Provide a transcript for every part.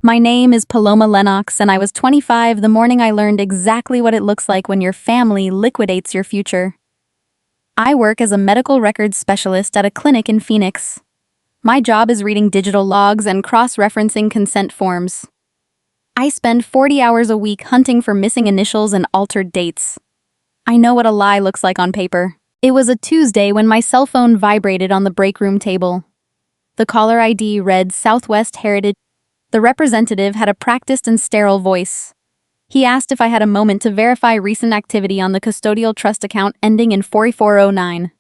My name is Paloma Lennox, and I was 25 the morning I learned exactly what it looks like when your family liquidates your future. I work as a medical records specialist at a clinic in Phoenix. My job is reading digital logs and cross-referencing consent forms. I spend 40 hours a week hunting for missing initials and altered dates. I know what a lie looks like on paper. It was a Tuesday when my cell phone vibrated on the break room table. The caller ID read Southwest Heritage. The representative had a practiced and sterile voice. He asked if I had a moment to verify recent activity on the custodial trust account ending in 4409.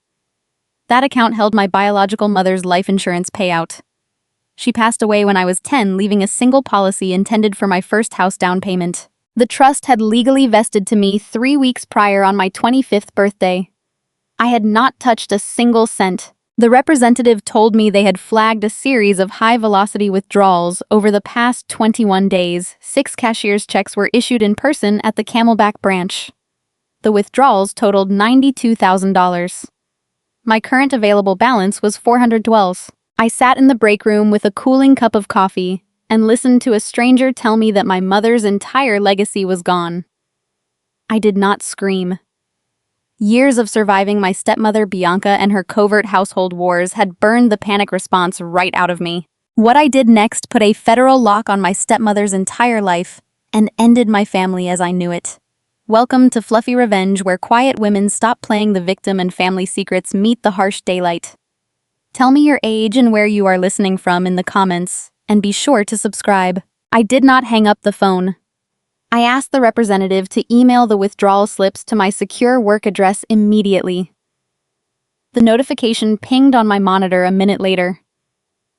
That account held my biological mother's life insurance payout. She passed away when I was 10, leaving a single policy intended for my first house down payment. The trust had legally vested to me 3 weeks prior on my 25th birthday. I had not touched a single cent. The representative told me they had flagged a series of high-velocity withdrawals over the past 21 days. 6 cashier's checks were issued in person at the Camelback branch. The withdrawals totaled $92,000. My current available balance was $412. I sat in the break room with a cooling cup of coffee and listened to a stranger tell me that my mother's entire legacy was gone. I did not scream. Years of surviving my stepmother Bianca and her covert household wars had burned the panic response right out of me. What I did next put a federal lock on my stepmother's entire life and ended my family as I knew it. Welcome to Fluffy Revenge, where quiet women stop playing the victim and family secrets meet the harsh daylight. Tell me your age and where you are listening from in the comments, and be sure to subscribe. I did not hang up the phone. I asked the representative to email the withdrawal slips to my secure work address immediately. The notification pinged on my monitor a minute later.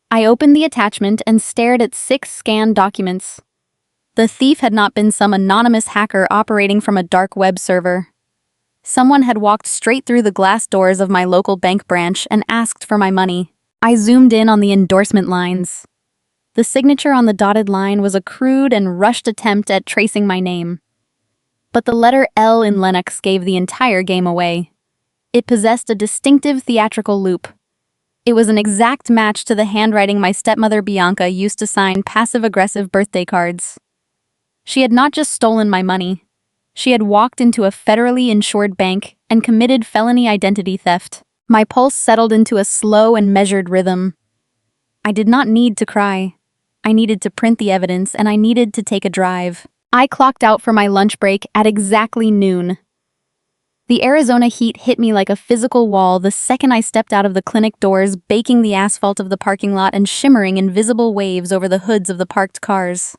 I opened the attachment and stared at 6 scanned documents. The thief had not been some anonymous hacker operating from a dark web server. Someone had walked straight through the glass doors of my local bank branch and asked for my money. I zoomed in on the endorsement lines. The signature on the dotted line was a crude and rushed attempt at tracing my name. But the letter L in Lennox gave the entire game away. It possessed a distinctive theatrical loop. It was an exact match to the handwriting my stepmother Bianca used to sign passive-aggressive birthday cards. She had not just stolen my money. She had walked into a federally insured bank and committed felony identity theft. My pulse settled into a slow and measured rhythm. I did not need to cry. I needed to print the evidence, and I needed to take a drive. I clocked out for my lunch break at exactly noon. The Arizona heat hit me like a physical wall the second I stepped out of the clinic doors, baking the asphalt of the parking lot and shimmering invisible waves over the hoods of the parked cars.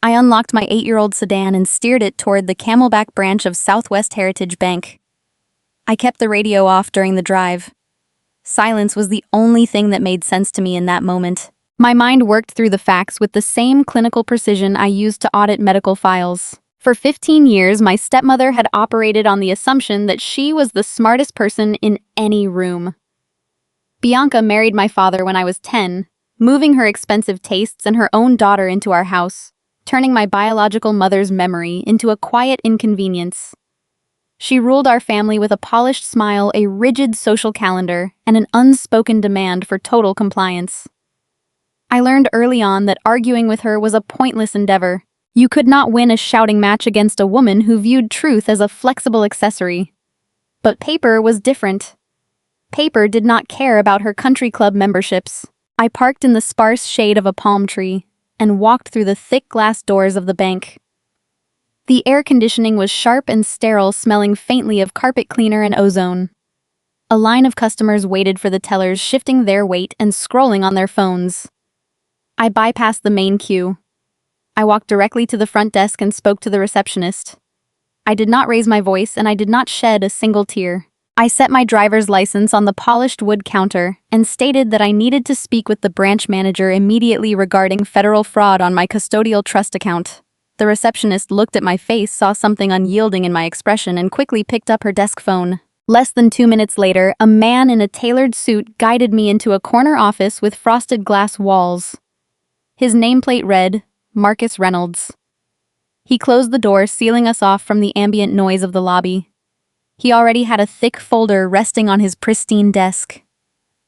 I unlocked my 8-year-old sedan and steered it toward the Camelback branch of Southwest Heritage Bank. I kept the radio off during the drive. Silence was the only thing that made sense to me in that moment. My mind worked through the facts with the same clinical precision I used to audit medical files. For 15 years, my stepmother had operated on the assumption that she was the smartest person in any room. Bianca married my father when I was 10, moving her expensive tastes and her own daughter into our house, turning my biological mother's memory into a quiet inconvenience. She ruled our family with a polished smile, a rigid social calendar, and an unspoken demand for total compliance. I learned early on that arguing with her was a pointless endeavor. You could not win a shouting match against a woman who viewed truth as a flexible accessory. But paper was different. Paper did not care about her country club memberships. I parked in the sparse shade of a palm tree and walked through the thick glass doors of the bank. The air conditioning was sharp and sterile, smelling faintly of carpet cleaner and ozone. A line of customers waited for the tellers, shifting their weight and scrolling on their phones. I bypassed the main queue. I walked directly to the front desk and spoke to the receptionist. I did not raise my voice, and I did not shed a single tear. I set my driver's license on the polished wood counter and stated that I needed to speak with the branch manager immediately regarding federal fraud on my custodial trust account. The receptionist looked at my face, saw something unyielding in my expression, and quickly picked up her desk phone. Less than 2 minutes later, a man in a tailored suit guided me into a corner office with frosted glass walls. His nameplate read, Marcus Reynolds. He closed the door, sealing us off from the ambient noise of the lobby. He already had a thick folder resting on his pristine desk.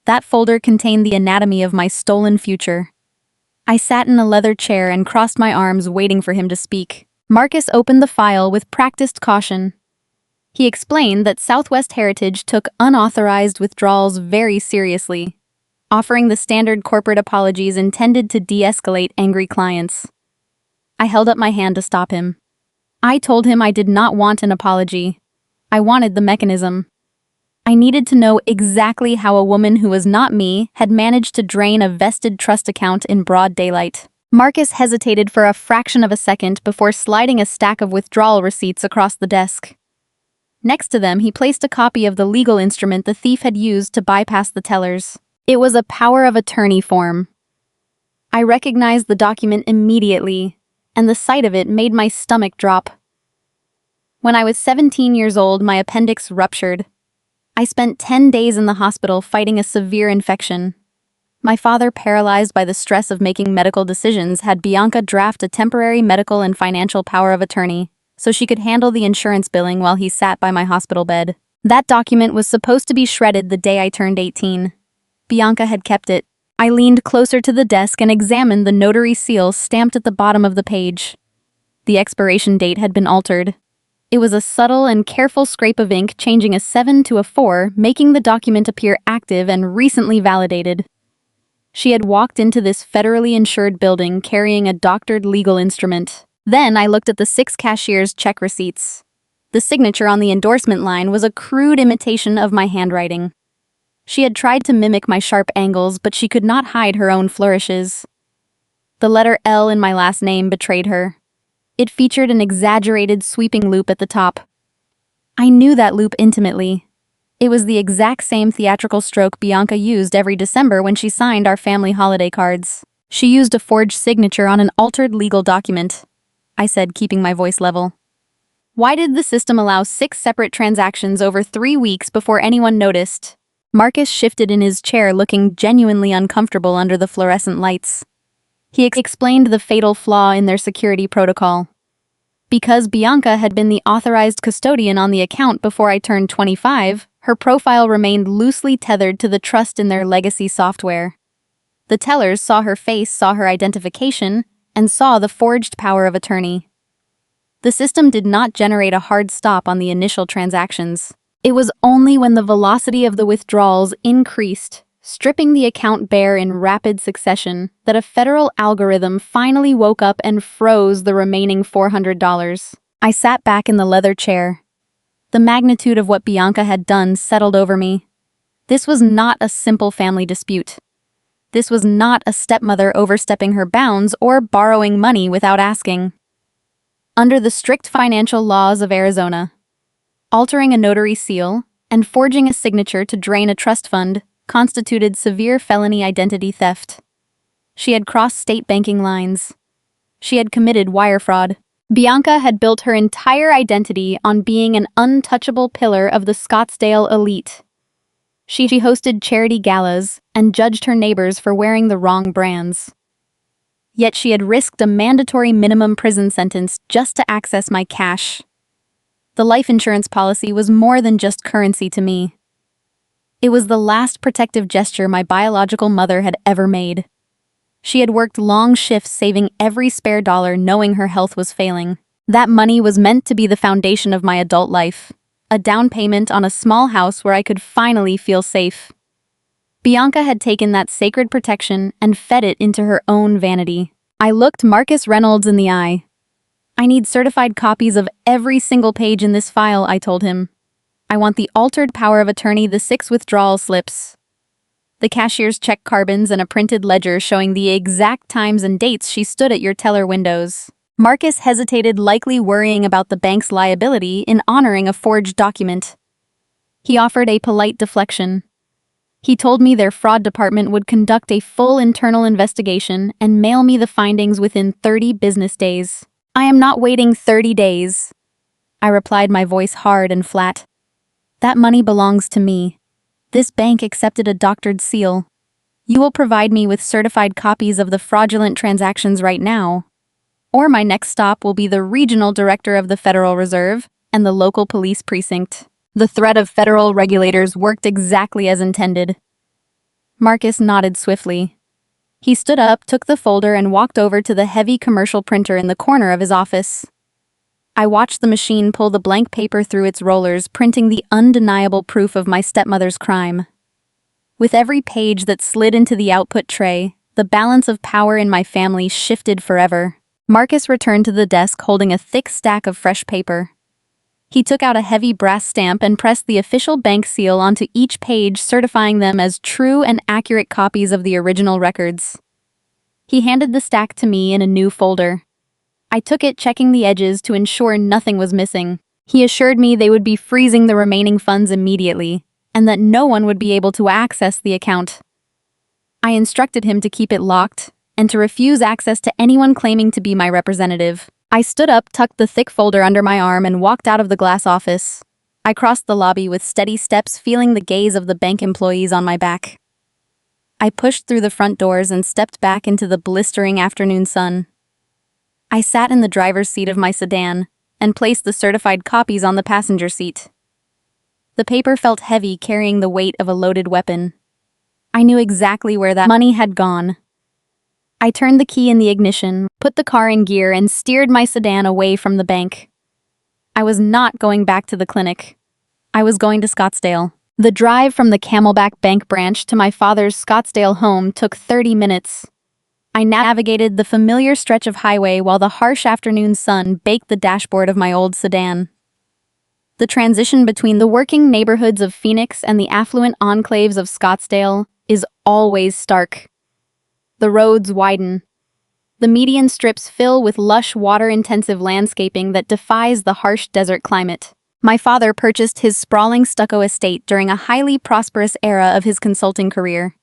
That folder contained the anatomy of my stolen future. I sat in a leather chair and crossed my arms, waiting for him to speak. Marcus opened the file with practiced caution. He explained that Southwest Heritage took unauthorized withdrawals very seriously, offering the standard corporate apologies intended to de-escalate angry clients. I held up my hand to stop him. I told him I did not want an apology. I wanted the mechanism. I needed to know exactly how a woman who was not me had managed to drain a vested trust account in broad daylight. Marcus hesitated for a fraction of a second before sliding a stack of withdrawal receipts across the desk. Next to them, he placed a copy of the legal instrument the thief had used to bypass the tellers. It was a power of attorney form. I recognized the document immediately, and the sight of it made my stomach drop. When I was 17 years old, my appendix ruptured. I spent 10 days in the hospital fighting a severe infection. My father, paralyzed by the stress of making medical decisions, had Bianca draft a temporary medical and financial power of attorney so she could handle the insurance billing while he sat by my hospital bed. That document was supposed to be shredded the day I turned 18. Bianca had kept it. I leaned closer to the desk and examined the notary seal stamped at the bottom of the page. The expiration date had been altered. It was a subtle and careful scrape of ink, changing a 7 to a 4, making the document appear active and recently validated. She had walked into this federally insured building carrying a doctored legal instrument. Then I looked at the 6 cashier's check receipts. The signature on the endorsement line was a crude imitation of my handwriting. She had tried to mimic my sharp angles, but she could not hide her own flourishes. The letter L in my last name betrayed her. It featured an exaggerated sweeping loop at the top. I knew that loop intimately. It was the exact same theatrical stroke Bianca used every December when she signed our family holiday cards. She used a forged signature on an altered legal document, I said, keeping my voice level. Why did the system allow 6 separate transactions over 3 weeks before anyone noticed? Marcus shifted in his chair, looking genuinely uncomfortable under the fluorescent lights. He explained the fatal flaw in their security protocol. Because Bianca had been the authorized custodian on the account before I turned 25, her profile remained loosely tethered to the trust in their legacy software. The tellers saw her face, saw her identification, and saw the forged power of attorney. The system did not generate a hard stop on the initial transactions. It was only when the velocity of the withdrawals increased, stripping the account bare in rapid succession, that a federal algorithm finally woke up and froze the remaining $400. I sat back in the leather chair. The magnitude of what Bianca had done settled over me. This was not a simple family dispute. This was not a stepmother overstepping her bounds or borrowing money without asking. Under the strict financial laws of Arizona, altering a notary seal and forging a signature to drain a trust fund constituted severe felony identity theft. She had crossed state banking lines. She had committed wire fraud. Bianca had built her entire identity on being an untouchable pillar of the Scottsdale elite. She hosted charity galas and judged her neighbors for wearing the wrong brands. Yet she had risked a mandatory minimum prison sentence just to access my cash. The life insurance policy was more than just currency to me. It was the last protective gesture my biological mother had ever made. She had worked long shifts saving every spare dollar, knowing her health was failing. That money was meant to be the foundation of my adult life, a down payment on a small house where I could finally feel safe. Bianca had taken that sacred protection and fed it into her own vanity. I looked Marcus Reynolds in the eye. I need certified copies of every single page in this file, I told him. I want the altered power of attorney, the 6 withdrawal slips, the cashier's check carbons, and a printed ledger showing the exact times and dates she stood at your teller windows. Marcus hesitated, likely worrying about the bank's liability in honoring a forged document. He offered a polite deflection. He told me their fraud department would conduct a full internal investigation and mail me the findings within 30 business days. I am not waiting 30 days. I replied, my voice hard and flat. That money belongs to me. This bank accepted a doctored seal. You will provide me with certified copies of the fraudulent transactions right now, or my next stop will be the regional director of the Federal Reserve and the local police precinct. The threat of federal regulators worked exactly as intended. Marcus nodded swiftly. He stood up, took the folder, and walked over to the heavy commercial printer in the corner of his office. I watched the machine pull the blank paper through its rollers, printing the undeniable proof of my stepmother's crime. With every page that slid into the output tray, the balance of power in my family shifted forever. Marcus returned to the desk holding a thick stack of fresh paper. He took out a heavy brass stamp and pressed the official bank seal onto each page, certifying them as true and accurate copies of the original records. He handed the stack to me in a new folder. I took it, checking the edges to ensure nothing was missing. He assured me they would be freezing the remaining funds immediately, and that no one would be able to access the account. I instructed him to keep it locked, and to refuse access to anyone claiming to be my representative. I stood up, tucked the thick folder under my arm, and walked out of the glass office. I crossed the lobby with steady steps, feeling the gaze of the bank employees on my back. I pushed through the front doors and stepped back into the blistering afternoon sun. I sat in the driver's seat of my sedan and placed the certified copies on the passenger seat. The paper felt heavy, carrying the weight of a loaded weapon. I knew exactly where that money had gone. I turned the key in the ignition, put the car in gear, and steered my sedan away from the bank. I was not going back to the clinic. I was going to Scottsdale. The drive from the Camelback Bank branch to my father's Scottsdale home took 30 minutes. I navigated the familiar stretch of highway while the harsh afternoon sun baked the dashboard of my old sedan. The transition between the working neighborhoods of Phoenix and the affluent enclaves of Scottsdale is always stark. The roads widen. The median strips fill with lush, water-intensive landscaping that defies the harsh desert climate. My father purchased his sprawling stucco estate during a highly prosperous era of his consulting career.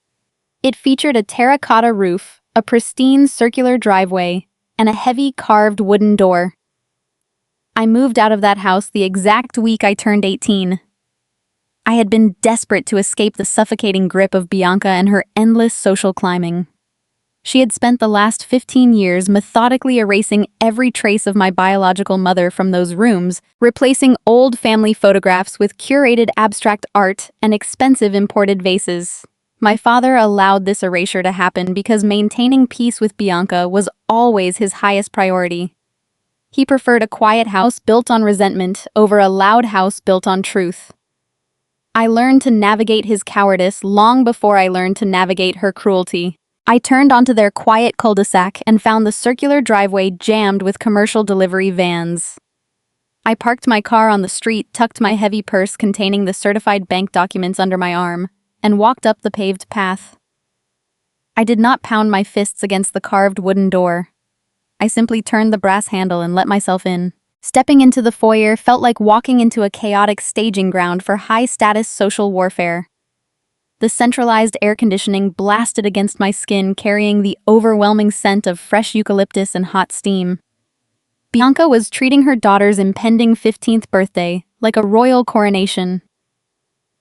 It featured a terracotta roof, a pristine circular driveway, and a heavy carved wooden door. I moved out of that house the exact week I turned 18. I had been desperate to escape the suffocating grip of Bianca and her endless social climbing. She had spent the last 15 years methodically erasing every trace of my biological mother from those rooms, replacing old family photographs with curated abstract art and expensive imported vases. My father allowed this erasure to happen because maintaining peace with Bianca was always his highest priority. He preferred a quiet house built on resentment over a loud house built on truth. I learned to navigate his cowardice long before I learned to navigate her cruelty. I turned onto their quiet cul-de-sac and found the circular driveway jammed with commercial delivery vans. I parked my car on the street, tucked my heavy purse containing the certified bank documents under my arm, and walked up the paved path. I did not pound my fists against the carved wooden door. I simply turned the brass handle and let myself in. Stepping into the foyer felt like walking into a chaotic staging ground for high-status social warfare. The centralized air conditioning blasted against my skin, carrying the overwhelming scent of fresh eucalyptus and hot steam. Bianca was treating her daughter's impending 15th birthday like a royal coronation.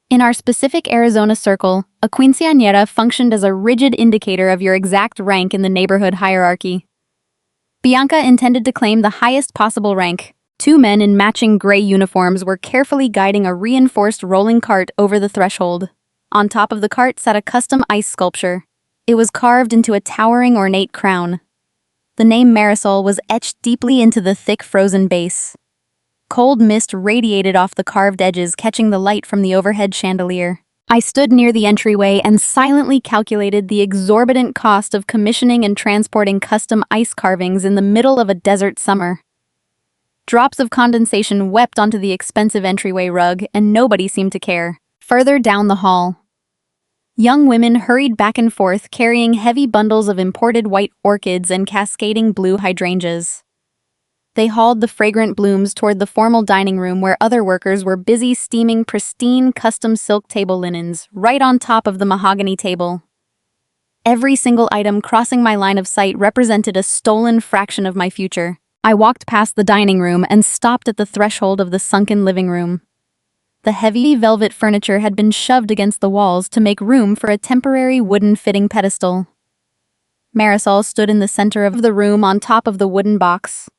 In our specific Arizona circle, a quinceañera functioned as a rigid indicator of your exact rank in the neighborhood hierarchy. Bianca intended to claim the highest possible rank. Two men in matching gray uniforms were carefully guiding a reinforced rolling cart over the threshold. On top of the cart sat a custom ice sculpture. It was carved into a towering ornate crown. The name Marisol was etched deeply into the thick frozen base. Cold mist radiated off the carved edges, catching the light from the overhead chandelier. I stood near the entryway and silently calculated the exorbitant cost of commissioning and transporting custom ice carvings in the middle of a desert summer. Drops of condensation wept onto the expensive entryway rug, and nobody seemed to care. Further down the hall, young women hurried back and forth carrying heavy bundles of imported white orchids and cascading blue hydrangeas. They hauled the fragrant blooms toward the formal dining room where other workers were busy steaming pristine custom silk table linens right on top of the mahogany table. Every single item crossing my line of sight represented a stolen fraction of my future. I walked past the dining room and stopped at the threshold of the sunken living room. The heavy velvet furniture had been shoved against the walls to make room for a temporary wooden fitting pedestal. Marisol stood in the center of the room on top of the wooden box.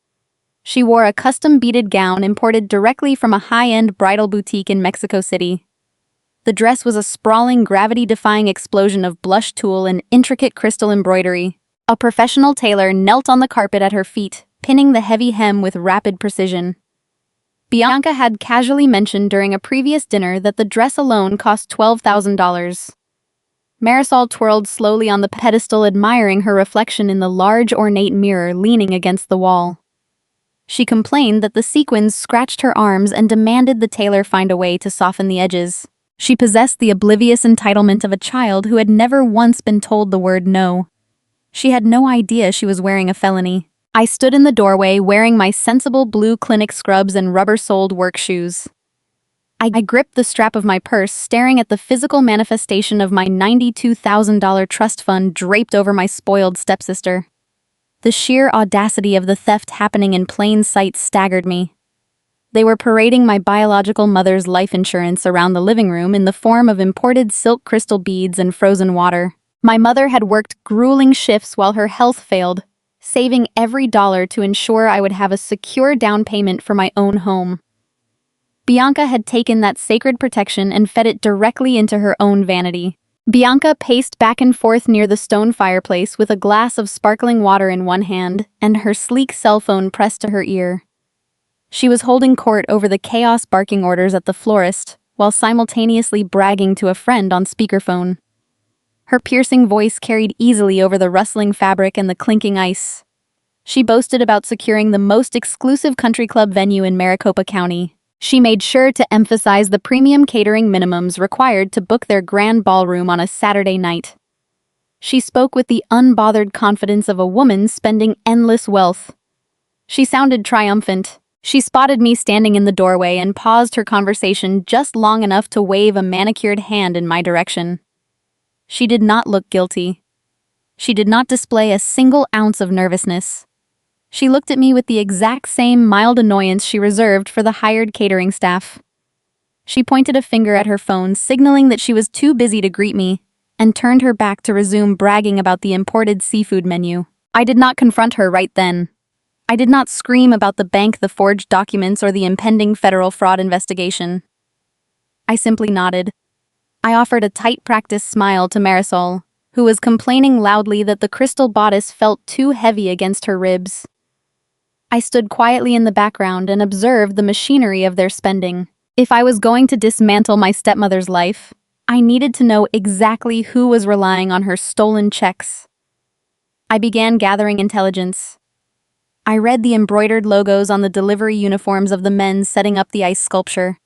She wore a custom beaded gown imported directly from a high-end bridal boutique in Mexico City. The The dress was a sprawling, gravity-defying explosion of blush tulle and intricate crystal embroidery. A professional tailor knelt on the carpet at her feet, pinning the heavy hem with rapid precision. Bianca had casually mentioned during a previous dinner that the dress alone cost $12,000. Marisol twirled slowly on the pedestal, admiring her reflection in the large, ornate mirror leaning against the wall. She complained that the sequins scratched her arms and demanded the tailor find a way to soften the edges. She possessed the oblivious entitlement of a child who had never once been told the word no. She had no idea she was wearing a felony. I stood in the doorway wearing my sensible blue clinic scrubs and rubber-soled work shoes. I gripped the strap of my purse, staring at the physical manifestation of my $92,000 trust fund draped over my spoiled stepsister. The sheer audacity of the theft happening in plain sight staggered me. They were parading my biological mother's life insurance around the living room in the form of imported silk crystal beads and frozen water. My mother had worked grueling shifts while her health failed, saving every dollar to ensure I would have a secure down payment for my own home. Bianca had taken that sacred protection and fed it directly into her own vanity. Bianca paced back and forth near the stone fireplace with a glass of sparkling water in one hand and her sleek cell phone pressed to her ear. She was holding court over the chaos barking orders at the florist, while simultaneously bragging to a friend on speakerphone. Her piercing voice carried easily over the rustling fabric and the clinking ice. She boasted about securing the most exclusive country club venue in Maricopa County. She made sure to emphasize the premium catering minimums required to book their grand ballroom on a Saturday night. She spoke with the unbothered confidence of a woman spending endless wealth. She sounded triumphant. She spotted me standing in the doorway and paused her conversation just long enough to wave a manicured hand in my direction. She did not look guilty. She did not display a single ounce of nervousness. She looked at me with the exact same mild annoyance she reserved for the hired catering staff. She pointed a finger at her phone, signaling that she was too busy to greet me, and turned her back to resume bragging about the imported seafood menu. I did not confront her right then. I did not scream about the bank, the forged documents, or the impending federal fraud investigation. I simply nodded. I offered a tight practice smile to Marisol, who was complaining loudly that the crystal bodice felt too heavy against her ribs. I stood quietly in the background and observed the machinery of their spending. If I was going to dismantle my stepmother's life, I needed to know exactly who was relying on her stolen checks. I began gathering intelligence. I read the embroidered logos on the delivery uniforms of the men setting up the ice sculpture.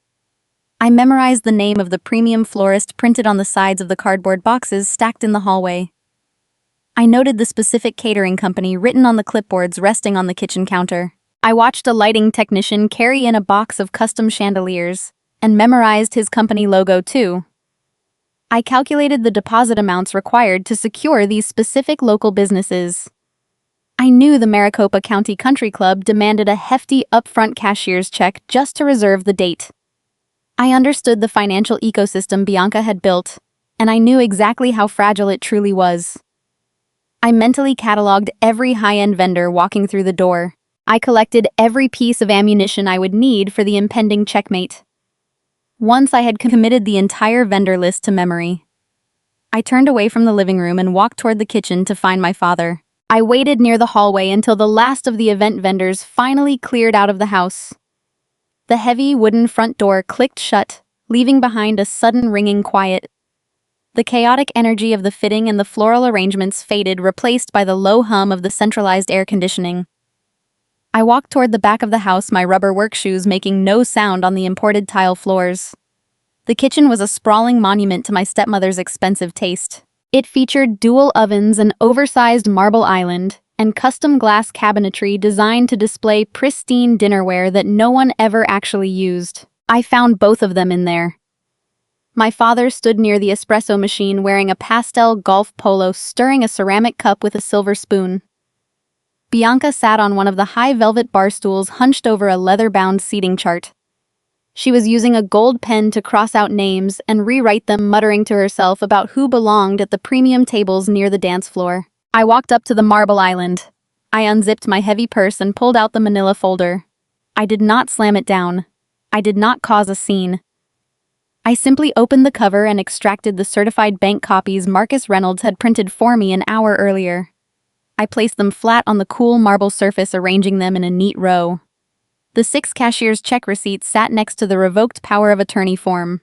I memorized the name of the premium florist printed on the sides of the cardboard boxes stacked in the hallway. I noted the specific catering company written on the clipboards resting on the kitchen counter. I watched a lighting technician carry in a box of custom chandeliers, and memorized his company logo too. I calculated the deposit amounts required to secure these specific local businesses. I knew the Maricopa County Country Club demanded a hefty upfront cashier's check just to reserve the date. I understood the financial ecosystem Bianca had built, and I knew exactly how fragile it truly was. I mentally cataloged every high-end vendor walking through the door. I collected every piece of ammunition I would need for the impending checkmate. Once I had committed the entire vendor list to memory, I turned away from the living room and walked toward the kitchen to find my father. I waited near the hallway until the last of the event vendors finally cleared out of the house. The heavy wooden front door clicked shut, leaving behind a sudden ringing quiet. The chaotic energy of the fitting and the floral arrangements faded, replaced by the low hum of the centralized air conditioning. I walked toward the back of the house, my rubber work shoes making no sound on the imported tile floors. The kitchen was a sprawling monument to my stepmother's expensive taste. It featured dual ovens, an oversized marble island, and custom glass cabinetry designed to display pristine dinnerware that no one ever actually used. I found both of them in there. My father stood near the espresso machine wearing a pastel golf polo, stirring a ceramic cup with a silver spoon. Bianca sat on one of the high velvet bar stools hunched over a leather-bound seating chart. She was using a gold pen to cross out names and rewrite them, muttering to herself about who belonged at the premium tables near the dance floor. I walked up to the marble island. I unzipped my heavy purse and pulled out the manila folder. I did not slam it down. I did not cause a scene. I simply opened the cover and extracted the certified bank copies Marcus Reynolds had printed for me an hour earlier. I placed them flat on the cool marble surface, arranging them in a neat row. The 6 cashier's check receipts sat next to the revoked power of attorney form.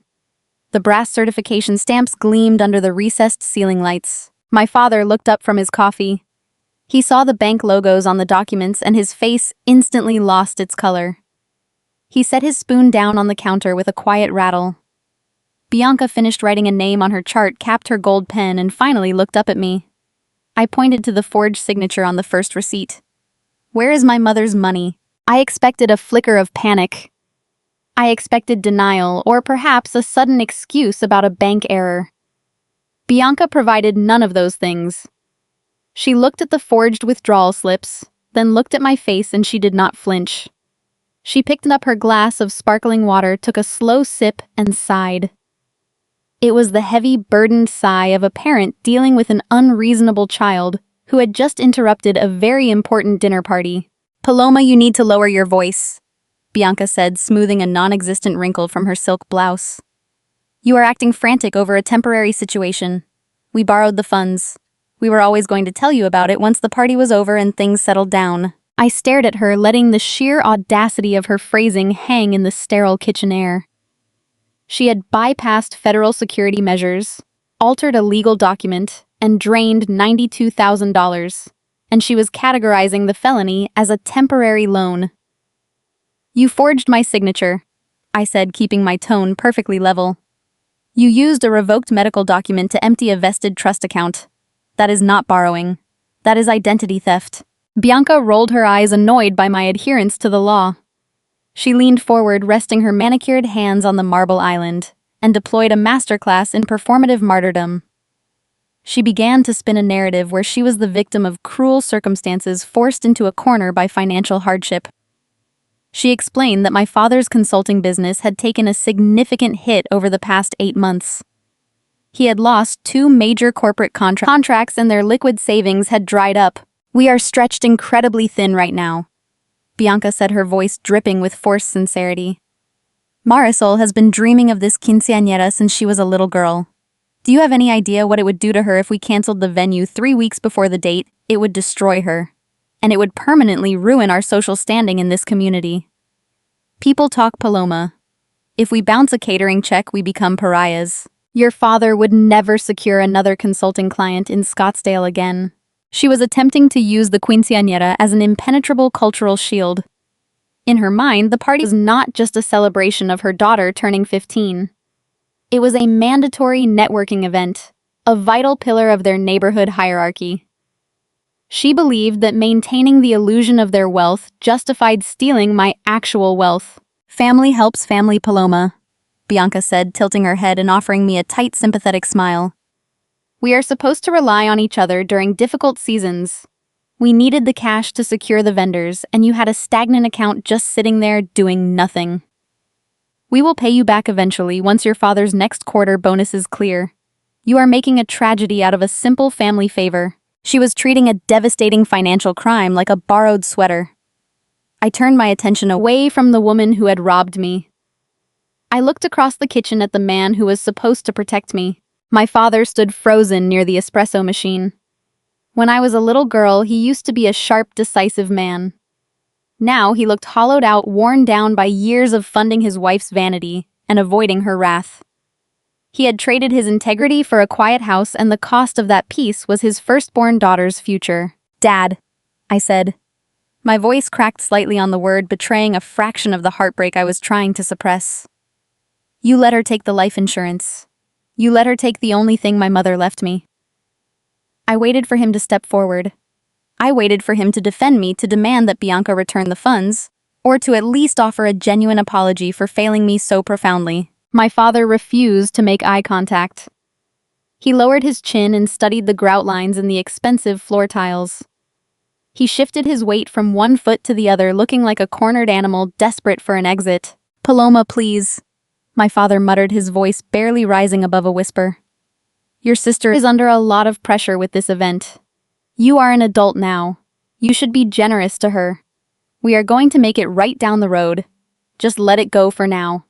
The brass certification stamps gleamed under the recessed ceiling lights. My father looked up from his coffee. He saw the bank logos on the documents and his face instantly lost its color. He set his spoon down on the counter with a quiet rattle. Bianca finished writing a name on her chart, capped her gold pen, and finally looked up at me. I pointed to the forged signature on the first receipt. Where is my mother's money? I expected a flicker of panic. I expected denial, or perhaps a sudden excuse about a bank error. Bianca provided none of those things. She looked at the forged withdrawal slips, then looked at my face, and she did not flinch. She picked up her glass of sparkling water, took a slow sip, and sighed. It was the heavy, burdened sigh of a parent dealing with an unreasonable child who had just interrupted a very important dinner party. "Paloma, you need to lower your voice," Bianca said, smoothing a non-existent wrinkle from her silk blouse. "You are acting frantic over a temporary situation. We borrowed the funds. We were always going to tell you about it once the party was over and things settled down." I stared at her, letting the sheer audacity of her phrasing hang in the sterile kitchen air. She had bypassed federal security measures, altered a legal document, and drained $92,000, and she was categorizing the felony as a temporary loan. "You forged my signature," I said, keeping my tone perfectly level. "You used a revoked medical document to empty a vested trust account. That is not borrowing. That is identity theft." Bianca rolled her eyes, annoyed by my adherence to the law. She leaned forward, resting her manicured hands on the marble island, and deployed a masterclass in performative martyrdom. She began to spin a narrative where she was the victim of cruel circumstances, forced into a corner by financial hardship. She explained that my father's consulting business had taken a significant hit over the past 8 months. He had lost 2 major corporate contracts and their liquid savings had dried up. "We are stretched incredibly thin right now," Bianca said, her voice dripping with forced sincerity. "Marisol has been dreaming of this quinceañera since she was a little girl. Do you have any idea what it would do to her if we canceled the venue 3 weeks before the date? It would destroy her. And it would permanently ruin our social standing in this community. People talk, Paloma. If we bounce a catering check, we become pariahs. Your father would never secure another consulting client in Scottsdale again." She was attempting to use the quinceañera as an impenetrable cultural shield. In her mind, the party was not just a celebration of her daughter turning 15. It was a mandatory networking event, a vital pillar of their neighborhood hierarchy. She believed that maintaining the illusion of their wealth justified stealing my actual wealth. "Family helps family, Paloma," Bianca said, tilting her head and offering me a tight, sympathetic smile. "We are supposed to rely on each other during difficult seasons. We needed the cash to secure the vendors, and you had a stagnant account just sitting there doing nothing. We will pay you back eventually once your father's next quarter bonus is clear. You are making a tragedy out of a simple family favor." She was treating a devastating financial crime like a borrowed sweater. I turned my attention away from the woman who had robbed me. I looked across the kitchen at the man who was supposed to protect me. My father stood frozen near the espresso machine. When I was a little girl, he used to be a sharp, decisive man. Now he looked hollowed out, worn down by years of funding his wife's vanity and avoiding her wrath. He had traded his integrity for a quiet house, and the cost of that peace was his firstborn daughter's future. "Dad," I said. My voice cracked slightly on the word, betraying a fraction of the heartbreak I was trying to suppress. "You let her take the life insurance. You let her take the only thing my mother left me." I waited for him to step forward. I waited for him to defend me, to demand that Bianca return the funds, or to at least offer a genuine apology for failing me so profoundly. My father refused to make eye contact. He lowered his chin and studied the grout lines in the expensive floor tiles. He shifted his weight from one foot to the other, looking like a cornered animal desperate for an exit. "Paloma, please," my father muttered, his voice barely rising above a whisper. "Your sister is under a lot of pressure with this event. You are an adult now. You should be generous to her. We are going to make it right down the road. Just let it go for now.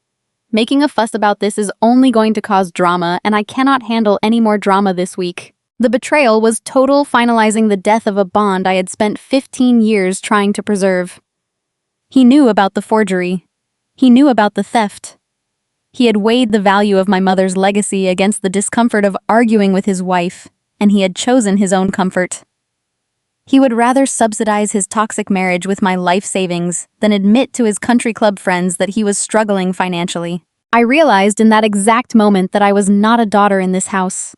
Making a fuss about this is only going to cause drama, and I cannot handle any more drama this week. The betrayal was total, finalizing the death of a bond I had spent 15 years trying to preserve. He knew about the forgery. He knew about the theft. He had weighed the value of my mother's legacy against the discomfort of arguing with his wife, and he had chosen his own comfort. He would rather subsidize his toxic marriage with my life savings than admit to his country club friends that he was struggling financially. I realized in that exact moment that I was not a daughter in this house.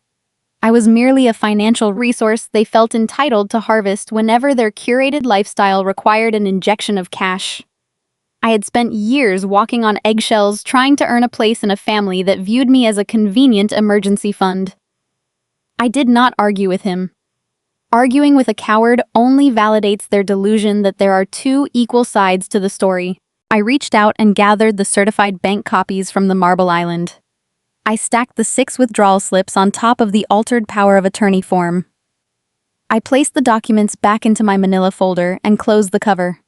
I was merely a financial resource they felt entitled to harvest whenever their curated lifestyle required an injection of cash. I had spent years walking on eggshells trying to earn a place in a family that viewed me as a convenient emergency fund. I did not argue with him. Arguing with a coward only validates their delusion that there are two equal sides to the story. I reached out and gathered the certified bank copies from the Marble Island. I stacked the 6 withdrawal slips on top of the altered power of attorney form. I placed the documents back into my manila folder and closed the cover.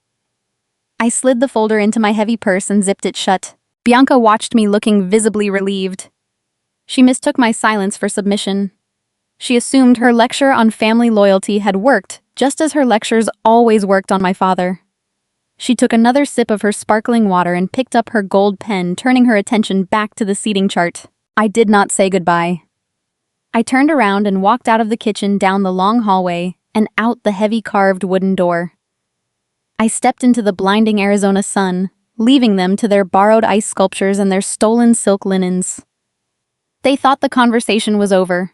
I slid the folder into my heavy purse and zipped it shut. Bianca watched me looking visibly relieved. She mistook my silence for submission. She assumed her lecture on family loyalty had worked, just as her lectures always worked on my father. She took another sip of her sparkling water and picked up her gold pen, turning her attention back to the seating chart. I did not say goodbye. I turned around and walked out of the kitchen, down the long hallway, and out the heavy carved wooden door. I stepped into the blinding Arizona sun, leaving them to their borrowed ice sculptures and their stolen silk linens. They thought the conversation was over.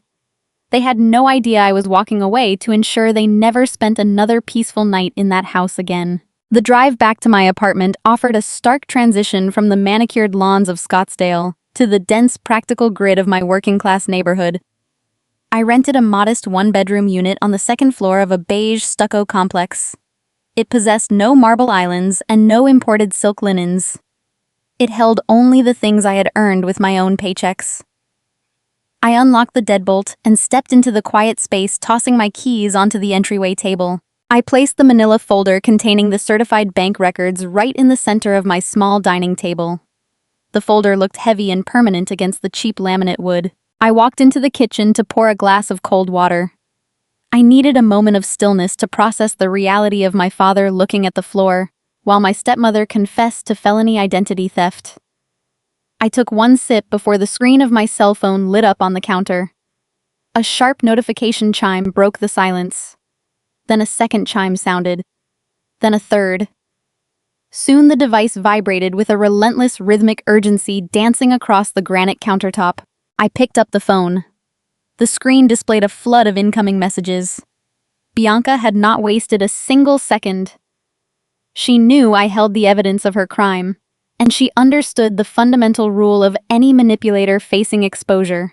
They had no idea I was walking away to ensure they never spent another peaceful night in that house again. The drive back to my apartment offered a stark transition from the manicured lawns of Scottsdale to the dense, practical grid of my working-class neighborhood. I rented a modest one-bedroom unit on the second floor of a beige stucco complex. It possessed no marble islands and no imported silk linens. It held only the things I had earned with my own paychecks. I unlocked the deadbolt and stepped into the quiet space, tossing my keys onto the entryway table. I placed the manila folder containing the certified bank records right in the center of my small dining table. The folder looked heavy and permanent against the cheap laminate wood. I walked into the kitchen to pour a glass of cold water. I needed a moment of stillness to process the reality of my father looking at the floor, while my stepmother confessed to felony identity theft. I took one sip before the screen of my cell phone lit up on the counter. A sharp notification chime broke the silence. Then a second chime sounded. Then a third. Soon the device vibrated with a relentless rhythmic urgency dancing across the granite countertop. I picked up the phone. The screen displayed a flood of incoming messages. Bianca had not wasted a single second. She knew I held the evidence of her crime, and she understood the fundamental rule of any manipulator facing exposure.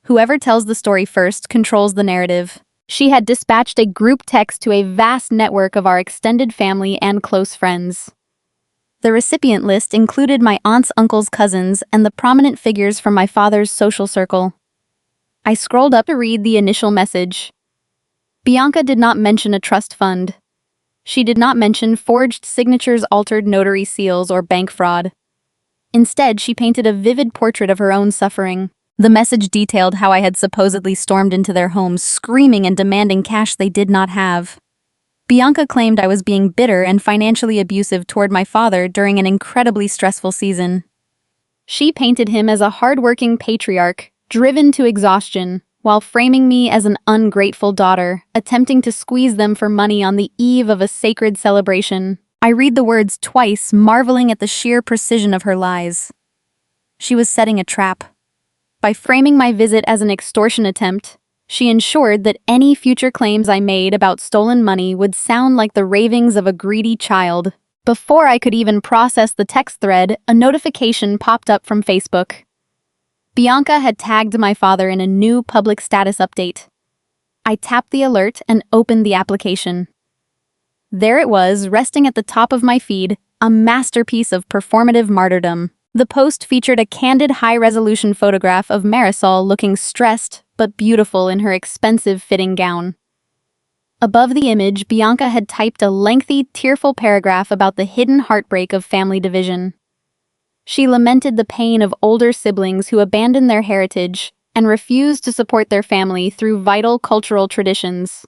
Whoever tells the story first controls the narrative. She had dispatched a group text to a vast network of our extended family and close friends. The recipient list included my aunt's uncle's cousins and the prominent figures from my father's social circle. I scrolled up to read the initial message. Bianca did not mention a trust fund. She did not mention forged signatures, altered notary seals, or bank fraud. Instead, she painted a vivid portrait of her own suffering. The message detailed how I had supposedly stormed into their homes, screaming and demanding cash they did not have. Bianca claimed I was being bitter and financially abusive toward my father during an incredibly stressful season. She painted him as a hard-working patriarch, driven to exhaustion, while framing me as an ungrateful daughter, attempting to squeeze them for money on the eve of a sacred celebration. I read the words twice, marveling at the sheer precision of her lies. She was setting a trap. By framing my visit as an extortion attempt, she ensured that any future claims I made about stolen money would sound like the ravings of a greedy child. Before I could even process the text thread, a notification popped up from Facebook. Bianca had tagged my father in a new public status update. I tapped the alert and opened the application. There it was, resting at the top of my feed, a masterpiece of performative martyrdom. The post featured a candid, high-resolution photograph of Marisol looking stressed but beautiful in her expensive fitting gown. Above the image, Bianca had typed a lengthy, tearful paragraph about the hidden heartbreak of family division. She lamented the pain of older siblings who abandoned their heritage and refused to support their family through vital cultural traditions.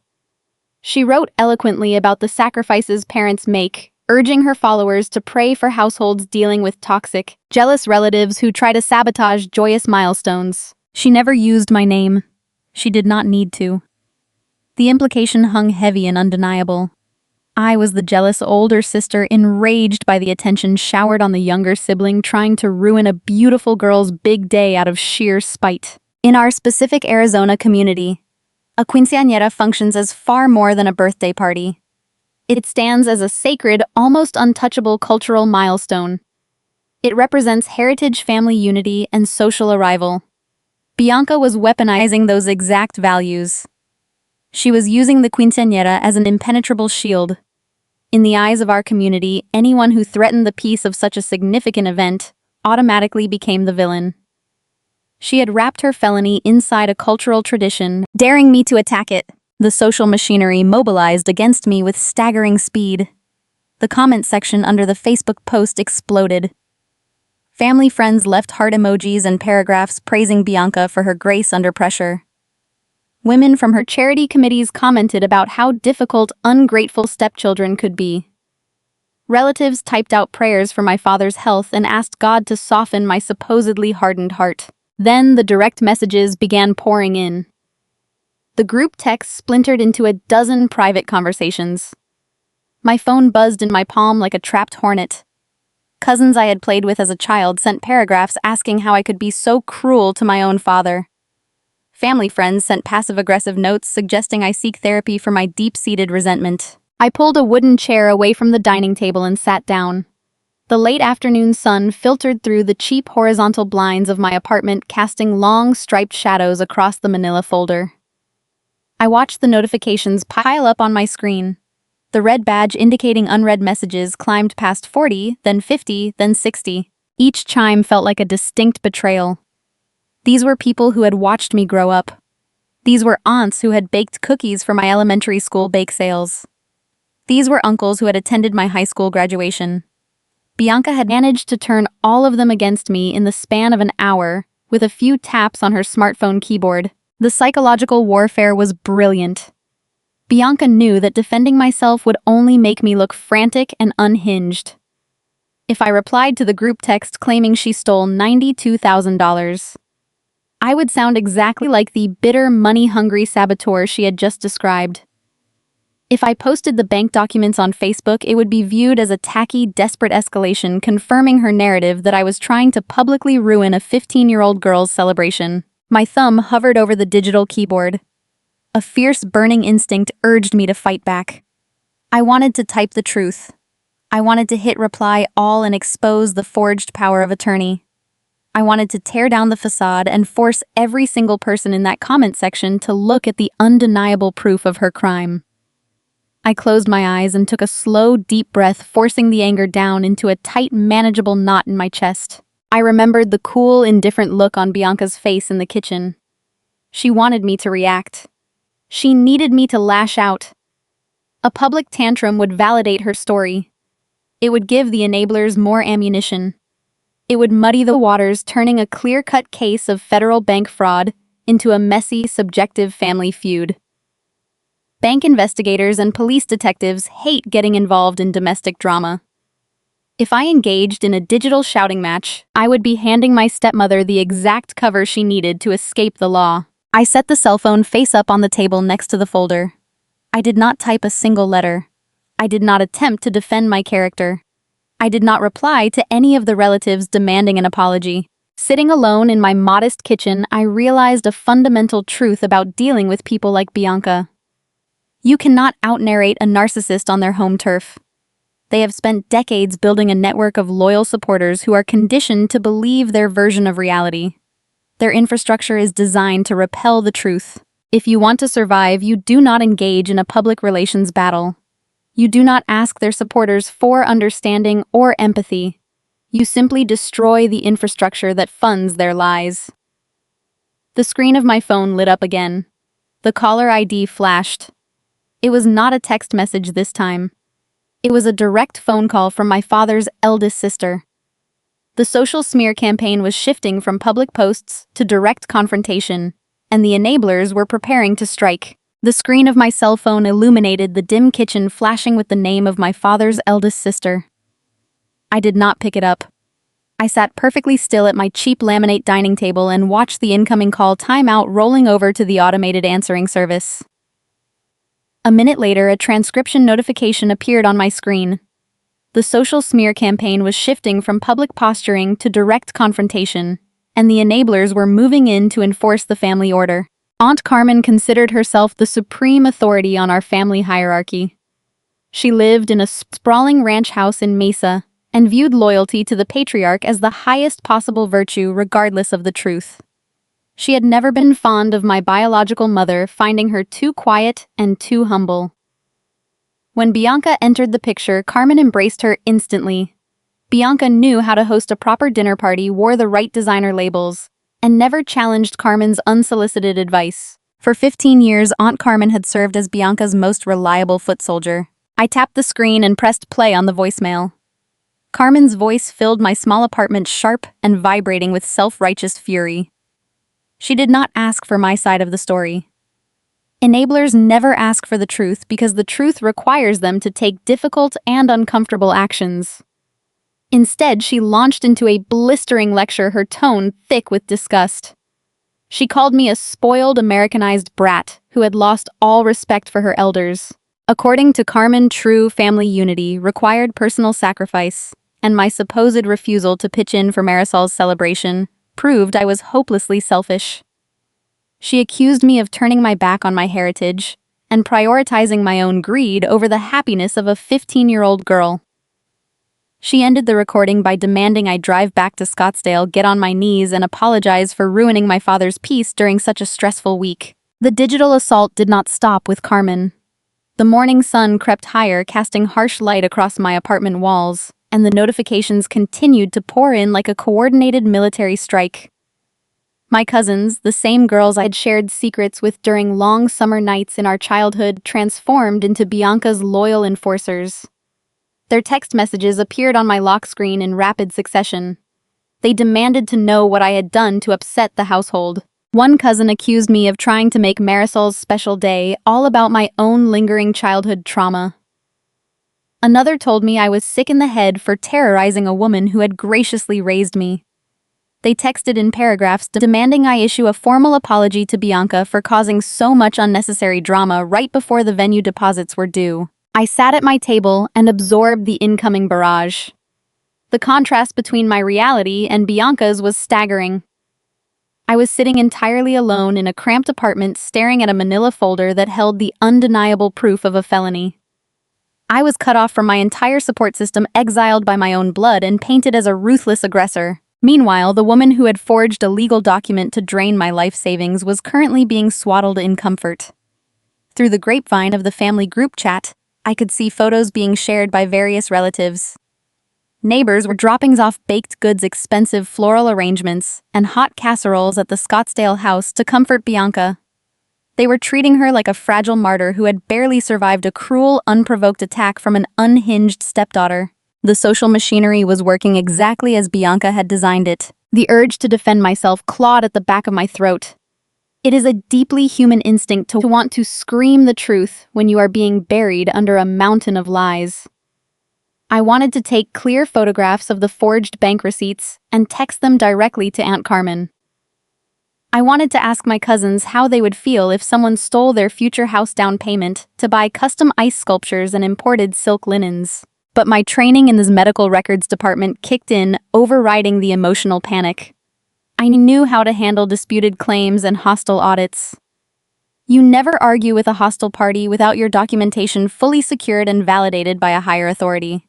She wrote eloquently about the sacrifices parents make, urging her followers to pray for households dealing with toxic, jealous relatives who try to sabotage joyous milestones. She never used my name. She did not need to. The implication hung heavy and undeniable. I was the jealous older sister, enraged by the attention showered on the younger sibling trying to ruin a beautiful girl's big day out of sheer spite. In our specific Arizona community, a quinceañera functions as far more than a birthday party. It stands as a sacred, almost untouchable cultural milestone. It represents heritage, family unity, and social arrival. Bianca was weaponizing those exact values. She was using the quinceañera as an impenetrable shield. In the eyes of our community, anyone who threatened the peace of such a significant event automatically became the villain. She had wrapped her felony inside a cultural tradition, daring me to attack it. The social machinery mobilized against me with staggering speed. The comment section under the Facebook post exploded. Family friends left heart emojis and paragraphs praising Bianca for her grace under pressure. Women from her charity committees commented about how difficult, ungrateful stepchildren could be. Relatives typed out prayers for my father's health and asked God to soften my supposedly hardened heart. Then the direct messages began pouring in. The group text splintered into a dozen private conversations. My phone buzzed in my palm like a trapped hornet. Cousins I had played with as a child sent paragraphs asking how I could be so cruel to my own father. Family friends sent passive-aggressive notes suggesting I seek therapy for my deep-seated resentment. I pulled a wooden chair away from the dining table and sat down. The late afternoon sun filtered through the cheap horizontal blinds of my apartment, casting long, striped shadows across the manila folder. I watched the notifications pile up on my screen. The red badge indicating unread messages climbed past 40, then 50, then 60. Each chime felt like a distinct betrayal. These were people who had watched me grow up. These were aunts who had baked cookies for my elementary school bake sales. These were uncles who had attended my high school graduation. Bianca had managed to turn all of them against me in the span of an hour, with a few taps on her smartphone keyboard. The psychological warfare was brilliant. Bianca knew that defending myself would only make me look frantic and unhinged. If I replied to the group text claiming she stole $92,000, I would sound exactly like the bitter, money-hungry saboteur she had just described. If I posted the bank documents on Facebook, it would be viewed as a tacky, desperate escalation, confirming her narrative that I was trying to publicly ruin a 15-year-old girl's celebration. My thumb hovered over the digital keyboard. A fierce, burning instinct urged me to fight back. I wanted to type the truth. I wanted to hit reply all and expose the forged power of attorney. I wanted to tear down the facade and force every single person in that comment section to look at the undeniable proof of her crime. I closed my eyes and took a slow, deep breath, forcing the anger down into a tight, manageable knot in my chest. I remembered the cool, indifferent look on Bianca's face in the kitchen. She wanted me to react. She needed me to lash out. A public tantrum would validate her story. It would give the enablers more ammunition. It would muddy the waters, turning a clear-cut case of federal bank fraud into a messy, subjective family feud. Bank investigators and police detectives hate getting involved in domestic drama. If I engaged in a digital shouting match, I would be handing my stepmother the exact cover she needed to escape the law. I set the cell phone face up on the table next to the folder. I did not type a single letter. I did not attempt to defend my character. I did not reply to any of the relatives demanding an apology. Sitting alone in my modest kitchen, I realized a fundamental truth about dealing with people like Bianca. You cannot out-narrate a narcissist on their home turf. They have spent decades building a network of loyal supporters who are conditioned to believe their version of reality. Their infrastructure is designed to repel the truth. If you want to survive, you do not engage in a public relations battle. You do not ask their supporters for understanding or empathy. You simply destroy the infrastructure that funds their lies. The screen of my phone lit up again. The caller ID flashed. It was not a text message this time. It was a direct phone call from my father's eldest sister. The social smear campaign was shifting from public posts to direct confrontation, and the enablers were preparing to strike. The screen of my cell phone illuminated the dim kitchen, flashing with the name of my father's eldest sister. I did not pick it up. I sat perfectly still at my cheap laminate dining table and watched the incoming call timeout rolling over to the automated answering service. A minute later, a transcription notification appeared on my screen. The social smear campaign was shifting from public posturing to direct confrontation, and the enablers were moving in to enforce the family order. Aunt Carmen considered herself the supreme authority on our family hierarchy. She lived in a sprawling ranch house in Mesa and viewed loyalty to the patriarch as the highest possible virtue regardless of the truth. She had never been fond of my biological mother, finding her too quiet and too humble. When Bianca entered the picture, Carmen embraced her instantly. Bianca knew how to host a proper dinner party, wore the right designer labels, and never challenged Carmen's unsolicited advice. For 15 years, Aunt Carmen had served as Bianca's most reliable foot soldier. I tapped the screen and pressed play on the voicemail. Carmen's voice filled my small apartment, sharp and vibrating with self-righteous fury. She did not ask for my side of the story. Enablers never ask for the truth because the truth requires them to take difficult and uncomfortable actions. Instead, she launched into a blistering lecture, her tone thick with disgust. She called me a spoiled, Americanized brat who had lost all respect for her elders. According to Carmen, true family unity required personal sacrifice, and my supposed refusal to pitch in for Marisol's celebration proved I was hopelessly selfish. She accused me of turning my back on my heritage and prioritizing my own greed over the happiness of a 15-year-old girl. She ended the recording by demanding I drive back to Scottsdale, get on my knees, and apologize for ruining my father's peace during such a stressful week. The digital assault did not stop with Carmen. The morning sun crept higher, casting harsh light across my apartment walls, and the notifications continued to pour in like a coordinated military strike. My cousins, the same girls I had shared secrets with during long summer nights in our childhood, transformed into Bianca's loyal enforcers. Their text messages appeared on my lock screen in rapid succession. They demanded to know what I had done to upset the household. One cousin accused me of trying to make Marisol's special day all about my own lingering childhood trauma. Another told me I was sick in the head for terrorizing a woman who had graciously raised me. They texted in paragraphs demanding I issue a formal apology to Bianca for causing so much unnecessary drama right before the venue deposits were due. I sat at my table and absorbed the incoming barrage. The contrast between my reality and Bianca's was staggering. I was sitting entirely alone in a cramped apartment, staring at a manila folder that held the undeniable proof of a felony. I was cut off from my entire support system, exiled by my own blood, and painted as a ruthless aggressor. Meanwhile, the woman who had forged a legal document to drain my life savings was currently being swaddled in comfort. Through the grapevine of the family group chat, I could see photos being shared by various relatives. Neighbors were dropping off baked goods, expensive floral arrangements, and hot casseroles at the Scottsdale house to comfort Bianca. They were treating her like a fragile martyr who had barely survived a cruel, unprovoked attack from an unhinged stepdaughter. The social machinery was working exactly as Bianca had designed it. The urge to defend myself clawed at the back of my throat. It is a deeply human instinct to want to scream the truth when you are being buried under a mountain of lies. I wanted to take clear photographs of the forged bank receipts and text them directly to Aunt Carmen. I wanted to ask my cousins how they would feel if someone stole their future house down payment to buy custom ice sculptures and imported silk linens. But my training in the medical records department kicked in, overriding the emotional panic. I knew how to handle disputed claims and hostile audits. You never argue with a hostile party without your documentation fully secured and validated by a higher authority.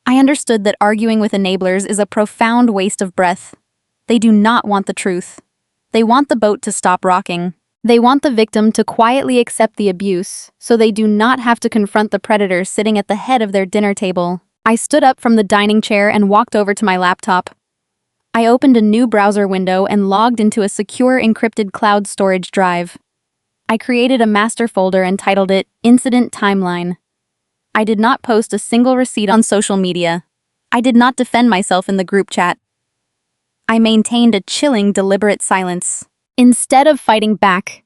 I understood that arguing with enablers is a profound waste of breath. They do not want the truth. They want the boat to stop rocking. They want the victim to quietly accept the abuse, so they do not have to confront the predator sitting at the head of their dinner table. I stood up from the dining chair and walked over to my laptop. I opened a new browser window and logged into a secure encrypted cloud storage drive. I created a master folder and titled it Incident Timeline. I did not post a single receipt on social media. I did not defend myself in the group chat. I maintained a chilling, deliberate silence. Instead of fighting back,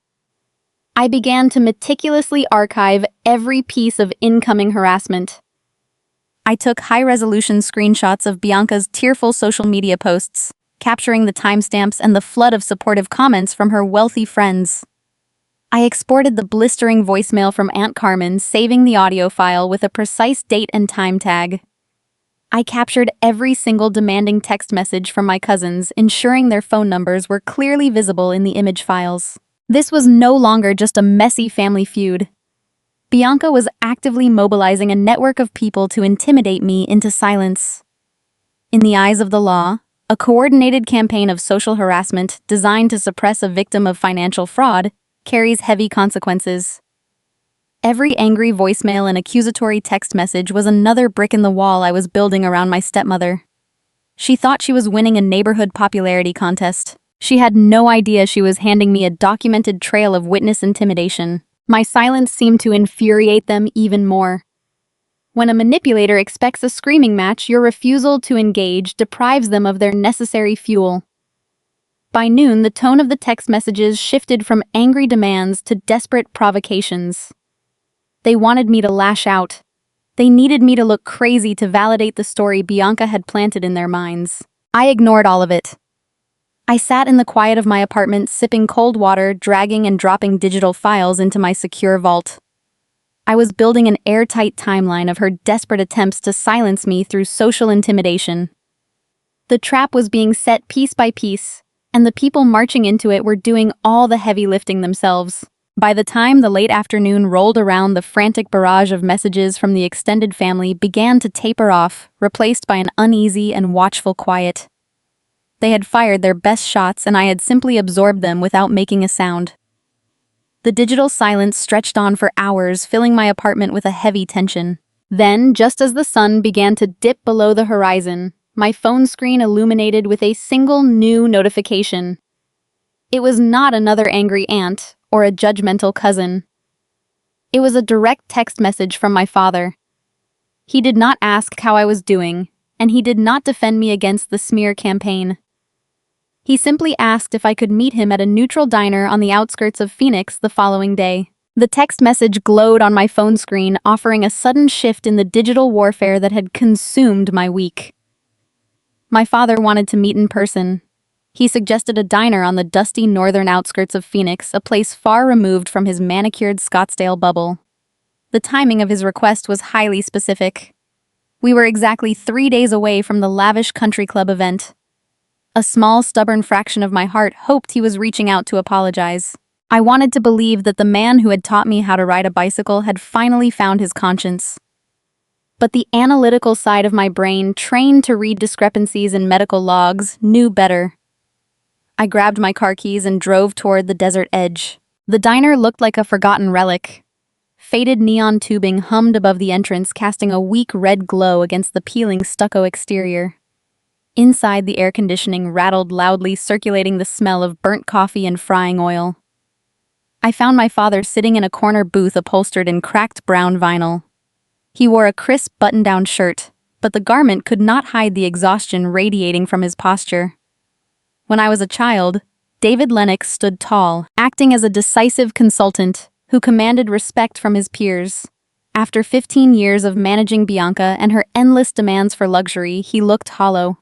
I began to meticulously archive every piece of incoming harassment. I took high-resolution screenshots of Bianca's tearful social media posts, capturing the timestamps and the flood of supportive comments from her wealthy friends. I exported the blistering voicemail from Aunt Carmen, saving the audio file with a precise date and time tag. I captured every single demanding text message from my cousins, ensuring their phone numbers were clearly visible in the image files. This was no longer just a messy family feud. Bianca was actively mobilizing a network of people to intimidate me into silence. In the eyes of the law, a coordinated campaign of social harassment designed to suppress a victim of financial fraud carries heavy consequences. Every angry voicemail and accusatory text message was another brick in the wall I was building around my stepmother. She thought she was winning a neighborhood popularity contest. She had no idea she was handing me a documented trail of witness intimidation. My silence seemed to infuriate them even more. When a manipulator expects a screaming match, your refusal to engage deprives them of their necessary fuel. By noon, the tone of the text messages shifted from angry demands to desperate provocations. They wanted me to lash out. They needed me to look crazy to validate the story Bianca had planted in their minds. I ignored all of it. I sat in the quiet of my apartment, sipping cold water, dragging and dropping digital files into my secure vault. I was building an airtight timeline of her desperate attempts to silence me through social intimidation. The trap was being set piece by piece, and the people marching into it were doing all the heavy lifting themselves. By the time the late afternoon rolled around, the frantic barrage of messages from the extended family began to taper off, replaced by an uneasy and watchful quiet. They had fired their best shots, and I had simply absorbed them without making a sound. The digital silence stretched on for hours, filling my apartment with a heavy tension. Then, just as the sun began to dip below the horizon, my phone screen illuminated with a single new notification. It was not another angry aunt or a judgmental cousin. It was a direct text message from my father. He did not ask how I was doing, and he did not defend me against the smear campaign. He simply asked if I could meet him at a neutral diner on the outskirts of Phoenix the following day. The text message glowed on my phone screen, offering a sudden shift in the digital warfare that had consumed my week. My father wanted to meet in person. He suggested a diner on the dusty northern outskirts of Phoenix, a place far removed from his manicured Scottsdale bubble. The timing of his request was highly specific. We were exactly 3 days away from the lavish country club event. A small, stubborn fraction of my heart hoped he was reaching out to apologize. I wanted to believe that the man who had taught me how to ride a bicycle had finally found his conscience. But the analytical side of my brain, trained to read discrepancies in medical logs, knew better. I grabbed my car keys and drove toward the desert edge. The diner looked like a forgotten relic. Faded neon tubing hummed above the entrance, casting a weak red glow against the peeling stucco exterior. Inside, the air conditioning rattled loudly, circulating the smell of burnt coffee and frying oil. I found my father sitting in a corner booth upholstered in cracked brown vinyl. He wore a crisp button-down shirt, but the garment could not hide the exhaustion radiating from his posture. When I was a child, David Lennox stood tall, acting as a decisive consultant who commanded respect from his peers. After 15 years of managing Bianca and her endless demands for luxury, he looked hollow.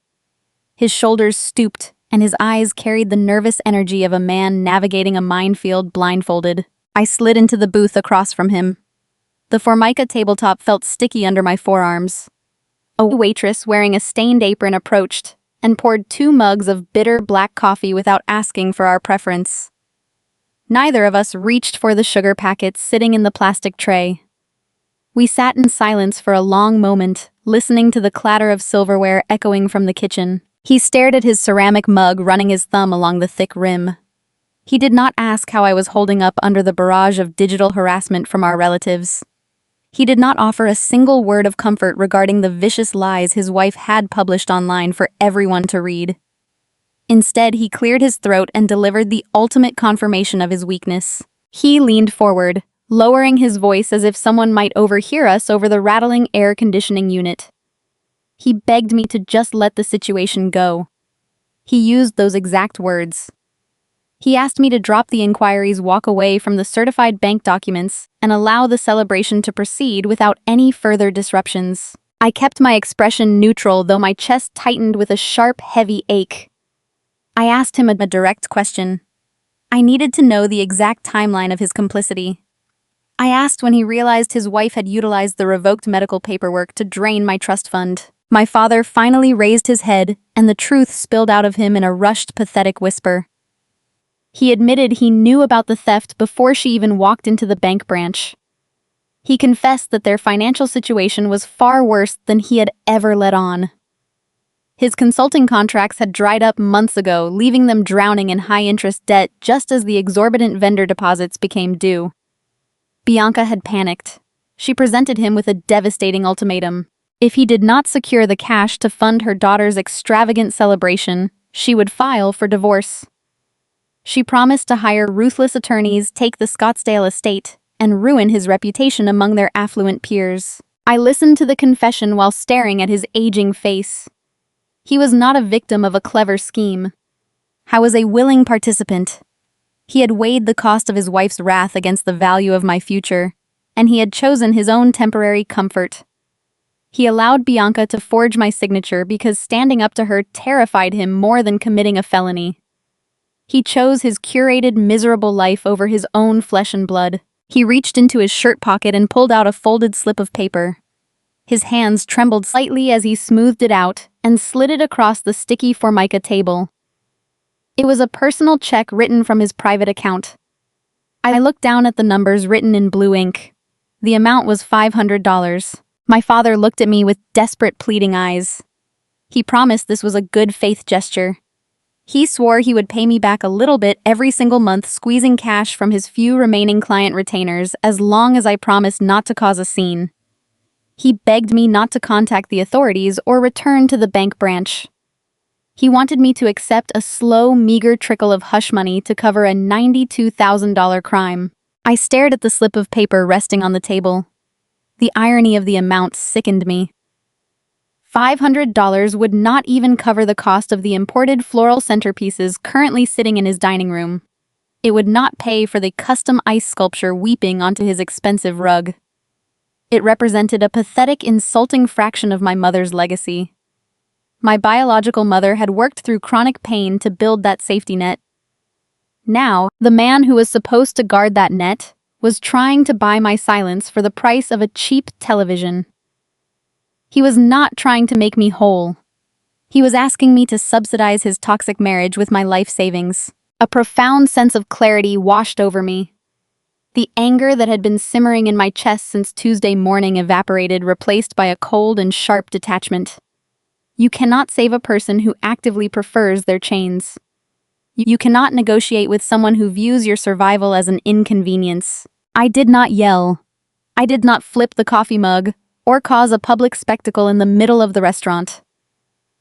His shoulders stooped, and his eyes carried the nervous energy of a man navigating a minefield blindfolded. I slid into the booth across from him. The Formica tabletop felt sticky under my forearms. A waitress wearing a stained apron approached and poured 2 mugs of bitter black coffee without asking for our preference. Neither of us reached for the sugar packets sitting in the plastic tray. We sat in silence for a long moment, listening to the clatter of silverware echoing from the kitchen. He stared at his ceramic mug, running his thumb along the thick rim. He did not ask how I was holding up under the barrage of digital harassment from our relatives. He did not offer a single word of comfort regarding the vicious lies his wife had published online for everyone to read. Instead, he cleared his throat and delivered the ultimate confirmation of his weakness. He leaned forward, lowering his voice as if someone might overhear us over the rattling air conditioning unit. He begged me to just let the situation go. He used those exact words. He asked me to drop the inquiries, walk away from the certified bank documents, and allow the celebration to proceed without any further disruptions. I kept my expression neutral, though my chest tightened with a sharp, heavy ache. I asked him a direct question. I needed to know the exact timeline of his complicity. I asked when he realized his wife had utilized the revoked medical paperwork to drain my trust fund. My father finally raised his head, and the truth spilled out of him in a rushed, pathetic whisper. He admitted he knew about the theft before she even walked into the bank branch. He confessed that their financial situation was far worse than he had ever let on. His consulting contracts had dried up months ago, leaving them drowning in high-interest debt just as the exorbitant vendor deposits became due. Bianca had panicked. She presented him with a devastating ultimatum. If he did not secure the cash to fund her daughter's extravagant celebration, she would file for divorce. She promised to hire ruthless attorneys, take the Scottsdale estate, and ruin his reputation among their affluent peers. I listened to the confession while staring at his aging face. He was not a victim of a clever scheme. I was a willing participant. He had weighed the cost of his wife's wrath against the value of my future, and he had chosen his own temporary comfort. He allowed Bianca to forge my signature because standing up to her terrified him more than committing a felony. He chose his curated, miserable life over his own flesh and blood. He reached into his shirt pocket and pulled out a folded slip of paper. His hands trembled slightly as he smoothed it out and slid it across the sticky Formica table. It was a personal check written from his private account. I looked down at the numbers written in blue ink. The amount was $500. My father looked at me with desperate, pleading eyes. He promised this was a good faith gesture. He swore he would pay me back a little bit every single month, squeezing cash from his few remaining client retainers as long as I promised not to cause a scene. He begged me not to contact the authorities or return to the bank branch. He wanted me to accept a slow, meager trickle of hush money to cover a $92,000 crime. I stared at the slip of paper resting on the table. The irony of the amount sickened me. $500 would not even cover the cost of the imported floral centerpieces currently sitting in his dining room. It would not pay for the custom ice sculpture weeping onto his expensive rug. It represented a pathetic, insulting fraction of my mother's legacy. My biological mother had worked through chronic pain to build that safety net. Now, the man who was supposed to guard that net was trying to buy my silence for the price of a cheap television. He was not trying to make me whole. He was asking me to subsidize his toxic marriage with my life savings. A profound sense of clarity washed over me. The anger that had been simmering in my chest since Tuesday morning evaporated, replaced by a cold and sharp detachment. You cannot save a person who actively prefers their chains. You cannot negotiate with someone who views your survival as an inconvenience. I did not yell. I did not flip the coffee mug or cause a public spectacle in the middle of the restaurant.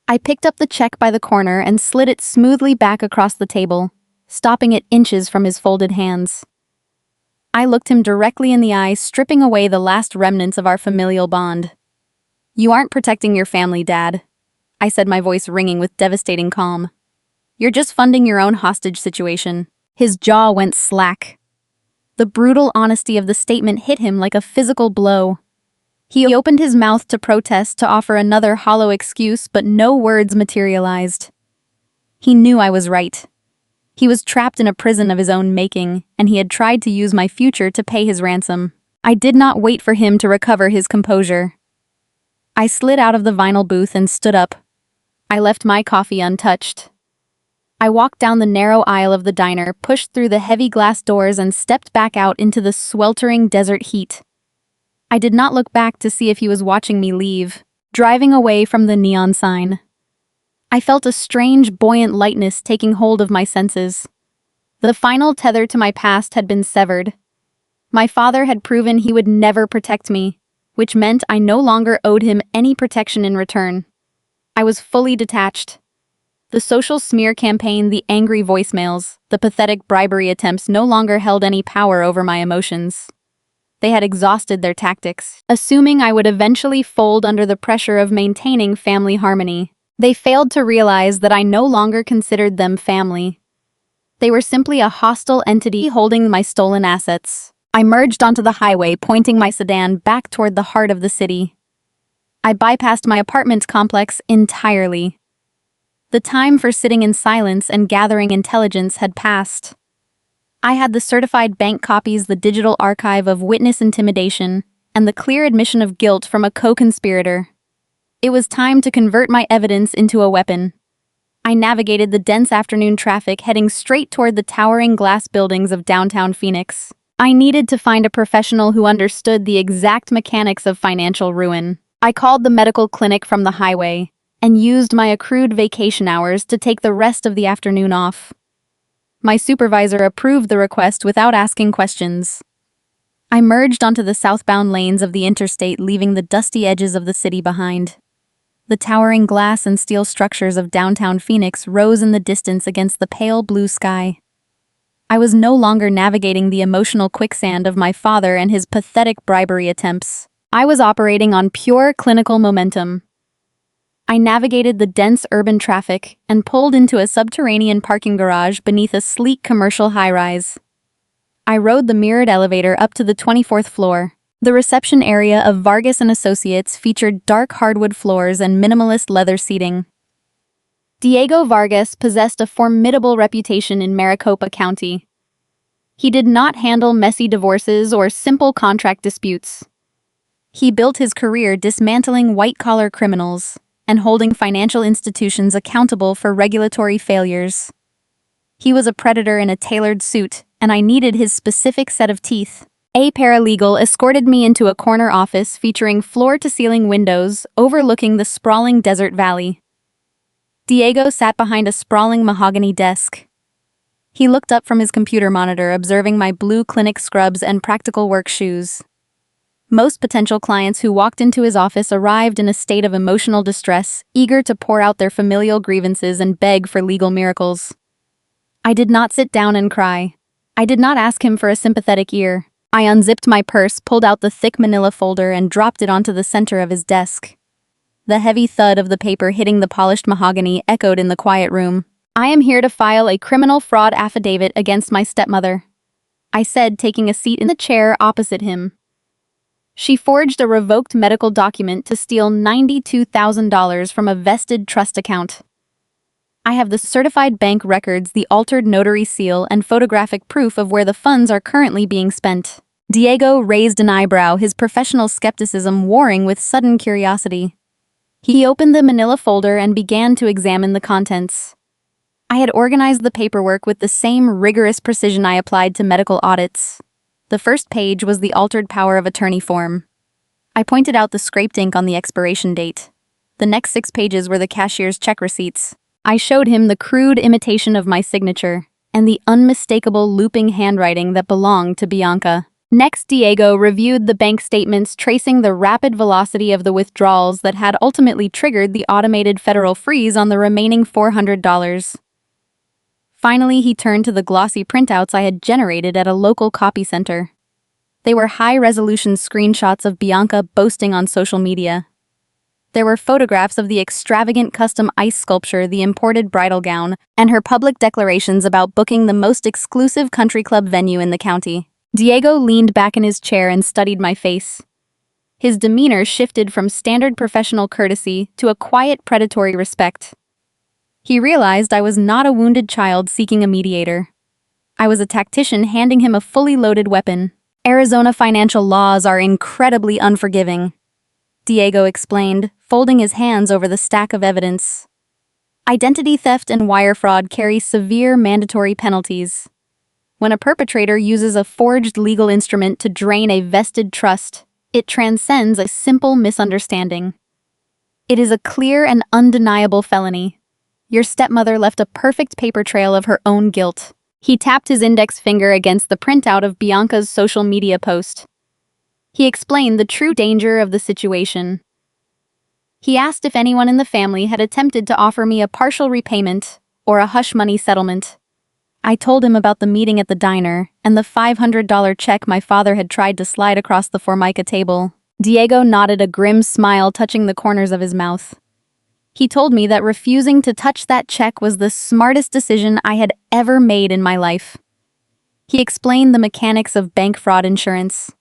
I picked up the check by the corner and slid it smoothly back across the table, stopping it inches from his folded hands. I looked him directly in the eye, stripping away the last remnants of our familial bond. "You aren't protecting your family, Dad," I said, my voice ringing with devastating calm. "You're just funding your own hostage situation." His jaw went slack. The brutal honesty of the statement hit him like a physical blow. He opened his mouth to protest, to offer another hollow excuse, but no words materialized. He knew I was right. He was trapped in a prison of his own making, and he had tried to use my future to pay his ransom. I did not wait for him to recover his composure. I slid out of the vinyl booth and stood up. I left my coffee untouched. I walked down the narrow aisle of the diner, pushed through the heavy glass doors, and stepped back out into the sweltering desert heat. I did not look back to see if he was watching me leave, driving away from the neon sign. I felt a strange, buoyant lightness taking hold of my senses. The final tether to my past had been severed. My father had proven he would never protect me, which meant I no longer owed him any protection in return. I was fully detached. The social smear campaign, the angry voicemails, the pathetic bribery attempts no longer held any power over my emotions. They had exhausted their tactics, assuming I would eventually fold under the pressure of maintaining family harmony. They failed to realize that I no longer considered them family. They were simply a hostile entity holding my stolen assets. I merged onto the highway, pointing my sedan back toward the heart of the city. I bypassed my apartment complex entirely. The time for sitting in silence and gathering intelligence had passed. I had the certified bank copies, the digital archive of witness intimidation, and the clear admission of guilt from a co-conspirator. It was time to convert my evidence into a weapon. I navigated the dense afternoon traffic, heading straight toward the towering glass buildings of downtown Phoenix. I needed to find a professional who understood the exact mechanics of financial ruin. I called the medical clinic from the highway and used my accrued vacation hours to take the rest of the afternoon off. My supervisor approved the request without asking questions. I merged onto the southbound lanes of the interstate, leaving the dusty edges of the city behind. The towering glass and steel structures of downtown Phoenix rose in the distance against the pale blue sky. I was no longer navigating the emotional quicksand of my father and his pathetic bribery attempts. I was operating on pure clinical momentum. I navigated the dense urban traffic and pulled into a subterranean parking garage beneath a sleek commercial high-rise. I rode the mirrored elevator up to the 24th floor. The reception area of Vargas & Associates featured dark hardwood floors and minimalist leather seating. Diego Vargas possessed a formidable reputation in Maricopa County. He did not handle messy divorces or simple contract disputes. He built his career dismantling white-collar criminals and holding financial institutions accountable for regulatory failures. He was a predator in a tailored suit, and I needed his specific set of teeth. A paralegal escorted me into a corner office featuring floor-to-ceiling windows overlooking the sprawling desert valley. Diego sat behind a sprawling mahogany desk. He looked up from his computer monitor, observing my blue clinic scrubs and practical work shoes. Most potential clients who walked into his office arrived in a state of emotional distress, eager to pour out their familial grievances and beg for legal miracles. I did not sit down and cry. I did not ask him for a sympathetic ear. I unzipped my purse, pulled out the thick manila folder, and dropped it onto the center of his desk. The heavy thud of the paper hitting the polished mahogany echoed in the quiet room. "I am here to file a criminal fraud affidavit against my stepmother," I said, taking a seat in the chair opposite him. She forged a revoked medical document to steal $92,000 from a vested trust account. I have the certified bank records, the altered notary seal, and photographic proof of where the funds are currently being spent. Diego raised an eyebrow, his professional skepticism warring with sudden curiosity. He opened the manila folder and began to examine the contents. I had organized the paperwork with the same rigorous precision I applied to medical audits. The first page was the altered power of attorney form. I pointed out the scraped ink on the expiration date. The next 6 pages were the cashier's check receipts. I showed him the crude imitation of my signature and the unmistakable looping handwriting that belonged to Bianca. Next, Diego reviewed the bank statements, tracing the rapid velocity of the withdrawals that had ultimately triggered the automated federal freeze on the remaining $400. Finally, he turned to the glossy printouts I had generated at a local copy center. They were high-resolution screenshots of Bianca boasting on social media. There were photographs of the extravagant custom ice sculpture, the imported bridal gown, and her public declarations about booking the most exclusive country club venue in the county. Diego leaned back in his chair and studied my face. His demeanor shifted from standard professional courtesy to a quiet predatory respect. He realized I was not a wounded child seeking a mediator. I was a tactician handing him a fully loaded weapon. "Arizona financial laws are incredibly unforgiving," Diego explained, folding his hands over the stack of evidence. "Identity theft and wire fraud carry severe mandatory penalties. When a perpetrator uses a forged legal instrument to drain a vested trust, it transcends a simple misunderstanding. It is a clear and undeniable felony. Your stepmother left a perfect paper trail of her own guilt." He tapped his index finger against the printout of Bianca's social media post. He explained the true danger of the situation. He asked if anyone in the family had attempted to offer me a partial repayment or a hush money settlement. I told him about the meeting at the diner and the $500 check my father had tried to slide across the Formica table. Diego nodded, a grim smile touching the corners of his mouth. He told me that refusing to touch that check was the smartest decision I had ever made in my life. He explained the mechanics of bank fraud insurance.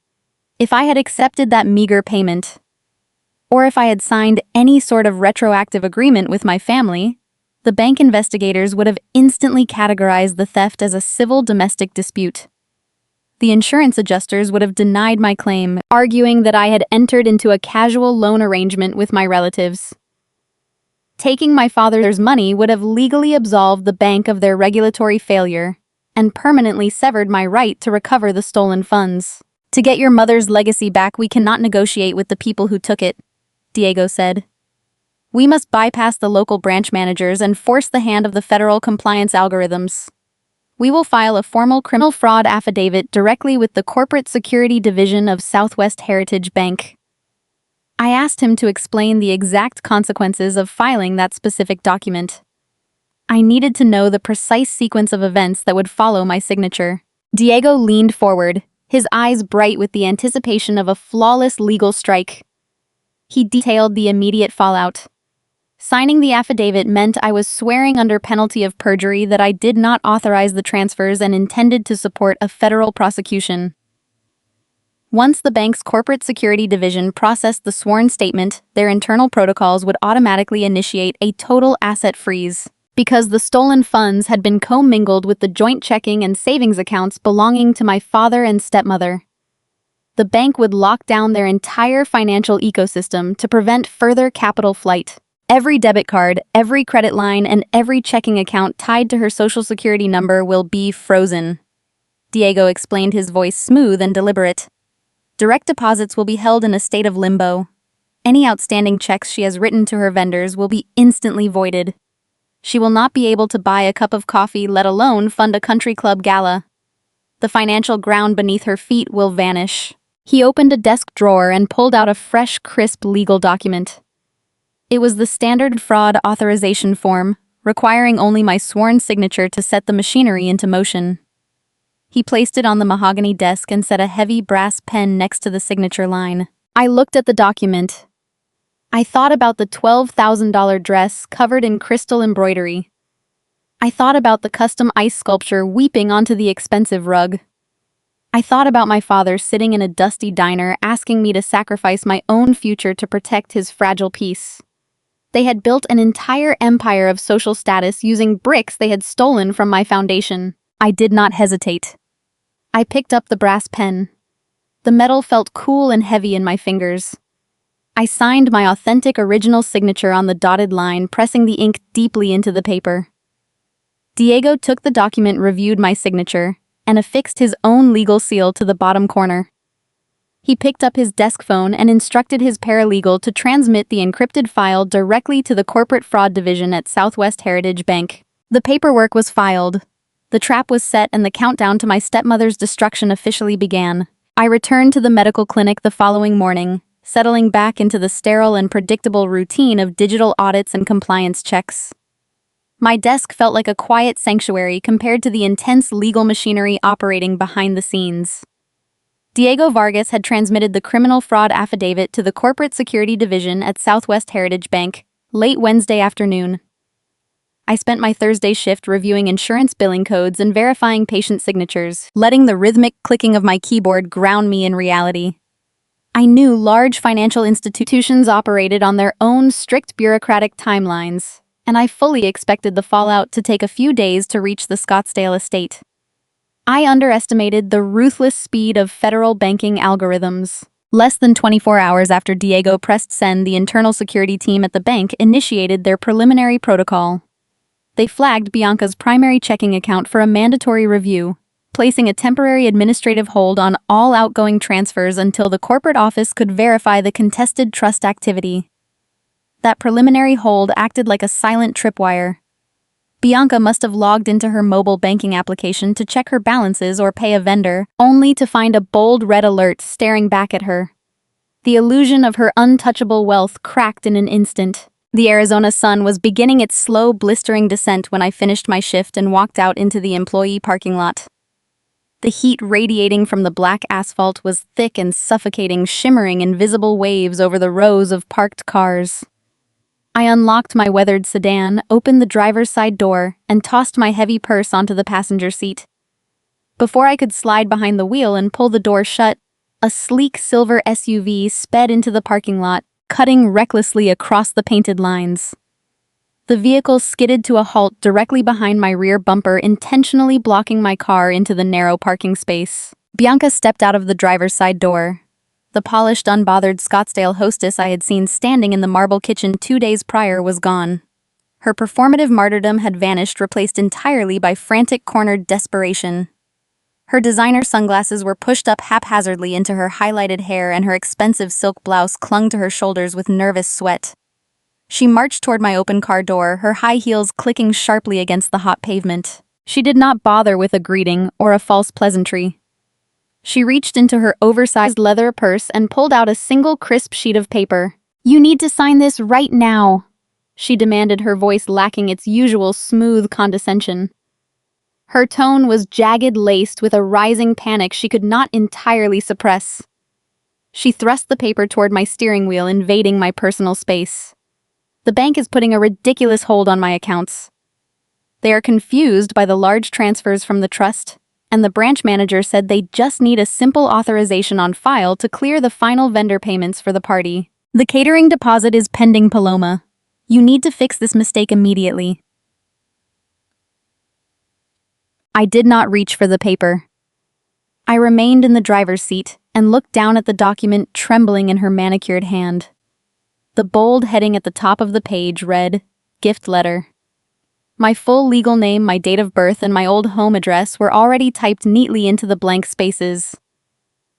If I had accepted that meager payment, or if I had signed any sort of retroactive agreement with my family, the bank investigators would have instantly categorized the theft as a civil domestic dispute. The insurance adjusters would have denied my claim, arguing that I had entered into a casual loan arrangement with my relatives. Taking my father's money would have legally absolved the bank of their regulatory failure and permanently severed my right to recover the stolen funds. To get your mother's legacy back, we cannot negotiate with the people who took it, Diego said. We must bypass the local branch managers and force the hand of the federal compliance algorithms. We will file a formal criminal fraud affidavit directly with the Corporate Security Division of Southwest Heritage Bank. I asked him to explain the exact consequences of filing that specific document. I needed to know the precise sequence of events that would follow my signature. Diego leaned forward, his eyes bright with the anticipation of a flawless legal strike. He detailed the immediate fallout. Signing the affidavit meant I was swearing under penalty of perjury that I did not authorize the transfers and intended to support a federal prosecution. Once the bank's corporate security division processed the sworn statement, their internal protocols would automatically initiate a total asset freeze, because the stolen funds had been commingled with the joint checking and savings accounts belonging to my father and stepmother. The bank would lock down their entire financial ecosystem to prevent further capital flight. Every debit card, every credit line, and every checking account tied to her social security number will be frozen. Diego explained, his voice smooth and deliberate. Direct deposits will be held in a state of limbo. Any outstanding checks she has written to her vendors will be instantly voided. She will not be able to buy a cup of coffee, let alone fund a country club gala. The financial ground beneath her feet will vanish. He opened a desk drawer and pulled out a fresh, crisp legal document. It was the standard fraud authorization form, requiring only my sworn signature to set the machinery into motion. He placed it on the mahogany desk and set a heavy brass pen next to the signature line. I looked at the document. I thought about the $12,000 dress covered in crystal embroidery. I thought about the custom ice sculpture weeping onto the expensive rug. I thought about my father sitting in a dusty diner asking me to sacrifice my own future to protect his fragile peace. They had built an entire empire of social status using bricks they had stolen from my foundation. I did not hesitate. I picked up the brass pen. The metal felt cool and heavy in my fingers. I signed my authentic original signature on the dotted line, pressing the ink deeply into the paper. Diego took the document, reviewed my signature, and affixed his own legal seal to the bottom corner. He picked up his desk phone and instructed his paralegal to transmit the encrypted file directly to the corporate fraud division at Southwest Heritage Bank. The paperwork was filed. The trap was set and the countdown to my stepmother's destruction officially began. I returned to the medical clinic the following morning, settling back into the sterile and predictable routine of digital audits and compliance checks. My desk felt like a quiet sanctuary compared to the intense legal machinery operating behind the scenes. Diego Vargas had transmitted the criminal fraud affidavit to the Corporate Security Division at Southwest Heritage Bank late Wednesday afternoon. I spent my Thursday shift reviewing insurance billing codes and verifying patient signatures, letting the rhythmic clicking of my keyboard ground me in reality. I knew large financial institutions operated on their own strict bureaucratic timelines, and I fully expected the fallout to take a few days to reach the Scottsdale estate. I underestimated the ruthless speed of federal banking algorithms. Less than 24 hours after Diego pressed send, the internal security team at the bank initiated their preliminary protocol. They flagged Bianca's primary checking account for a mandatory review, placing a temporary administrative hold on all outgoing transfers until the corporate office could verify the contested trust activity. That preliminary hold acted like a silent tripwire. Bianca must have logged into her mobile banking application to check her balances or pay a vendor, only to find a bold red alert staring back at her. The illusion of her untouchable wealth cracked in an instant. The Arizona sun was beginning its slow, blistering descent when I finished my shift and walked out into the employee parking lot. The heat radiating from the black asphalt was thick and suffocating, shimmering in visible waves over the rows of parked cars. I unlocked my weathered sedan, opened the driver's side door, and tossed my heavy purse onto the passenger seat. Before I could slide behind the wheel and pull the door shut, a sleek silver SUV sped into the parking lot, cutting recklessly across the painted lines. The vehicle skidded to a halt directly behind my rear bumper, intentionally blocking my car into the narrow parking space. Bianca stepped out of the driver's side door. The polished, unbothered Scottsdale hostess I had seen standing in the marble kitchen 2 days prior was gone. Her performative martyrdom had vanished, replaced entirely by frantic, cornered desperation. Her designer sunglasses were pushed up haphazardly into her highlighted hair, and her expensive silk blouse clung to her shoulders with nervous sweat. She marched toward my open car door, her high heels clicking sharply against the hot pavement. She did not bother with a greeting or a false pleasantry. She reached into her oversized leather purse and pulled out a single crisp sheet of paper. "You need to sign this right now," she demanded, her voice lacking its usual smooth condescension. Her tone was jagged, laced with a rising panic she could not entirely suppress. She thrust the paper toward my steering wheel, invading my personal space. "The bank is putting a ridiculous hold on my accounts. They are confused by the large transfers from the trust, and the branch manager said they just need a simple authorization on file to clear the final vendor payments for the party. The catering deposit is pending, Paloma. You need to fix this mistake immediately." I did not reach for the paper. I remained in the driver's seat and looked down at the document, trembling in her manicured hand. The bold heading at the top of the page read, "Gift Letter." My full legal name, my date of birth, and my old home address were already typed neatly into the blank spaces.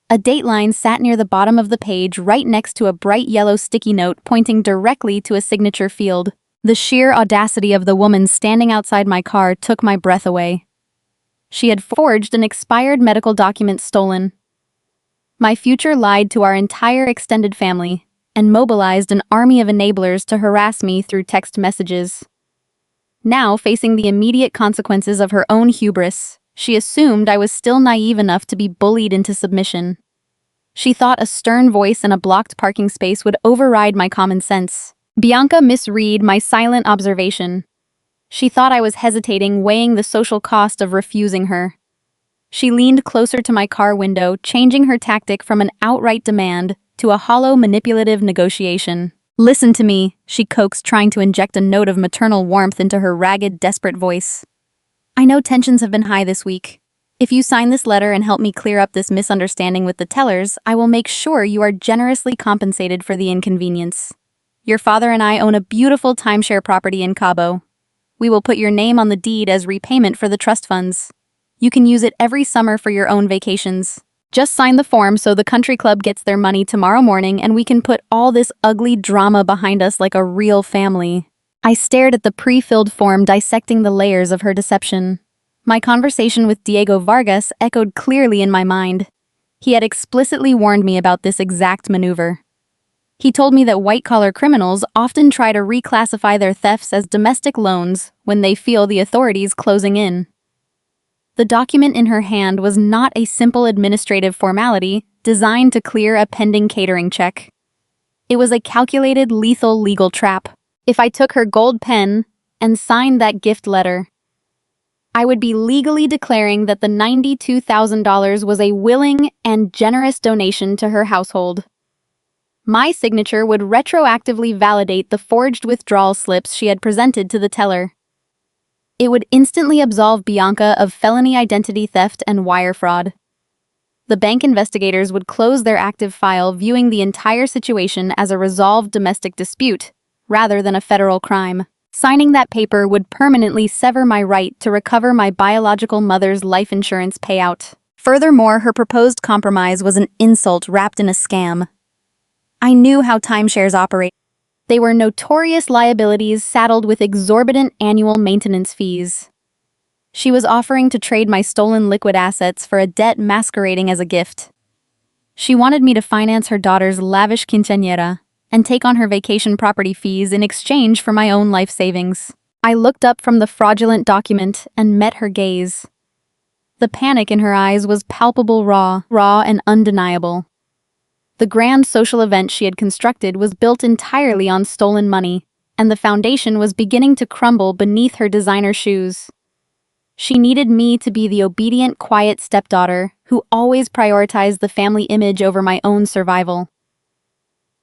A date line sat near the bottom of the page, right next to a bright yellow sticky note pointing directly to a signature field. The sheer audacity of the woman standing outside my car took my breath away. She had forged an expired medical document stolen. My future lied to our entire extended family and mobilized an army of enablers to harass me through text messages. Now, facing the immediate consequences of her own hubris, she assumed I was still naive enough to be bullied into submission. She thought a stern voice in a blocked parking space would override my common sense. Bianca misread my silent observation. She thought I was hesitating, weighing the social cost of refusing her. She leaned closer to my car window, changing her tactic from an outright demand to a hollow, manipulative negotiation. "Listen to me," she coaxed, trying to inject a note of maternal warmth into her ragged, desperate voice. "I know tensions have been high this week. If you sign this letter and help me clear up this misunderstanding with the tellers, I will make sure you are generously compensated for the inconvenience. Your father and I own a beautiful timeshare property in Cabo. We will put your name on the deed as repayment for the trust funds. You can use it every summer for your own vacations. Just sign the form so the country club gets their money tomorrow morning and we can put all this ugly drama behind us like a real family." I stared at the pre-filled form, dissecting the layers of her deception. My conversation with Diego Vargas echoed clearly in my mind. He had explicitly warned me about this exact maneuver. He told me that white-collar criminals often try to reclassify their thefts as domestic loans when they feel the authorities closing in. The document in her hand was not a simple administrative formality designed to clear a pending catering check. It was a calculated, lethal legal trap. If I took her gold pen and signed that gift letter, I would be legally declaring that the $92,000 was a willing and generous donation to her household. My signature would retroactively validate the forged withdrawal slips she had presented to the teller. It would instantly absolve Bianca of felony identity theft and wire fraud. The bank investigators would close their active file, viewing the entire situation as a resolved domestic dispute, rather than a federal crime. Signing that paper would permanently sever my right to recover my biological mother's life insurance payout. Furthermore, her proposed compromise was an insult wrapped in a scam. I knew how timeshares operate. They were notorious liabilities saddled with exorbitant annual maintenance fees. She was offering to trade my stolen liquid assets for a debt masquerading as a gift. She wanted me to finance her daughter's lavish quinceañera, and take on her vacation property fees in exchange for my own life savings. I looked up from the fraudulent document and met her gaze. The panic in her eyes was palpable, raw and undeniable. The grand social event she had constructed was built entirely on stolen money, and the foundation was beginning to crumble beneath her designer shoes. She needed me to be the obedient, quiet stepdaughter who always prioritized the family image over my own survival.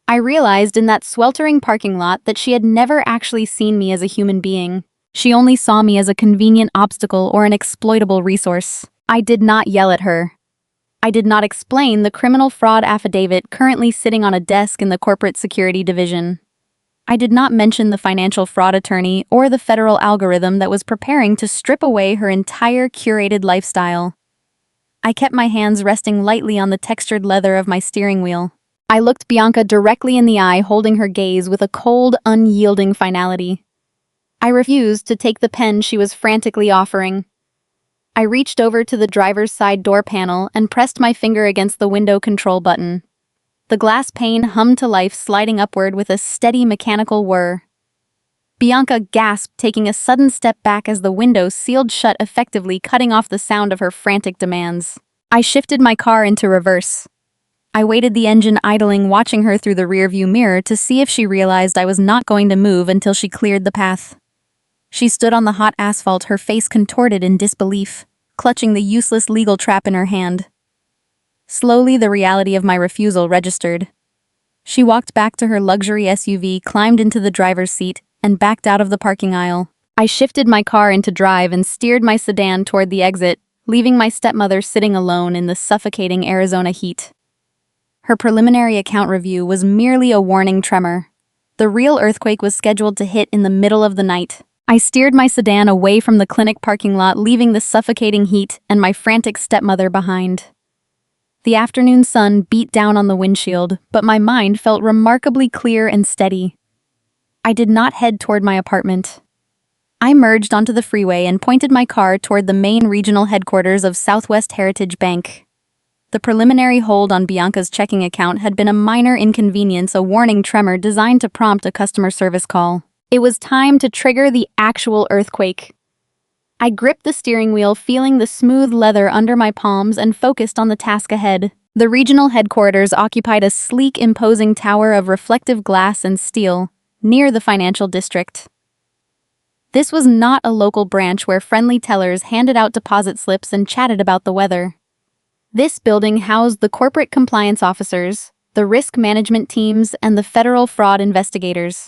I realized in that sweltering parking lot that she had never actually seen me as a human being. She only saw me as a convenient obstacle or an exploitable resource. I did not yell at her. I did not explain the criminal fraud affidavit currently sitting on a desk in the corporate security division. I did not mention the financial fraud attorney or the federal algorithm that was preparing to strip away her entire curated lifestyle. I kept my hands resting lightly on the textured leather of my steering wheel. I looked Bianca directly in the eye, holding her gaze with a cold, unyielding finality. I refused to take the pen she was frantically offering. I reached over to the driver's side door panel and pressed my finger against the window control button. The glass pane hummed to life, sliding upward with a steady mechanical whir. Bianca gasped, taking a sudden step back as the window sealed shut, effectively cutting off the sound of her frantic demands. I shifted my car into reverse. I waited the engine idling, watching her through the rearview mirror to see if she realized I was not going to move until she cleared the path. She stood on the hot asphalt, her face contorted in disbelief, clutching the useless legal trap in her hand. Slowly, the reality of my refusal registered. She walked back to her luxury SUV, climbed into the driver's seat, and backed out of the parking aisle. I shifted my car into drive and steered my sedan toward the exit, leaving my stepmother sitting alone in the suffocating Arizona heat. Her preliminary account review was merely a warning tremor. The real earthquake was scheduled to hit in the middle of the night. I steered my sedan away from the clinic parking lot, leaving the suffocating heat and my frantic stepmother behind. The afternoon sun beat down on the windshield, but my mind felt remarkably clear and steady. I did not head toward my apartment. I merged onto the freeway and pointed my car toward the main regional headquarters of Southwest Heritage Bank. The preliminary hold on Bianca's checking account had been a minor inconvenience, a warning tremor designed to prompt a customer service call. It was time to trigger the actual earthquake. I gripped the steering wheel, feeling the smooth leather under my palms, and focused on the task ahead. The regional headquarters occupied a sleek, imposing tower of reflective glass and steel, near the financial district. This was not a local branch where friendly tellers handed out deposit slips and chatted about the weather. This building housed the corporate compliance officers, the risk management teams, and the federal fraud investigators.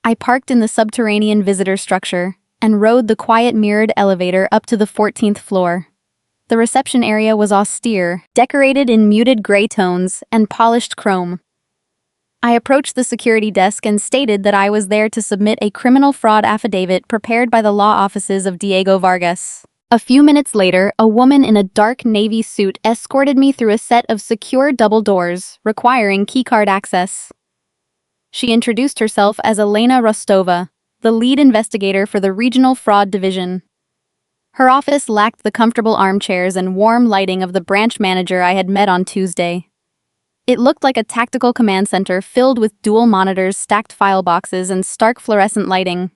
I parked in the subterranean visitor structure and rode the quiet mirrored elevator up to the 14th floor. The reception area was austere, decorated in muted gray tones and polished chrome. I approached the security desk and stated that I was there to submit a criminal fraud affidavit prepared by the law offices of Diego Vargas. A few minutes later, a woman in a dark navy suit escorted me through a set of secure double doors, requiring keycard access. She introduced herself as Elena Rostova, the lead investigator for the Regional Fraud Division. Her office lacked the comfortable armchairs and warm lighting of the branch manager I had met on Tuesday. It looked like a tactical command center filled with dual monitors, stacked file boxes, and stark fluorescent lighting.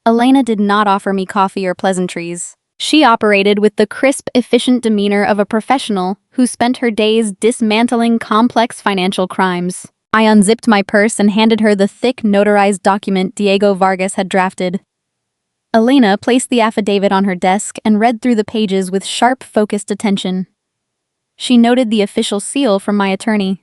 Elena did not offer me coffee or pleasantries. She operated with the crisp, efficient demeanor of a professional who spent her days dismantling complex financial crimes. I unzipped my purse and handed her the thick, notarized document Diego Vargas had drafted. Elena placed the affidavit on her desk and read through the pages with sharp, focused attention. She noted the official seal from my attorney.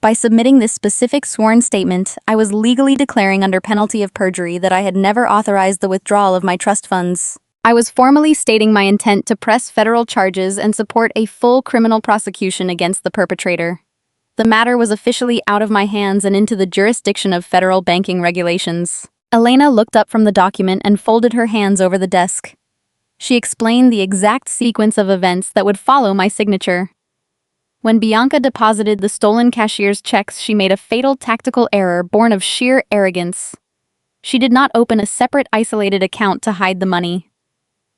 By submitting this specific sworn statement, I was legally declaring under penalty of perjury that I had never authorized the withdrawal of my trust funds. I was formally stating my intent to press federal charges and support a full criminal prosecution against the perpetrator. The matter was officially out of my hands and into the jurisdiction of federal banking regulations. Elena looked up from the document and folded her hands over the desk. She explained the exact sequence of events that would follow my signature. When Bianca deposited the stolen cashier's checks, she made a fatal tactical error born of sheer arrogance. She did not open a separate, isolated account to hide the money.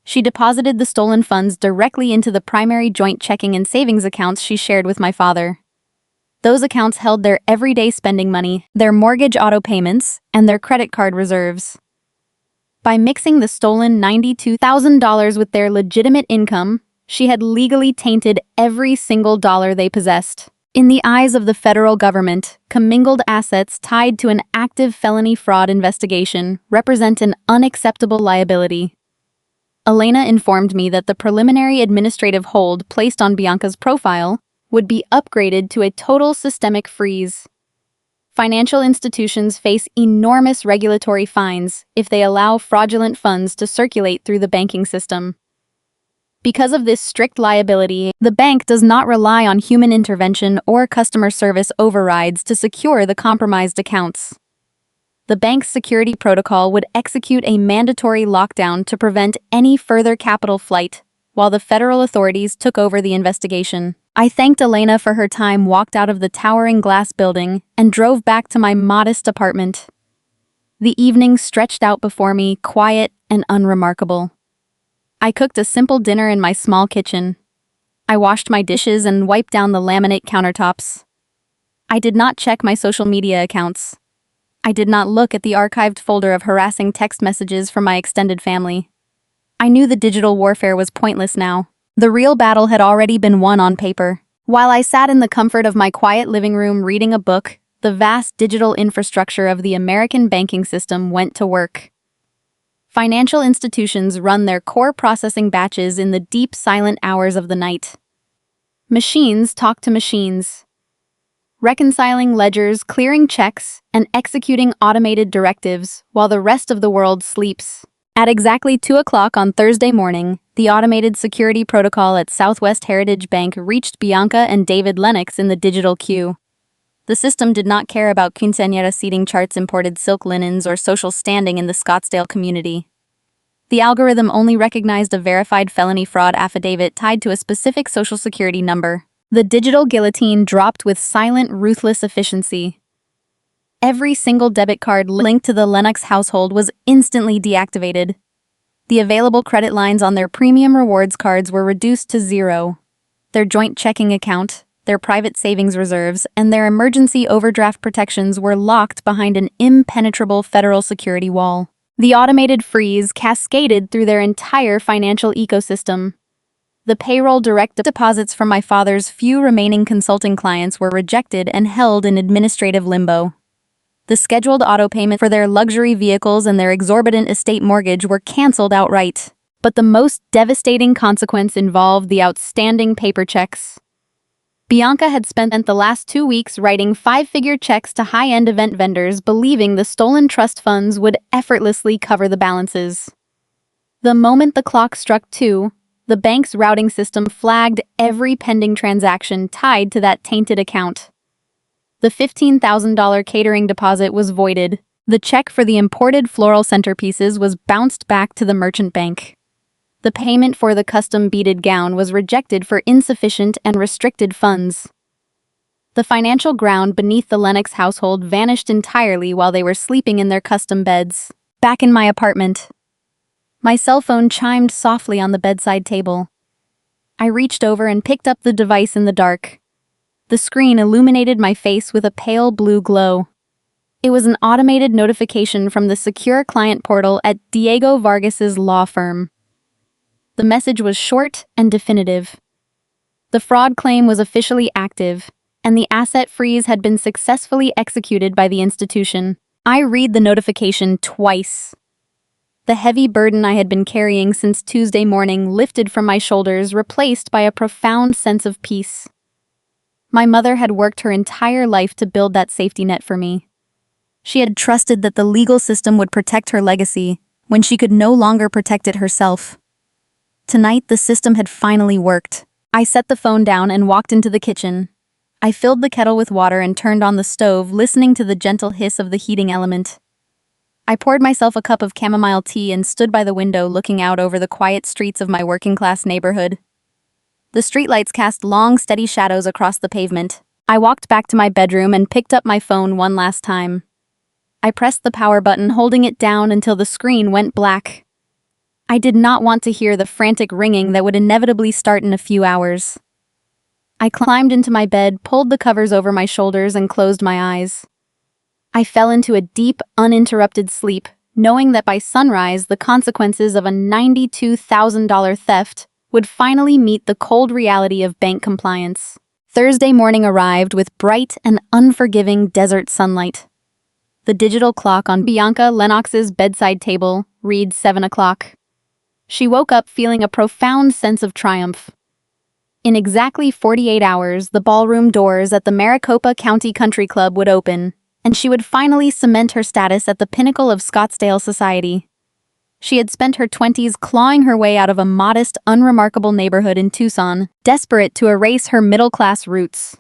She deposited the stolen funds directly into the primary joint checking and savings accounts she shared with my father. Those accounts held their everyday spending money, their mortgage auto payments, and their credit card reserves. By mixing the stolen $92,000 with their legitimate income, she had legally tainted every single dollar they possessed. In the eyes of the federal government, commingled assets tied to an active felony fraud investigation represent an unacceptable liability. Elena informed me that the preliminary administrative hold placed on Bianca's profile would be upgraded to a total systemic freeze. Financial institutions face enormous regulatory fines if they allow fraudulent funds to circulate through the banking system. Because of this strict liability, the bank does not rely on human intervention or customer service overrides to secure the compromised accounts. The bank's security protocol would execute a mandatory lockdown to prevent any further capital flight, while the federal authorities took over the investigation. I thanked Elena for her time, walked out of the towering glass building, and drove back to my modest apartment. The evening stretched out before me, quiet and unremarkable. I cooked a simple dinner in my small kitchen. I washed my dishes and wiped down the laminate countertops. I did not check my social media accounts. I did not look at the archived folder of harassing text messages from my extended family. I knew the digital warfare was pointless now. The real battle had already been won on paper. While I sat in the comfort of my quiet living room reading a book, the vast digital infrastructure of the American banking system went to work. Financial institutions run their core processing batches in the deep, silent hours of the night. Machines talk to machines, reconciling ledgers, clearing checks, and executing automated directives while the rest of the world sleeps. At exactly 2 o'clock on Thursday morning, the automated security protocol at Southwest Heritage Bank reached Bianca and David Lennox in the digital queue. The system did not care about Quinceañera seating charts, imported silk linens, or social standing in the Scottsdale community. The algorithm only recognized a verified felony fraud affidavit tied to a specific social security number. The digital guillotine dropped with silent, ruthless efficiency. Every single debit card linked to the Lennox household was instantly deactivated. The available credit lines on their premium rewards cards were reduced to 0. Their joint checking account, their private savings reserves, and their emergency overdraft protections were locked behind an impenetrable federal security wall. The automated freeze cascaded through their entire financial ecosystem. The payroll direct deposits from my father's few remaining consulting clients were rejected and held in administrative limbo. The scheduled auto payment for their luxury vehicles and their exorbitant estate mortgage were canceled outright. But the most devastating consequence involved the outstanding paper checks. Bianca had spent the last 2 weeks writing 5-figure checks to high-end event vendors, believing the stolen trust funds would effortlessly cover the balances. The moment the clock struck 2, the bank's routing system flagged every pending transaction tied to that tainted account. The $15,000 catering deposit was voided. The check for the imported floral centerpieces was bounced back to the merchant bank. The payment for the custom beaded gown was rejected for insufficient and restricted funds. The financial ground beneath the Lennox household vanished entirely while they were sleeping in their custom beds. Back in my apartment, my cell phone chimed softly on the bedside table. I reached over and picked up the device in the dark. The screen illuminated my face with a pale blue glow. It was an automated notification from the secure client portal at Diego Vargas's law firm. The message was short and definitive. The fraud claim was officially active, and the asset freeze had been successfully executed by the institution. I read the notification twice. The heavy burden I had been carrying since Tuesday morning lifted from my shoulders, replaced by a profound sense of peace. My mother had worked her entire life to build that safety net for me. She had trusted that the legal system would protect her legacy when she could no longer protect it herself. Tonight, the system had finally worked. I set the phone down and walked into the kitchen. I filled the kettle with water and turned on the stove, listening to the gentle hiss of the heating element. I poured myself a cup of chamomile tea and stood by the window looking out over the quiet streets of my working-class neighborhood. The streetlights cast long, steady shadows across the pavement. I walked back to my bedroom and picked up my phone one last time. I pressed the power button, holding it down until the screen went black. I did not want to hear the frantic ringing that would inevitably start in a few hours. I climbed into my bed, pulled the covers over my shoulders, and closed my eyes. I fell into a deep, uninterrupted sleep, knowing that by sunrise the consequences of a $92,000 theft would finally meet the cold reality of bank compliance. Thursday morning arrived with bright and unforgiving desert sunlight. The digital clock on Bianca Lennox's bedside table reads 7 o'clock. She woke up feeling a profound sense of triumph. In exactly 48 hours, the ballroom doors at the Maricopa County Country Club would open, and she would finally cement her status at the pinnacle of Scottsdale society. She had spent her 20s clawing her way out of a modest, unremarkable neighborhood in Tucson, desperate to erase her middle-class roots.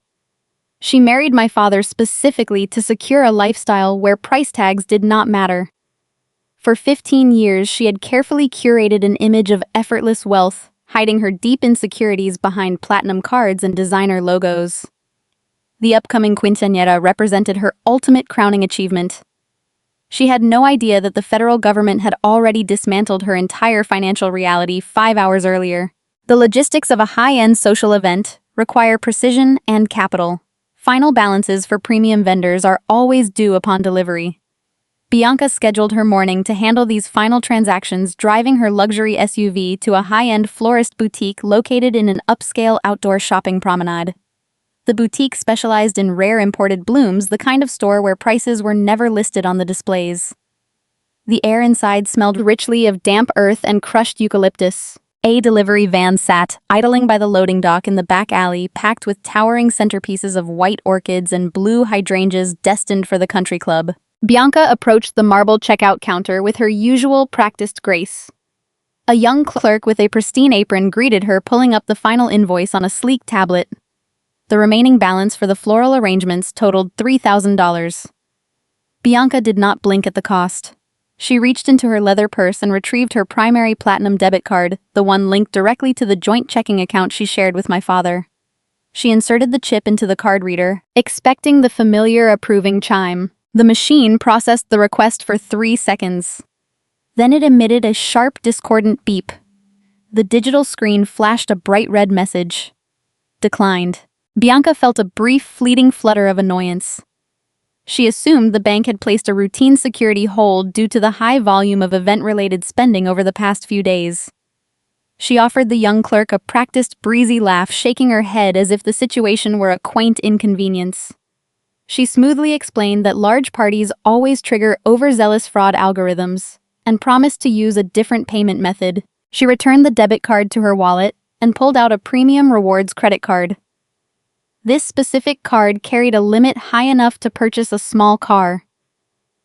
She married my father specifically to secure a lifestyle where price tags did not matter. For 15 years, she had carefully curated an image of effortless wealth, hiding her deep insecurities behind platinum cards and designer logos. The upcoming Quinceañera represented her ultimate crowning achievement. She had no idea that the federal government had already dismantled her entire financial reality 5 hours earlier. The logistics of a high-end social event require precision and capital. Final balances for premium vendors are always due upon delivery. Bianca scheduled her morning to handle these final transactions, driving her luxury SUV to a high-end florist boutique located in an upscale outdoor shopping promenade. The boutique specialized in rare imported blooms, the kind of store where prices were never listed on the displays. The air inside smelled richly of damp earth and crushed eucalyptus. A delivery van sat, idling by the loading dock in the back alley, packed with towering centerpieces of white orchids and blue hydrangeas destined for the country club. Bianca approached the marble checkout counter with her usual practiced grace. A young clerk with a pristine apron greeted her, pulling up the final invoice on a sleek tablet. The remaining balance for the floral arrangements totaled $3,000. Bianca did not blink at the cost. She reached into her leather purse and retrieved her primary platinum debit card, the one linked directly to the joint checking account she shared with my father. She inserted the chip into the card reader, expecting the familiar approving chime. The machine processed the request for 3 seconds. Then it emitted a sharp, discordant beep. The digital screen flashed a bright red message. Declined. Bianca felt a brief, fleeting flutter of annoyance. She assumed the bank had placed a routine security hold due to the high volume of event-related spending over the past few days. She offered the young clerk a practiced, breezy laugh, shaking her head as if the situation were a quaint inconvenience. She smoothly explained that large parties always trigger overzealous fraud algorithms, and promised to use a different payment method. She returned the debit card to her wallet and pulled out a premium rewards credit card. This specific card carried a limit high enough to purchase a small car.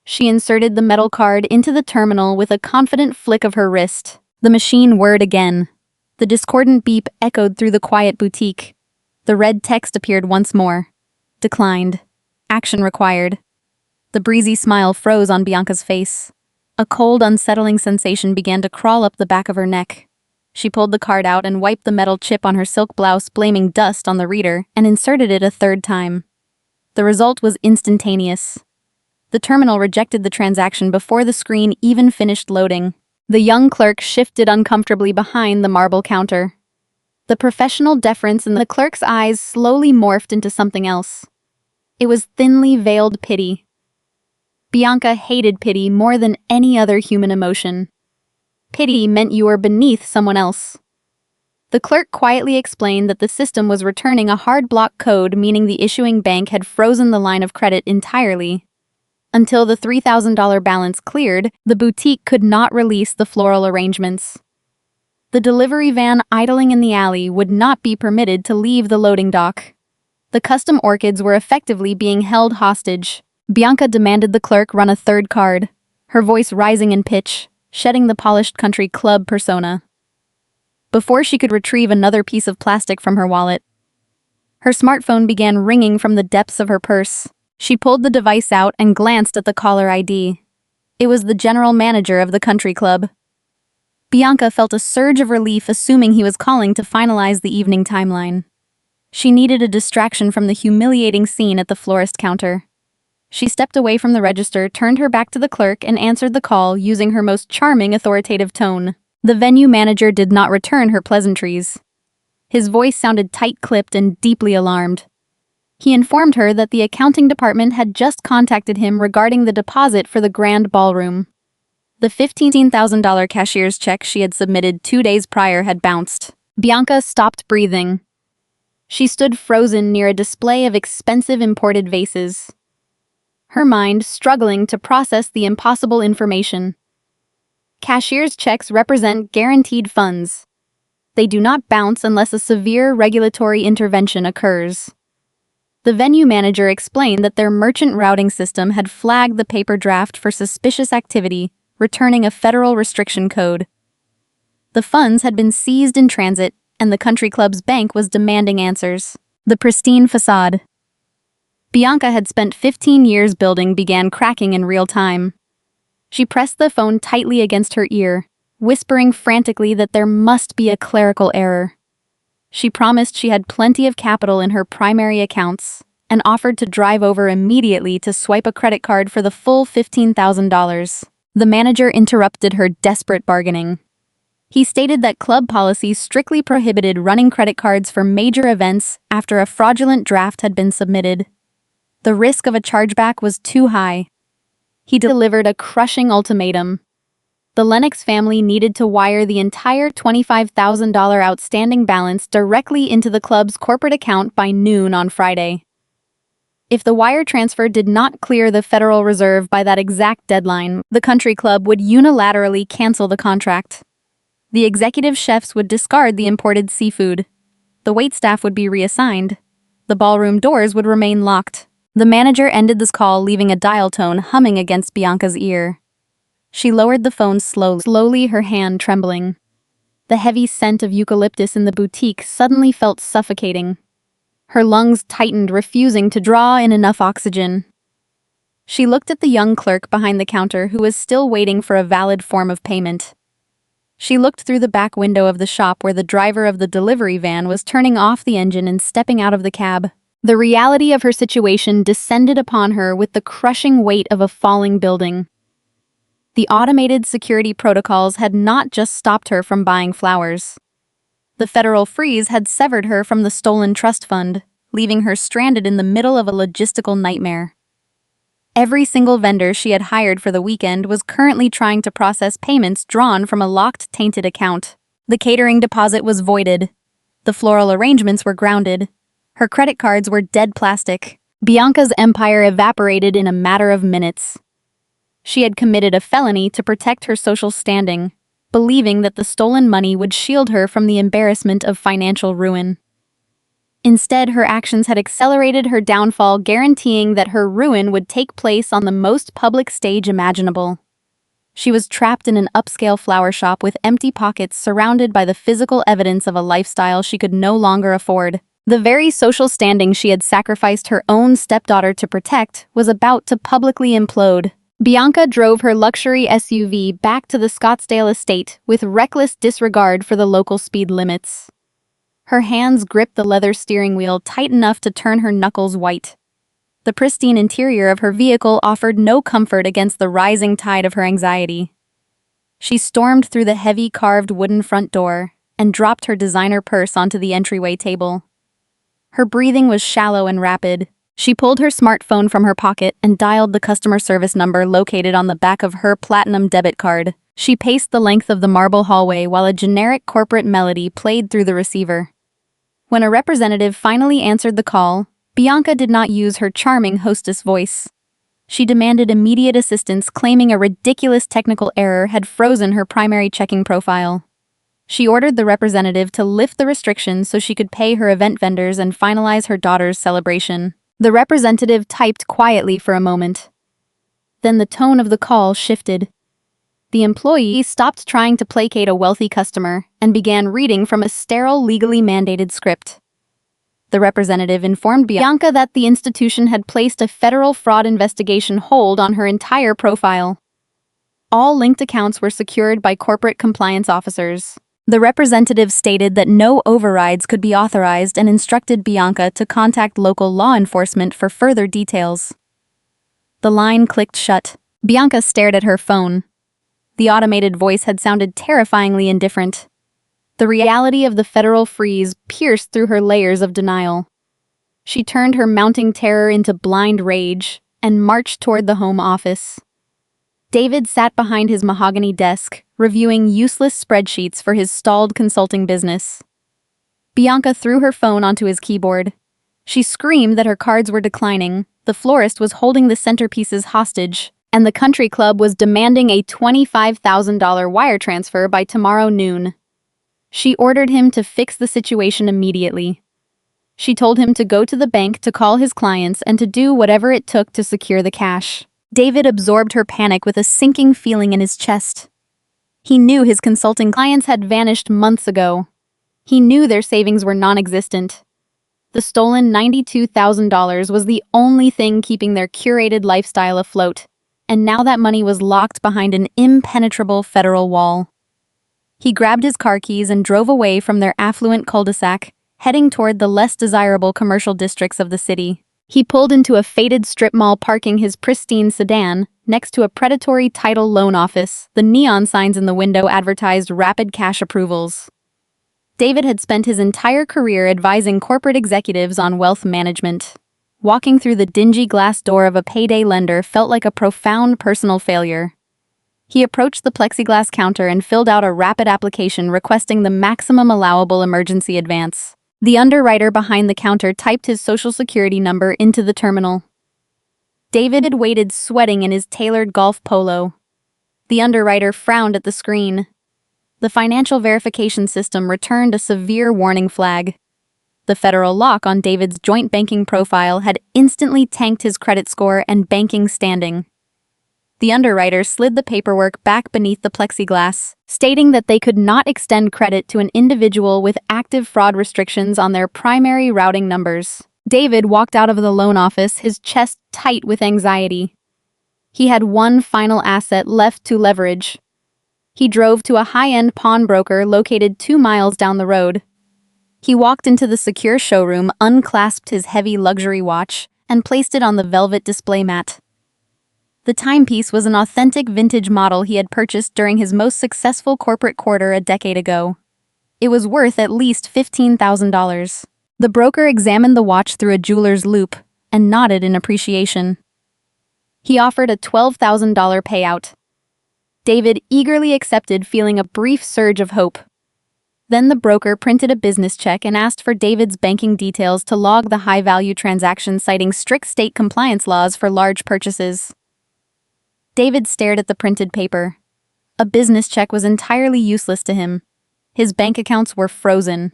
She inserted the metal card into the terminal with a confident flick of her wrist. The machine whirred again. The discordant beep echoed through the quiet boutique. The red text appeared once more. Declined. Action required. The breezy smile froze on Bianca's face. A cold, unsettling sensation began to crawl up the back of her neck. She pulled the card out and wiped the metal chip on her silk blouse, blaming dust on the reader, and inserted it a third time. The result was instantaneous. The terminal rejected the transaction before the screen even finished loading. The young clerk shifted uncomfortably behind the marble counter. The professional deference in the clerk's eyes slowly morphed into something else. It was thinly veiled pity. Bianca hated pity more than any other human emotion. Pity meant you were beneath someone else. The clerk quietly explained that the system was returning a hard block code, meaning the issuing bank had frozen the line of credit entirely. Until the $3,000 balance cleared, the boutique could not release the floral arrangements. The delivery van idling in the alley would not be permitted to leave the loading dock. The custom orchids were effectively being held hostage. Bianca demanded the clerk run a third card, her voice rising in pitch, shedding the polished country club persona. Before she could retrieve another piece of plastic from her wallet, her smartphone began ringing from the depths of her purse. She pulled the device out and glanced at the caller ID. It was the general manager of the country club. Bianca felt a surge of relief, assuming he was calling to finalize the evening timeline. She needed a distraction from the humiliating scene at the florist counter. She stepped away from the register, turned her back to the clerk, and answered the call using her most charming, authoritative tone. The venue manager did not return her pleasantries. His voice sounded tight-clipped and deeply alarmed. He informed her that the accounting department had just contacted him regarding the deposit for the grand ballroom. The $15,000 cashier's check she had submitted 2 days prior had bounced. Bianca stopped breathing. She stood frozen near a display of expensive imported vases, her mind struggling to process the impossible information. Cashier's checks represent guaranteed funds. They do not bounce unless a severe regulatory intervention occurs. The venue manager explained that their merchant routing system had flagged the paper draft for suspicious activity, returning a federal restriction code. The funds had been seized in transit, and the country club's bank was demanding answers. The pristine facade Bianca had spent 15 years building began cracking in real time. She pressed the phone tightly against her ear, whispering frantically that there must be a clerical error. She promised she had plenty of capital in her primary accounts and offered to drive over immediately to swipe a credit card for the full $15,000. The manager interrupted her desperate bargaining. He stated that club policy strictly prohibited running credit cards for major events after a fraudulent draft had been submitted. The risk of a chargeback was too high. He delivered a crushing ultimatum. The Lennox family needed to wire the entire $25,000 outstanding balance directly into the club's corporate account by noon on Friday. If the wire transfer did not clear the Federal Reserve by that exact deadline, the country club would unilaterally cancel the contract. The executive chefs would discard the imported seafood. The waitstaff would be reassigned. The ballroom doors would remain locked. The manager ended this call, leaving a dial tone humming against Bianca's ear. She lowered the phone slowly, her hand trembling. The heavy scent of eucalyptus in the boutique suddenly felt suffocating. Her lungs tightened, refusing to draw in enough oxygen. She looked at the young clerk behind the counter who was still waiting for a valid form of payment. She looked through the back window of the shop where the driver of the delivery van was turning off the engine and stepping out of the cab. The reality of her situation descended upon her with the crushing weight of a falling building. The automated security protocols had not just stopped her from buying flowers. The federal freeze had severed her from the stolen trust fund, leaving her stranded in the middle of a logistical nightmare. Every single vendor she had hired for the weekend was currently trying to process payments drawn from a locked, tainted account. The catering deposit was voided. The floral arrangements were grounded. Her credit cards were dead plastic. Bianca's empire evaporated in a matter of minutes. She had committed a felony to protect her social standing, believing that the stolen money would shield her from the embarrassment of financial ruin. Instead, her actions had accelerated her downfall, guaranteeing that her ruin would take place on the most public stage imaginable. She was trapped in an upscale flower shop with empty pockets, surrounded by the physical evidence of a lifestyle she could no longer afford. The very social standing she had sacrificed her own stepdaughter to protect was about to publicly implode. Bianca drove her luxury SUV back to the Scottsdale estate with reckless disregard for the local speed limits. Her hands gripped the leather steering wheel tight enough to turn her knuckles white. The pristine interior of her vehicle offered no comfort against the rising tide of her anxiety. She stormed through the heavy carved wooden front door and dropped her designer purse onto the entryway table. Her breathing was shallow and rapid. She pulled her smartphone from her pocket and dialed the customer service number located on the back of her platinum debit card. She paced the length of the marble hallway while a generic corporate melody played through the receiver. When a representative finally answered the call, Bianca did not use her charming hostess voice. She demanded immediate assistance, claiming a ridiculous technical error had frozen her primary checking profile. She ordered the representative to lift the restrictions so she could pay her event vendors and finalize her daughter's celebration. The representative typed quietly for a moment. Then the tone of the call shifted. The employee stopped trying to placate a wealthy customer and began reading from a sterile, legally mandated script. The representative informed Bianca that the institution had placed a federal fraud investigation hold on her entire profile. All linked accounts were secured by corporate compliance officers. The representative stated that no overrides could be authorized and instructed Bianca to contact local law enforcement for further details. The line clicked shut. Bianca stared at her phone. The automated voice had sounded terrifyingly indifferent. The reality of the federal freeze pierced through her layers of denial. She turned her mounting terror into blind rage and marched toward the home office. David sat behind his mahogany desk, reviewing useless spreadsheets for his stalled consulting business. Bianca threw her phone onto his keyboard. She screamed that her cards were declining, the florist was holding the centerpieces hostage, and the country club was demanding a $25,000 wire transfer by tomorrow noon. She ordered him to fix the situation immediately. She told him to go to the bank to call his clients and to do whatever it took to secure the cash. David absorbed her panic with a sinking feeling in his chest. He knew his consulting clients had vanished months ago. He knew their savings were non-existent. The stolen $92,000 was the only thing keeping their curated lifestyle afloat, and now that money was locked behind an impenetrable federal wall. He grabbed his car keys and drove away from their affluent cul-de-sac, heading toward the less desirable commercial districts of the city. He pulled into a faded strip mall, parking his pristine sedan next to a predatory title loan office. The neon signs in the window advertised rapid cash approvals. David had spent his entire career advising corporate executives on wealth management. Walking through the dingy glass door of a payday lender felt like a profound personal failure. He approached the plexiglass counter and filled out a rapid application requesting the maximum allowable emergency advance. The underwriter behind the counter typed his social security number into the terminal. David waited, sweating in his tailored golf polo. The underwriter frowned at the screen. The financial verification system returned a severe warning flag. The federal lock on David's joint banking profile had instantly tanked his credit score and banking standing. The underwriter slid the paperwork back beneath the plexiglass, stating that they could not extend credit to an individual with active fraud restrictions on their primary routing numbers. David walked out of the loan office, his chest tight with anxiety. He had one final asset left to leverage. He drove to a high-end pawnbroker located 2 miles down the road. He walked into the secure showroom, unclasped his heavy luxury watch, and placed it on the velvet display mat. The timepiece was an authentic vintage model he had purchased during his most successful corporate quarter a decade ago. It was worth at least $15,000. The broker examined the watch through a jeweler's loupe and nodded in appreciation. He offered a $12,000 payout. David eagerly accepted, feeling a brief surge of hope. Then the broker printed a business check and asked for David's banking details to log the high-value transaction, citing strict state compliance laws for large purchases. David stared at the printed paper. A business check was entirely useless to him. His bank accounts were frozen.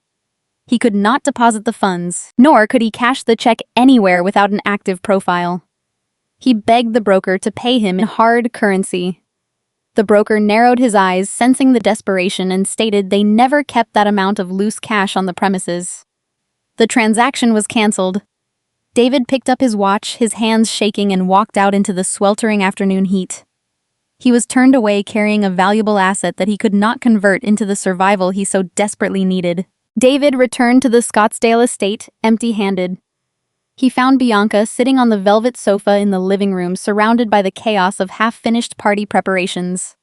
He could not deposit the funds, nor could he cash the check anywhere without an active profile. He begged the broker to pay him in hard currency. The broker narrowed his eyes, sensing the desperation, and stated they never kept that amount of loose cash on the premises. The transaction was canceled. David picked up his watch, his hands shaking, and walked out into the sweltering afternoon heat. He was turned away carrying a valuable asset that he could not convert into the survival he so desperately needed. David returned to the Scottsdale estate, empty-handed. He found Bianca sitting on the velvet sofa in the living room, surrounded by the chaos of half-finished party preparations.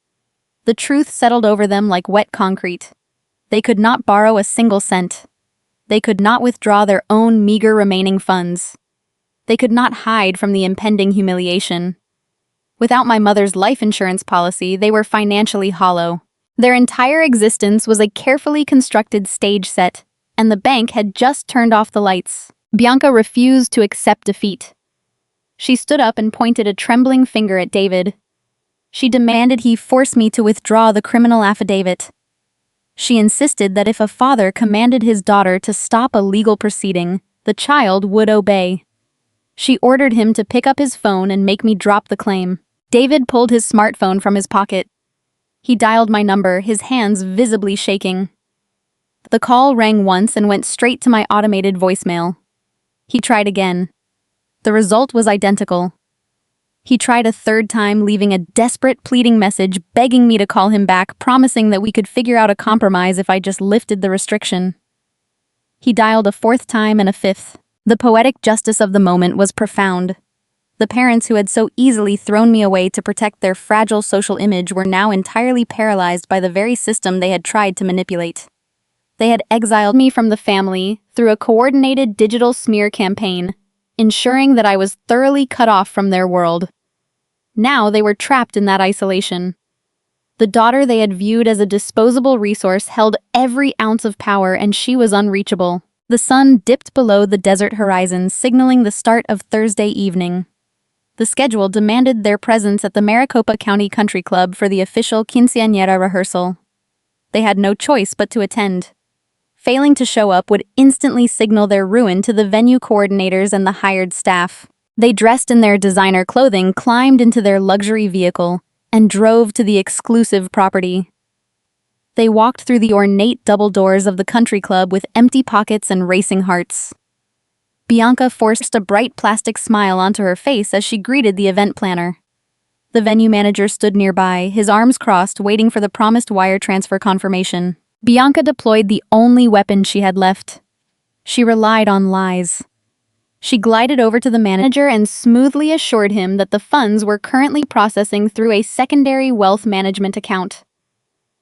The truth settled over them like wet concrete. They could not borrow a single cent. They could not withdraw their own meager remaining funds. They could not hide from the impending humiliation. Without my mother's life insurance policy, they were financially hollow. Their entire existence was a carefully constructed stage set, and the bank had just turned off the lights. Bianca refused to accept defeat. She stood up and pointed a trembling finger at David. She demanded he force me to withdraw the criminal affidavit. She insisted that if a father commanded his daughter to stop a legal proceeding, the child would obey. She ordered him to pick up his phone and make me drop the claim. David pulled his smartphone from his pocket. He dialed my number, his hands visibly shaking. The call rang once and went straight to my automated voicemail. He tried again. The result was identical. He tried a third time, leaving a desperate, pleading message begging me to call him back, promising that we could figure out a compromise if I just lifted the restriction. He dialed a fourth time and a fifth. The poetic justice of the moment was profound. The parents who had so easily thrown me away to protect their fragile social image were now entirely paralyzed by the very system they had tried to manipulate. They had exiled me from the family through a coordinated digital smear campaign, ensuring that I was thoroughly cut off from their world. Now they were trapped in that isolation. The daughter they had viewed as a disposable resource held every ounce of power, and she was unreachable. The sun dipped below the desert horizon, signaling the start of Thursday evening. The schedule demanded their presence at the Maricopa County Country Club for the official Quinceañera rehearsal. They had no choice but to attend. Failing to show up would instantly signal their ruin to the venue coordinators and the hired staff. They dressed in their designer clothing, climbed into their luxury vehicle, and drove to the exclusive property. They walked through the ornate double doors of the country club with empty pockets and racing hearts. Bianca forced a bright plastic smile onto her face as she greeted the event planner. The venue manager stood nearby, his arms crossed, waiting for the promised wire transfer confirmation. Bianca deployed the only weapon she had left. She relied on lies. She glided over to the manager and smoothly assured him that the funds were currently processing through a secondary wealth management account.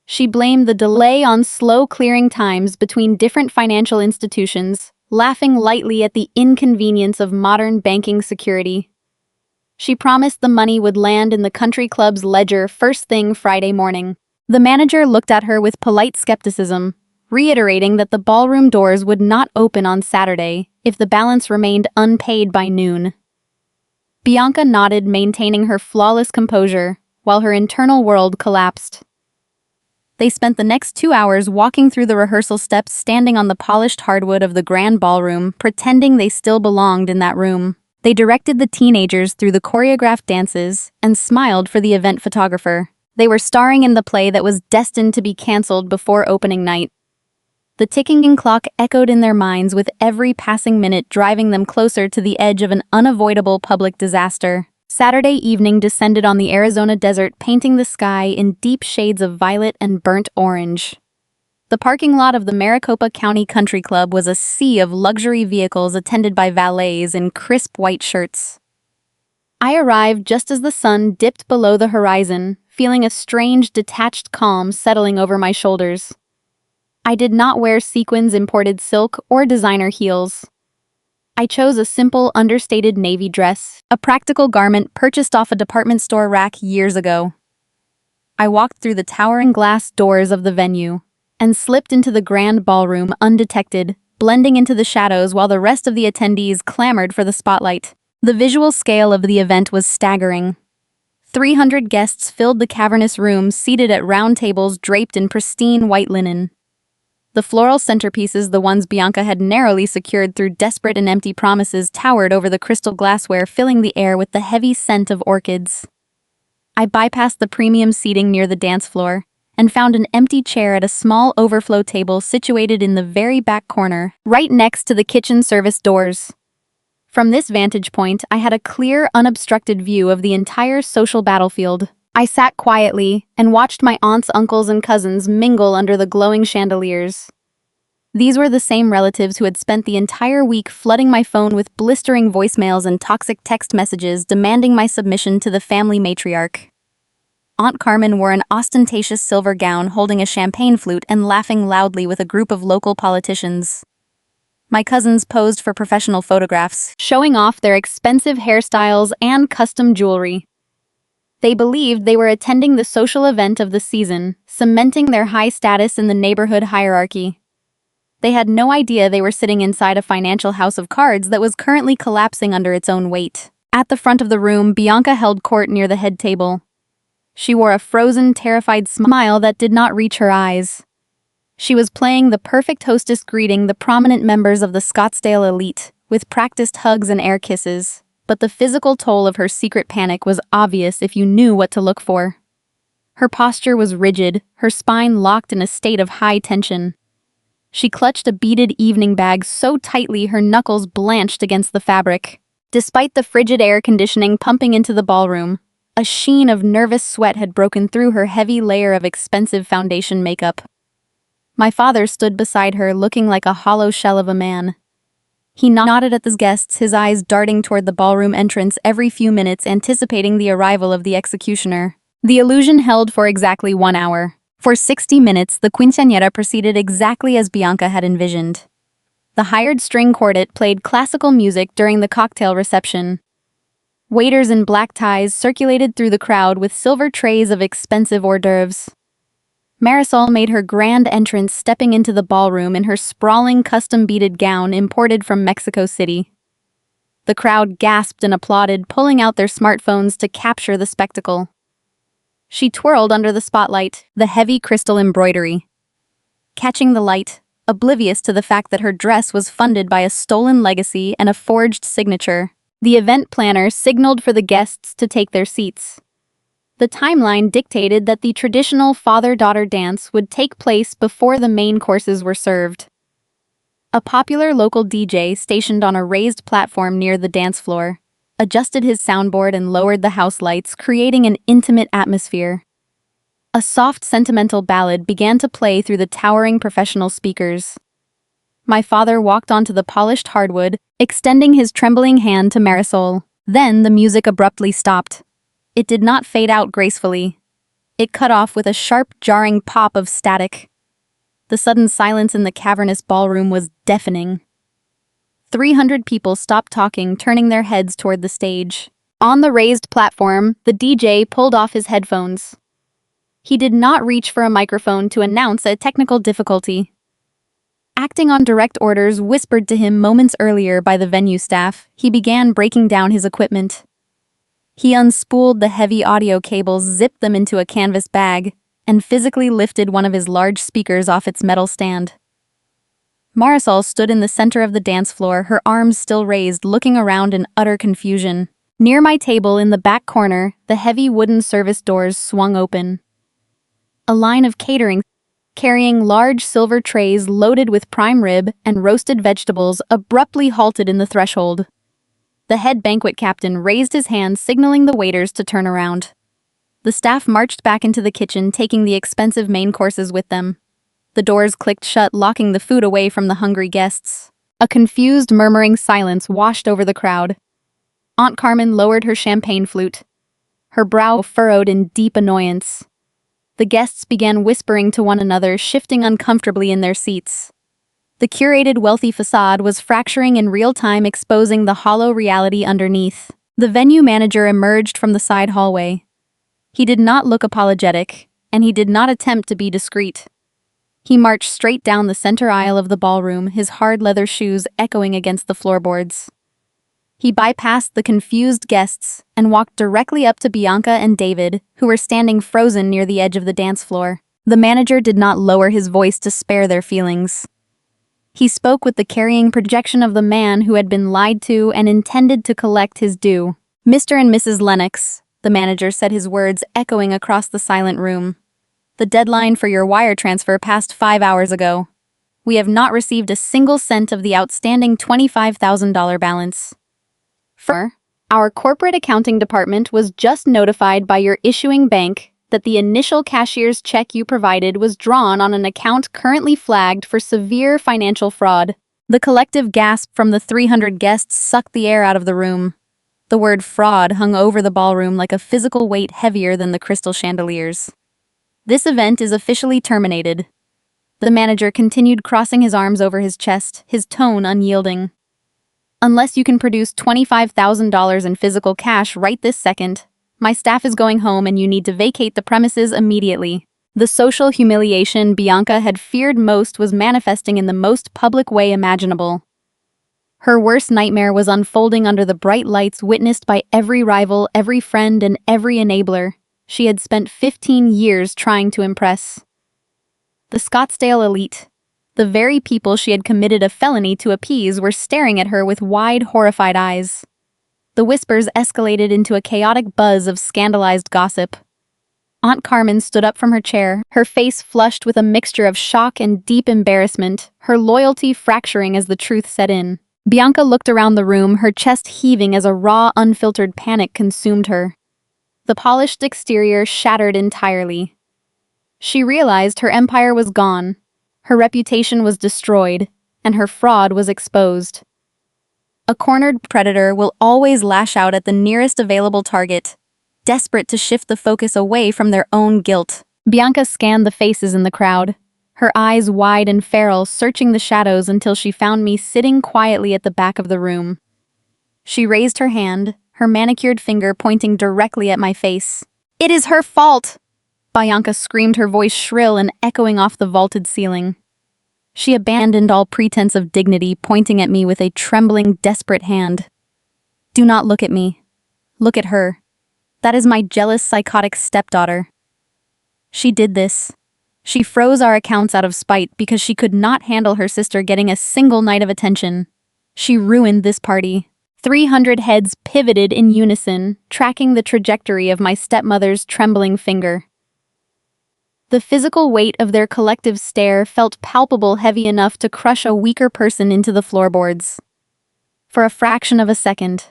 She blamed the delay on slow clearing times between different financial institutions, laughing lightly at the inconvenience of modern banking security. She promised the money would land in the country club's ledger first thing Friday morning. The manager looked at her with polite skepticism, reiterating that the ballroom doors would not open on Saturday if the balance remained unpaid by noon. Bianca nodded, maintaining her flawless composure, while her internal world collapsed. They spent the next 2 hours walking through the rehearsal steps, standing on the polished hardwood of the grand ballroom, pretending they still belonged in that room. They directed the teenagers through the choreographed dances and smiled for the event photographer. They were starring in the play that was destined to be canceled before opening night. The ticking clock echoed in their minds, with every passing minute driving them closer to the edge of an unavoidable public disaster. Saturday evening descended on the Arizona desert, painting the sky in deep shades of violet and burnt orange. The parking lot of the Maricopa County Country Club was a sea of luxury vehicles attended by valets in crisp white shirts. I arrived just as the sun dipped below the horizon, feeling a strange, detached calm settling over my shoulders. I did not wear sequins, imported silk, or designer heels. I chose a simple, understated navy dress, a practical garment purchased off a department store rack years ago. I walked through the towering glass doors of the venue and slipped into the grand ballroom undetected, blending into the shadows while the rest of the attendees clamored for the spotlight. The visual scale of the event was staggering. 300 guests filled the cavernous room, seated at round tables draped in pristine white linen. The floral centerpieces, the ones Bianca had narrowly secured through desperate and empty promises, towered over the crystal glassware, filling the air with the heavy scent of orchids. I bypassed the premium seating near the dance floor and found an empty chair at a small overflow table situated in the very back corner, right next to the kitchen service doors. From this vantage point, I had a clear, unobstructed view of the entire social battlefield. I sat quietly and watched my aunts, uncles, and cousins mingle under the glowing chandeliers. These were the same relatives who had spent the entire week flooding my phone with blistering voicemails and toxic text messages demanding my submission to the family matriarch. Aunt Carmen wore an ostentatious silver gown, holding a champagne flute and laughing loudly with a group of local politicians. My cousins posed for professional photographs, showing off their expensive hairstyles and custom jewelry. They believed they were attending the social event of the season, cementing their high status in the neighborhood hierarchy. They had no idea they were sitting inside a financial house of cards that was currently collapsing under its own weight. At the front of the room, Bianca held court near the head table. She wore a frozen, terrified smile that did not reach her eyes. She was playing the perfect hostess, greeting the prominent members of the Scottsdale elite with practiced hugs and air kisses. But the physical toll of her secret panic was obvious if you knew what to look for. Her posture was rigid, her spine locked in a state of high tension. She clutched a beaded evening bag so tightly her knuckles blanched against the fabric. Despite the frigid air conditioning pumping into the ballroom, a sheen of nervous sweat had broken through her heavy layer of expensive foundation makeup. My father stood beside her, looking like a hollow shell of a man. He nodded at the guests, his eyes darting toward the ballroom entrance every few minutes, anticipating the arrival of the executioner. The illusion held for exactly 1 hour. For 60 minutes, the Quinceañera proceeded exactly as Bianca had envisioned. The hired string quartet played classical music during the cocktail reception. Waiters in black ties circulated through the crowd with silver trays of expensive hors d'oeuvres. Marisol made her grand entrance stepping into the ballroom in her sprawling custom-beaded gown imported from Mexico City. The crowd gasped and applauded, pulling out their smartphones to capture the spectacle. She twirled under the spotlight, the heavy crystal embroidery. Catching the light, oblivious to the fact that her dress was funded by a stolen legacy and a forged signature, the event planner signaled for the guests to take their seats. The timeline dictated that the traditional father-daughter dance would take place before the main courses were served. A popular local DJ stationed on a raised platform near the dance floor adjusted his soundboard and lowered the house lights, creating an intimate atmosphere. A soft, sentimental ballad began to play through the towering professional speakers. My father walked onto the polished hardwood, extending his trembling hand to Marisol. Then the music abruptly stopped. It did not fade out gracefully. It cut off with a sharp, jarring pop of static. The sudden silence in the cavernous ballroom was deafening. 300 people stopped talking, turning their heads toward the stage. On the raised platform, the DJ pulled off his headphones. He did not reach for a microphone to announce a technical difficulty. Acting on direct orders whispered to him moments earlier by the venue staff, he began breaking down his equipment. He unspooled the heavy audio cables, zipped them into a canvas bag, and physically lifted one of his large speakers off its metal stand. Marisol stood in the center of the dance floor, her arms still raised, looking around in utter confusion. Near my table in the back corner, the heavy wooden service doors swung open. A line of catering, carrying large silver trays loaded with prime rib and roasted vegetables, abruptly halted in the threshold. The head banquet captain raised his hand, signaling the waiters to turn around. The staff marched back into the kitchen, taking the expensive main courses with them. The doors clicked shut, locking the food away from the hungry guests. A confused, murmuring silence washed over the crowd. Aunt Carmen lowered her champagne flute, her brow furrowed in deep annoyance. The guests began whispering to one another, shifting uncomfortably in their seats. The curated wealthy facade was fracturing in real time, exposing the hollow reality underneath. The venue manager emerged from the side hallway. He did not look apologetic, and he did not attempt to be discreet. He marched straight down the center aisle of the ballroom, his hard leather shoes echoing against the floorboards. He bypassed the confused guests and walked directly up to Bianca and David, who were standing frozen near the edge of the dance floor. The manager did not lower his voice to spare their feelings. He spoke with the carrying projection of the man who had been lied to and intended to collect his due. "Mr. and Mrs. Lennox," the manager said, his words echoing across the silent room. "The deadline for your wire transfer passed 5 hours ago. We have not received a single cent of the outstanding $25,000 balance. Our corporate accounting department was just notified by your issuing bank that the initial cashier's check you provided was drawn on an account currently flagged for severe financial fraud." The collective gasp from the 300 guests sucked the air out of the room. The word fraud hung over the ballroom like a physical weight heavier than the crystal chandeliers. "This event is officially terminated." The manager continued, crossing his arms over his chest, his tone unyielding. "Unless you can produce $25,000 in physical cash right this second, my staff is going home and you need to vacate the premises immediately." The social humiliation Bianca had feared most was manifesting in the most public way imaginable. Her worst nightmare was unfolding under the bright lights witnessed by every rival, every friend, and every enabler she had spent 15 years trying to impress. The Scottsdale elite, the very people she had committed a felony to appease, were staring at her with wide, horrified eyes. The whispers escalated into a chaotic buzz of scandalized gossip. Aunt Carmen stood up from her chair, her face flushed with a mixture of shock and deep embarrassment, her loyalty fracturing as the truth set in. Bianca looked around the room, her chest heaving as a raw, unfiltered panic consumed her. The polished exterior shattered entirely. She realized her empire was gone, her reputation was destroyed, and her fraud was exposed. A cornered predator will always lash out at the nearest available target, desperate to shift the focus away from their own guilt. Bianca scanned the faces in the crowd, her eyes wide and feral, searching the shadows until she found me sitting quietly at the back of the room. She raised her hand, her manicured finger pointing directly at my face. "It is her fault!" Bianca screamed, her voice shrill and echoing off the vaulted ceiling. She abandoned all pretense of dignity, pointing at me with a trembling, desperate hand. "Do not look at me. Look at her. That is my jealous, psychotic stepdaughter. She did this. She froze our accounts out of spite because she could not handle her sister getting a single night of attention. She ruined this party." 300 heads pivoted in unison, tracking the trajectory of my stepmother's trembling finger. The physical weight of their collective stare felt palpable, heavy enough to crush a weaker person into the floorboards. For a fraction of a second,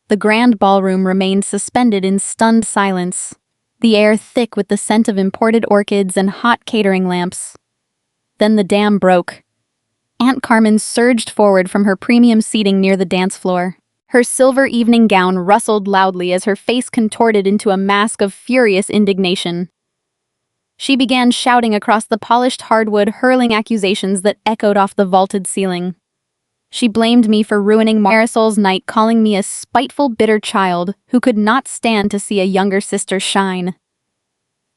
the grand ballroom remained suspended in stunned silence, the air thick with the scent of imported orchids and hot catering lamps. Then the dam broke. Aunt Carmen surged forward from her premium seating near the dance floor. Her silver evening gown rustled loudly as her face contorted into a mask of furious indignation. She began shouting across the polished hardwood, hurling accusations that echoed off the vaulted ceiling. She blamed me for ruining Marisol's night, calling me a spiteful, bitter child who could not stand to see a younger sister shine.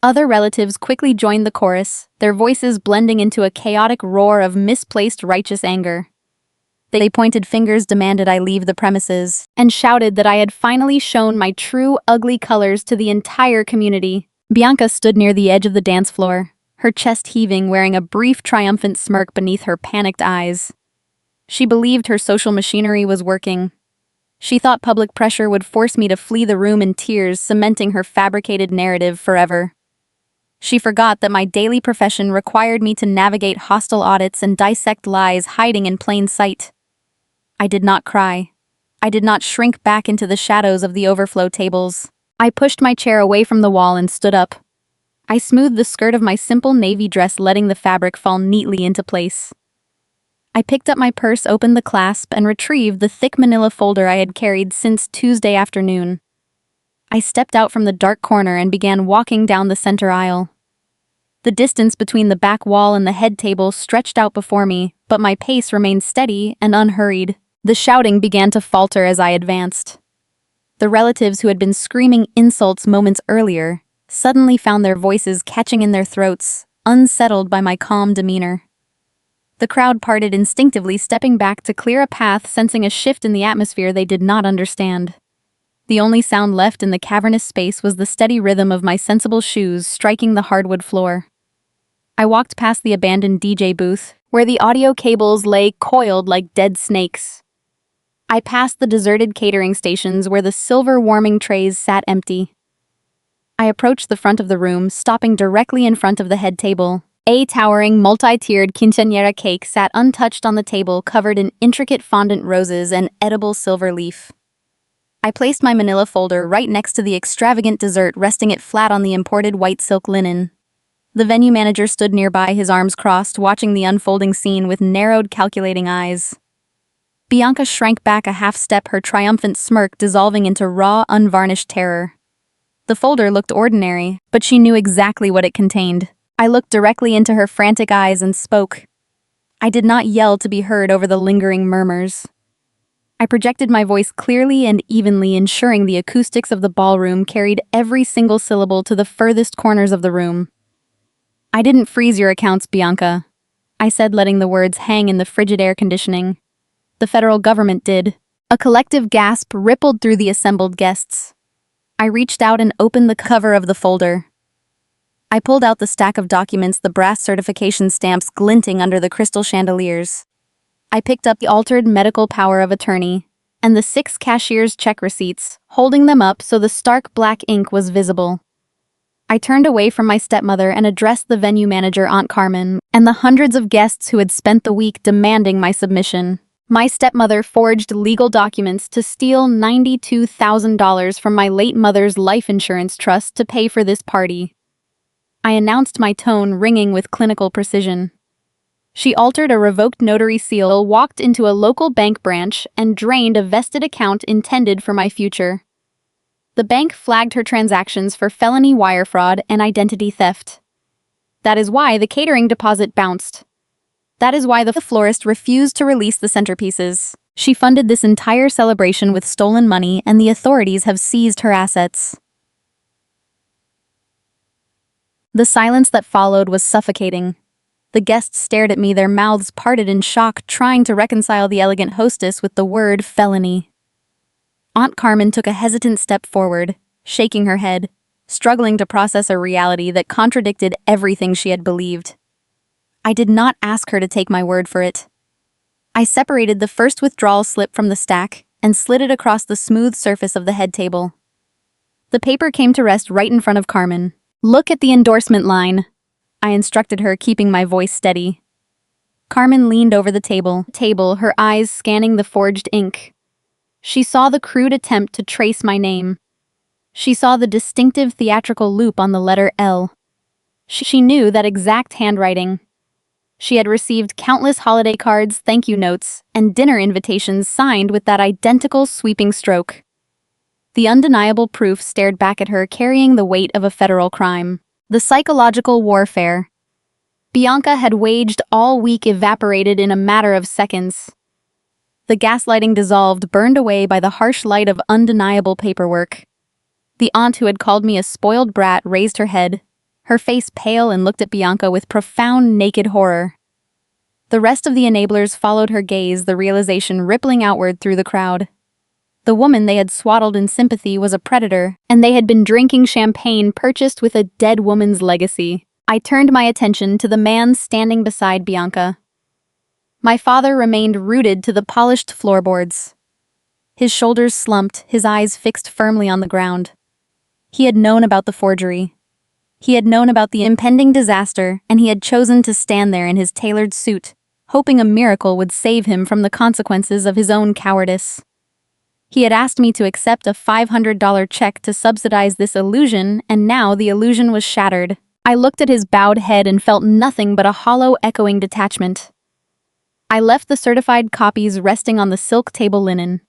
Other relatives quickly joined the chorus, their voices blending into a chaotic roar of misplaced righteous anger. They pointed fingers, demanded I leave the premises, and shouted that I had finally shown my true, ugly colors to the entire community. Bianca stood near the edge of the dance floor, her chest heaving, wearing a brief, triumphant smirk beneath her panicked eyes. She believed her social machinery was working. She thought public pressure would force me to flee the room in tears, cementing her fabricated narrative forever. She forgot that my daily profession required me to navigate hostile audits and dissect lies hiding in plain sight. I did not cry. I did not shrink back into the shadows of the overflow tables. I pushed my chair away from the wall and stood up. I smoothed the skirt of my simple navy dress, letting the fabric fall neatly into place. I picked up my purse, opened the clasp, and retrieved the thick manila folder I had carried since Tuesday afternoon. I stepped out from the dark corner and began walking down the center aisle. The distance between the back wall and the head table stretched out before me, but my pace remained steady and unhurried. The shouting began to falter as I advanced. The relatives who had been screaming insults moments earlier suddenly found their voices catching in their throats, unsettled by my calm demeanor. The crowd parted instinctively, stepping back to clear a path, sensing a shift in the atmosphere they did not understand. The only sound left in the cavernous space was the steady rhythm of my sensible shoes striking the hardwood floor. I walked past the abandoned DJ booth, where the audio cables lay coiled like dead snakes. I passed the deserted catering stations where the silver warming trays sat empty. I approached the front of the room, stopping directly in front of the head table. A towering, multi-tiered quinceañera cake sat untouched on the table, covered in intricate fondant roses and edible silver leaf. I placed my manila folder right next to the extravagant dessert, resting it flat on the imported white silk linen. The venue manager stood nearby, his arms crossed, watching the unfolding scene with narrowed, calculating eyes. Bianca shrank back a half step, her triumphant smirk dissolving into raw, unvarnished terror. The folder looked ordinary, but she knew exactly what it contained. I looked directly into her frantic eyes and spoke. I did not yell to be heard over the lingering murmurs. I projected my voice clearly and evenly, ensuring the acoustics of the ballroom carried every single syllable to the furthest corners of the room. I didn't freeze your accounts, Bianca, I said, letting the words hang in the frigid air conditioning. The federal government did. A collective gasp rippled through the assembled guests. I reached out and opened the cover of the folder. I pulled out the stack of documents, the brass certification stamps glinting under the crystal chandeliers. I picked up the altered medical power of attorney and the 6 cashier's check receipts, holding them up so the stark black ink was visible. I turned away from my stepmother and addressed the venue manager, Aunt Carmen, and the hundreds of guests who had spent the week demanding my submission. My stepmother forged legal documents to steal $92,000 from my late mother's life insurance trust to pay for this party. I announced, my tone ringing with clinical precision. She altered a revoked notary seal, walked into a local bank branch, and drained a vested account intended for my future. The bank flagged her transactions for felony wire fraud and identity theft. That is why the catering deposit bounced. That is why the florist refused to release the centerpieces. She funded this entire celebration with stolen money, and the authorities have seized her assets. The silence that followed was suffocating. The guests stared at me, their mouths parted in shock, trying to reconcile the elegant hostess with the word felony. Aunt Carmen took a hesitant step forward, shaking her head, struggling to process a reality that contradicted everything she had believed. I did not ask her to take my word for it. I separated the first withdrawal slip from the stack and slid it across the smooth surface of the head table. The paper came to rest right in front of Carmen. "Look at the endorsement line," I instructed her, keeping my voice steady. Carmen leaned over the table, her eyes scanning the forged ink. She saw the crude attempt to trace my name. She saw the distinctive theatrical loop on the letter L. She knew that exact handwriting. She had received countless holiday cards, thank you notes, and dinner invitations signed with that identical sweeping stroke. The undeniable proof stared back at her, carrying the weight of a federal crime. The psychological warfare Bianca had waged all week evaporated in a matter of seconds. The gaslighting dissolved, burned away by the harsh light of undeniable paperwork. The aunt who had called me a spoiled brat raised her head, her face pale, and looked at Bianca with profound, naked horror. The rest of the enablers followed her gaze, the realization rippling outward through the crowd. The woman they had swaddled in sympathy was a predator, and they had been drinking champagne purchased with a dead woman's legacy. I turned my attention to the man standing beside Bianca. My father remained rooted to the polished floorboards. His shoulders slumped, his eyes fixed firmly on the ground. He had known about the forgery. He had known about the impending disaster, and he had chosen to stand there in his tailored suit, hoping a miracle would save him from the consequences of his own cowardice. He had asked me to accept a $500 check to subsidize this illusion, and now the illusion was shattered. I looked at his bowed head and felt nothing but a hollow, echoing detachment. I left the certified copies resting on the silk table linen.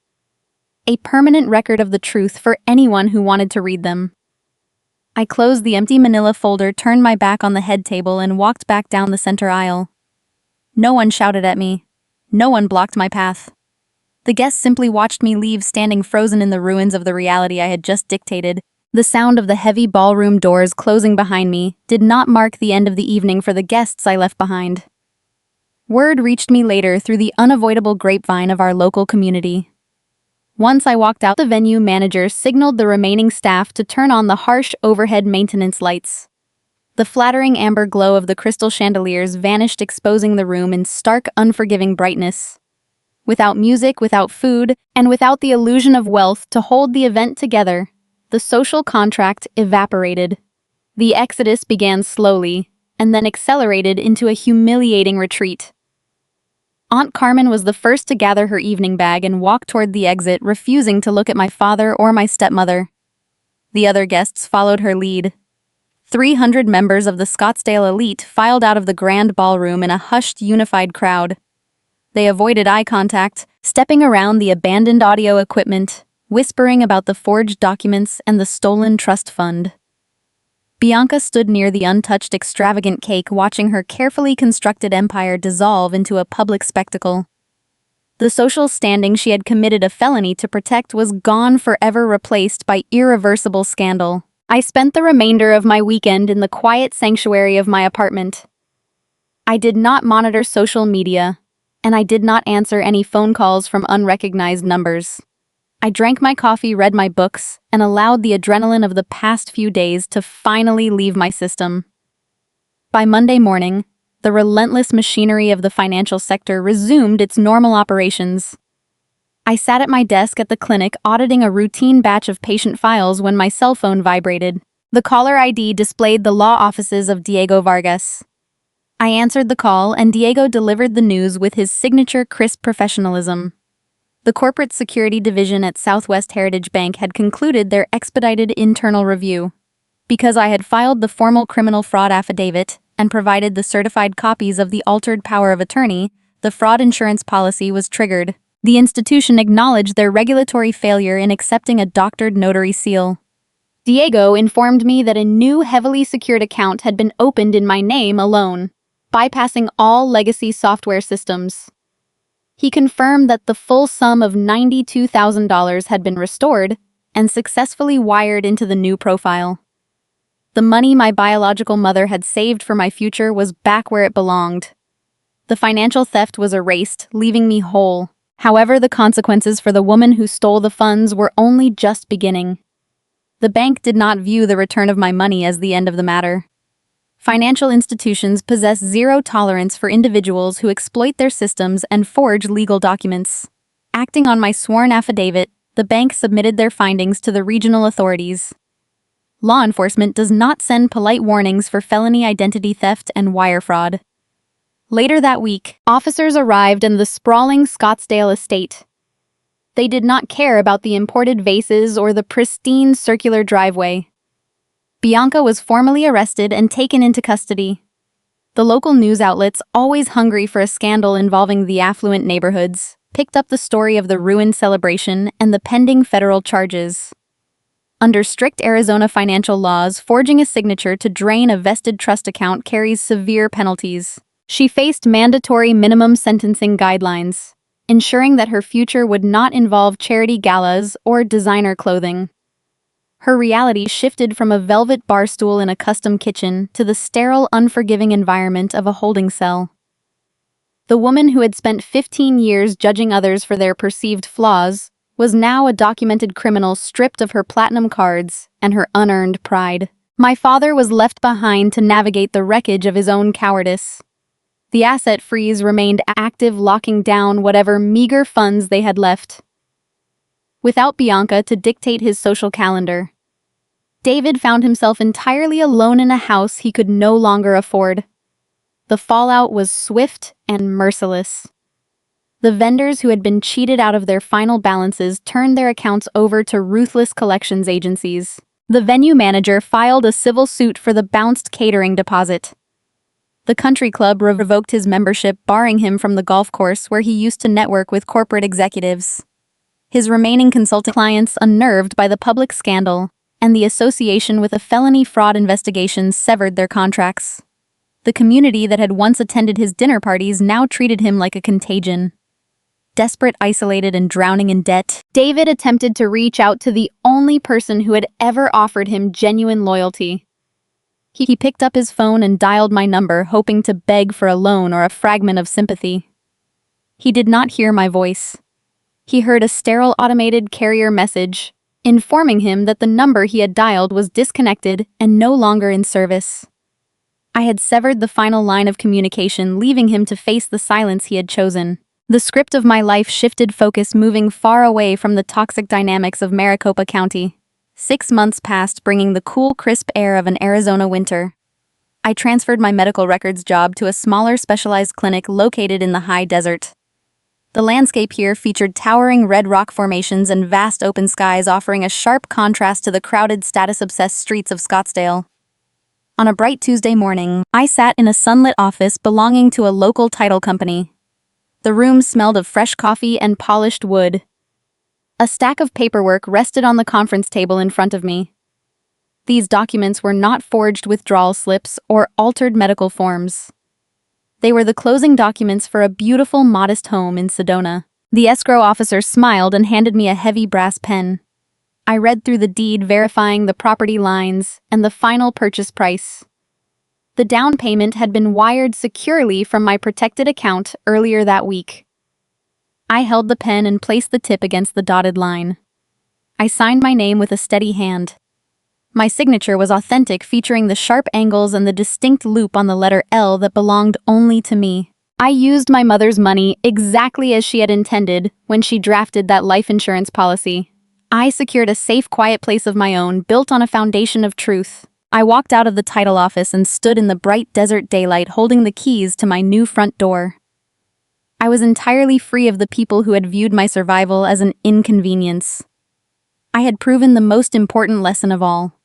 A permanent record of the truth for anyone who wanted to read them. I closed the empty manila folder, turned my back on the head table, and walked back down the center aisle. No one shouted at me. No one blocked my path. The guests simply watched me leave, standing frozen in the ruins of the reality I had just dictated. The sound of the heavy ballroom doors closing behind me did not mark the end of the evening for the guests I left behind. Word reached me later through the unavoidable grapevine of our local community. Once I walked out, the venue manager signaled the remaining staff to turn on the harsh overhead maintenance lights. The flattering amber glow of the crystal chandeliers vanished, exposing the room in stark, unforgiving brightness. Without music, without food, and without the illusion of wealth to hold the event together, the social contract evaporated. The exodus began slowly, and then accelerated into a humiliating retreat. Aunt Carmen was the first to gather her evening bag and walk toward the exit, refusing to look at my father or my stepmother. The other guests followed her lead. 300 members of the Scottsdale elite filed out of the grand ballroom in a hushed, unified crowd. They avoided eye contact, stepping around the abandoned audio equipment, whispering about the forged documents and the stolen trust fund. Bianca stood near the untouched, extravagant cake, watching her carefully constructed empire dissolve into a public spectacle. The social standing she had committed a felony to protect was gone, forever replaced by irreversible scandal. I spent the remainder of my weekend in the quiet sanctuary of my apartment. I did not monitor social media, and I did not answer any phone calls from unrecognized numbers. I drank my coffee, read my books, and allowed the adrenaline of the past few days to finally leave my system. By Monday morning, the relentless machinery of the financial sector resumed its normal operations. I sat at my desk at the clinic auditing a routine batch of patient files when my cell phone vibrated. The caller ID displayed the law offices of Diego Vargas. I answered the call, and Diego delivered the news with his signature crisp professionalism. The corporate security division at Southwest Heritage Bank had concluded their expedited internal review. Because I had filed the formal criminal fraud affidavit and provided the certified copies of the altered power of attorney, the fraud insurance policy was triggered. The institution acknowledged their regulatory failure in accepting a doctored notary seal. Diego informed me that a new heavily secured account had been opened in my name alone, bypassing all legacy software systems. He confirmed that the full sum of $92,000 had been restored and successfully wired into the new profile. The money my biological mother had saved for my future was back where it belonged. The financial theft was erased, leaving me whole. However, the consequences for the woman who stole the funds were only just beginning. The bank did not view the return of my money as the end of the matter. Financial institutions possess zero tolerance for individuals who exploit their systems and forge legal documents. Acting on my sworn affidavit, the bank submitted their findings to the regional authorities. Law enforcement does not send polite warnings for felony identity theft and wire fraud. Later that week, officers arrived in the sprawling Scottsdale estate. They did not care about the imported vases or the pristine circular driveway. Bianca was formally arrested and taken into custody. The local news outlets, always hungry for a scandal involving the affluent neighborhoods, picked up the story of the ruined celebration and the pending federal charges. Under strict Arizona financial laws, forging a signature to drain a vested trust account carries severe penalties. She faced mandatory minimum sentencing guidelines, ensuring that her future would not involve charity galas or designer clothing. Her reality shifted from a velvet bar stool in a custom kitchen to the sterile, unforgiving environment of a holding cell. The woman who had spent 15 years judging others for their perceived flaws was now a documented criminal stripped of her platinum cards and her unearned pride. My father was left behind to navigate the wreckage of his own cowardice. The asset freeze remained active, locking down whatever meager funds they had left. Without Bianca to dictate his social calendar, David found himself entirely alone in a house he could no longer afford. The fallout was swift and merciless. The vendors who had been cheated out of their final balances turned their accounts over to ruthless collections agencies. The venue manager filed a civil suit for the bounced catering deposit. The country club revoked his membership, barring him from the golf course where he used to network with corporate executives. His remaining consulting clients, unnerved by the public scandal and the association with a felony fraud investigation, severed their contracts. The community that had once attended his dinner parties now treated him like a contagion. Desperate, isolated, and drowning in debt, David attempted to reach out to the only person who had ever offered him genuine loyalty. He picked up his phone and dialed my number, hoping to beg for a loan or a fragment of sympathy. He did not hear my voice. He heard a sterile automated carrier message, informing him that the number he had dialed was disconnected and no longer in service. I had severed the final line of communication, leaving him to face the silence he had chosen. The script of my life shifted focus, moving far away from the toxic dynamics of Maricopa County. 6 months passed, bringing the cool, crisp air of an Arizona winter. I transferred my medical records job to a smaller, specialized clinic located in the high desert. The landscape here featured towering red rock formations and vast open skies, offering a sharp contrast to the crowded, status-obsessed streets of Scottsdale. On a bright Tuesday morning, I sat in a sunlit office belonging to a local title company. The room smelled of fresh coffee and polished wood. A stack of paperwork rested on the conference table in front of me. These documents were not forged withdrawal slips or altered medical forms. They were the closing documents for a beautiful, modest home in Sedona. The escrow officer smiled and handed me a heavy brass pen. I read through the deed, verifying the property lines and the final purchase price. The down payment had been wired securely from my protected account earlier that week. I held the pen and placed the tip against the dotted line. I signed my name with a steady hand. My signature was authentic, featuring the sharp angles and the distinct loop on the letter L that belonged only to me. I used my mother's money exactly as she had intended when she drafted that life insurance policy. I secured a safe, quiet place of my own, built on a foundation of truth. I walked out of the title office and stood in the bright desert daylight, holding the keys to my new front door. I was entirely free of the people who had viewed my survival as an inconvenience. I had proven the most important lesson of all.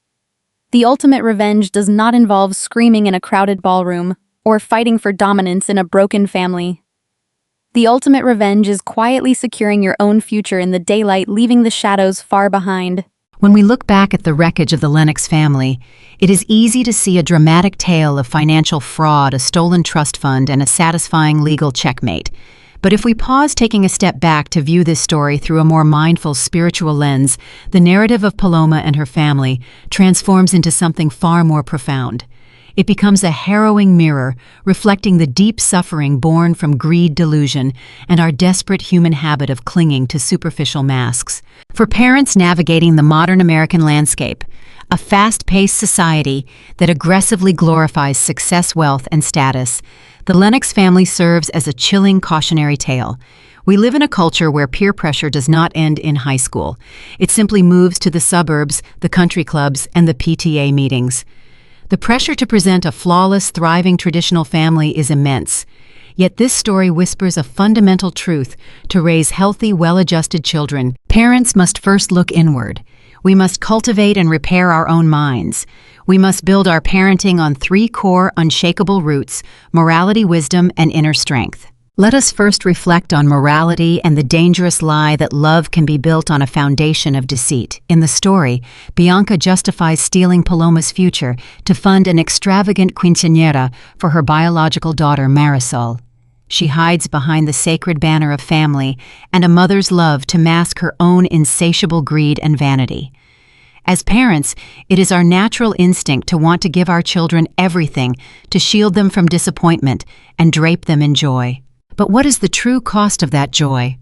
The ultimate revenge does not involve screaming in a crowded ballroom or fighting for dominance in a broken family. The ultimate revenge is quietly securing your own future in the daylight, leaving the shadows far behind. When we look back at the wreckage of the Lennox family, it is easy to see a dramatic tale of financial fraud, a stolen trust fund, and a satisfying legal checkmate. But if we pause, taking a step back to view this story through a more mindful, spiritual lens, the narrative of Paloma and her family transforms into something far more profound. It becomes a harrowing mirror, reflecting the deep suffering born from greed, delusion, and our desperate human habit of clinging to superficial masks. For parents navigating the modern American landscape, a fast-paced society that aggressively glorifies success, wealth, and status, the Lennox family serves as a chilling cautionary tale. We live in a culture where peer pressure does not end in high school. It simply moves to the suburbs, the country clubs, and the PTA meetings. The pressure to present a flawless, thriving traditional family is immense. Yet this story whispers a fundamental truth: to raise healthy, well-adjusted children, parents must first look inward. We must cultivate and repair our own minds. We must build our parenting on three core, unshakable roots: morality, wisdom, and inner strength. Let us first reflect on morality and the dangerous lie that love can be built on a foundation of deceit. In the story, Bianca justifies stealing Paloma's future to fund an extravagant quinceañera for her biological daughter Marisol. She hides behind the sacred banner of family and a mother's love to mask her own insatiable greed and vanity. As parents, it is our natural instinct to want to give our children everything, to shield them from disappointment and drape them in joy. But what is the true cost of that joy?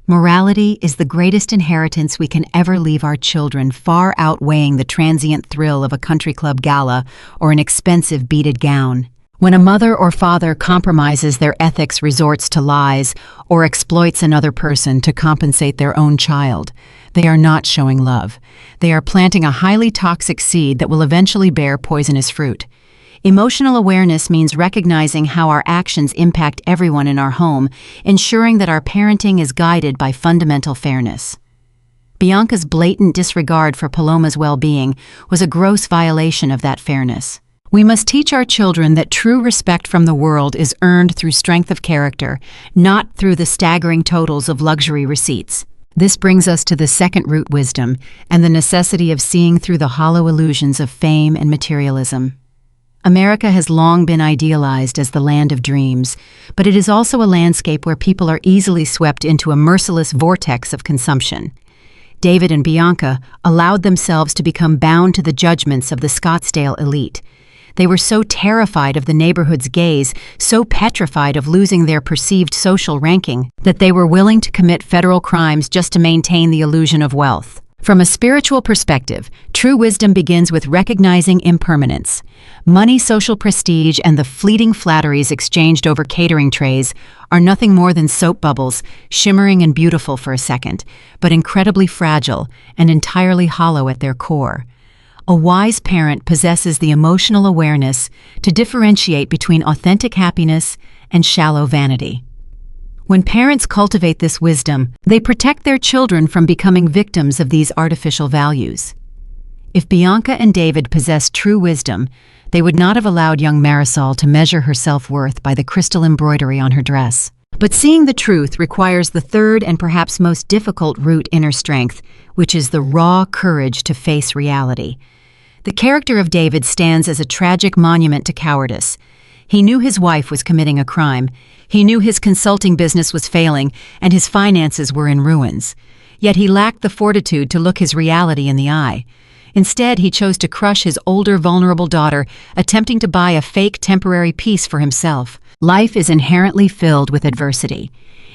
Morality is the greatest inheritance we can ever leave our children, far outweighing the transient thrill of a country club gala or an expensive beaded gown. When a mother or father compromises their ethics, resorts to lies, or exploits another person to compensate their own child, they are not showing love. They are planting a highly toxic seed that will eventually bear poisonous fruit. Emotional awareness means recognizing how our actions impact everyone in our home, ensuring that our parenting is guided by fundamental fairness. Bianca's blatant disregard for Paloma's well-being was a gross violation of that fairness. We must teach our children that true respect from the world is earned through strength of character, not through the staggering totals of luxury receipts. This brings us to the second root: wisdom, and the necessity of seeing through the hollow illusions of fame and materialism. America has long been idealized as the land of dreams, but it is also a landscape where people are easily swept into a merciless vortex of consumption. David and Bianca allowed themselves to become bound to the judgments of the Scottsdale elite. They were so terrified of the neighborhood's gaze, so petrified of losing their perceived social ranking, that they were willing to commit federal crimes just to maintain the illusion of wealth. From a spiritual perspective, true wisdom begins with recognizing impermanence. Money, social prestige, and the fleeting flatteries exchanged over catering trays are nothing more than soap bubbles, shimmering and beautiful for a second, but incredibly fragile and entirely hollow at their core. A wise parent possesses the emotional awareness to differentiate between authentic happiness and shallow vanity. When parents cultivate this wisdom, they protect their children from becoming victims of these artificial values. If Bianca and David possessed true wisdom, they would not have allowed young Marisol to measure her self-worth by the crystal embroidery on her dress. But seeing the truth requires the third and perhaps most difficult root: inner strength, which is the raw courage to face reality. The character of David stands as a tragic monument to cowardice. He knew his wife was committing a crime. He knew his consulting business was failing and his finances were in ruins. Yet he lacked the fortitude to look his reality in the eye. Instead, he chose to crush his older, vulnerable daughter, attempting to buy a fake temporary peace for himself. Life is inherently filled with adversity.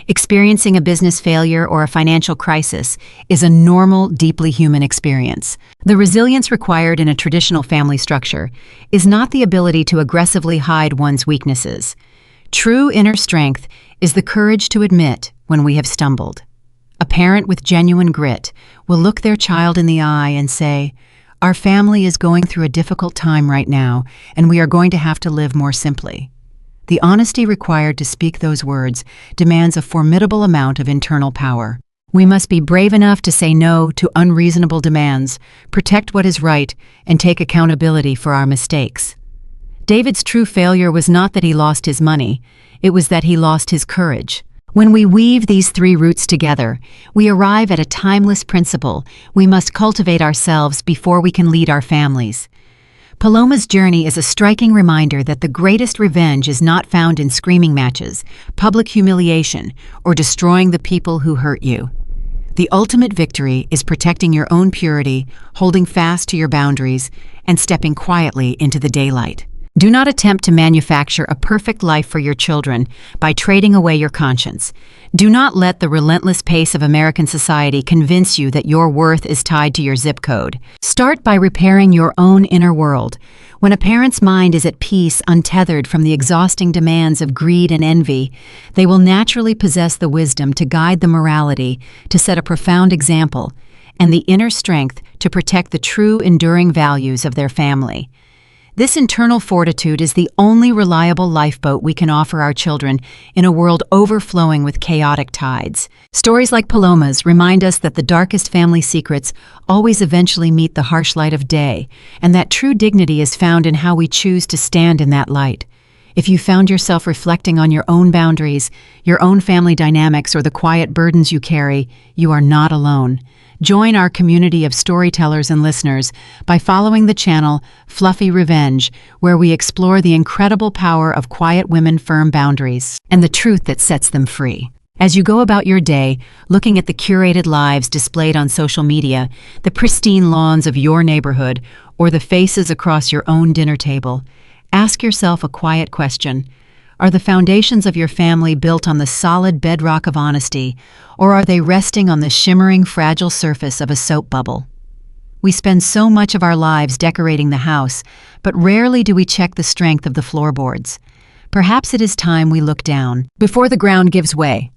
Experiencing a business failure or a financial crisis is a normal, deeply human experience. The resilience required in a traditional family structure is not the ability to aggressively hide one's weaknesses. True inner strength is the courage to admit when we have stumbled. A parent with genuine grit will look their child in the eye and say, "Our family is going through a difficult time right now, and we are going to have to live more simply." The honesty required to speak those words demands a formidable amount of internal power. We must be brave enough to say no to unreasonable demands, protect what is right, and take accountability for our mistakes. David's true failure was not that he lost his money, it was that he lost his courage. When we weave these three roots together, we arrive at a timeless principle: we must cultivate ourselves before we can lead our families. Paloma's journey is a striking reminder that the greatest revenge is not found in screaming matches, public humiliation, or destroying the people who hurt you. The ultimate victory is protecting your own purity, holding fast to your boundaries, and stepping quietly into the daylight. Do not attempt to manufacture a perfect life for your children by trading away your conscience. Do not let the relentless pace of American society convince you that your worth is tied to your zip code. Start by repairing your own inner world. When a parent's mind is at peace, untethered from the exhausting demands of greed and envy, they will naturally possess the wisdom to guide the morality, to set a profound example, and the inner strength to protect the true, enduring values of their family. This internal fortitude is the only reliable lifeboat we can offer our children in a world overflowing with chaotic tides. Stories like Paloma's remind us that the darkest family secrets always eventually meet the harsh light of day, and that true dignity is found in how we choose to stand in that light. If you found yourself reflecting on your own boundaries, your own family dynamics, or the quiet burdens you carry, you are not alone. Join our community of storytellers and listeners by following the channel Fluffy Revenge, where we explore the incredible power of quiet women's firm boundaries and the truth that sets them free. As you go about your day, looking at the curated lives displayed on social media, the pristine lawns of your neighborhood, or the faces across your own dinner table, ask yourself a quiet question. Are the foundations of your family built on the solid bedrock of honesty, or are they resting on the shimmering, fragile surface of a soap bubble? We spend so much of our lives decorating the house, but rarely do we check the strength of the floorboards. Perhaps it is time we look down before the ground gives way.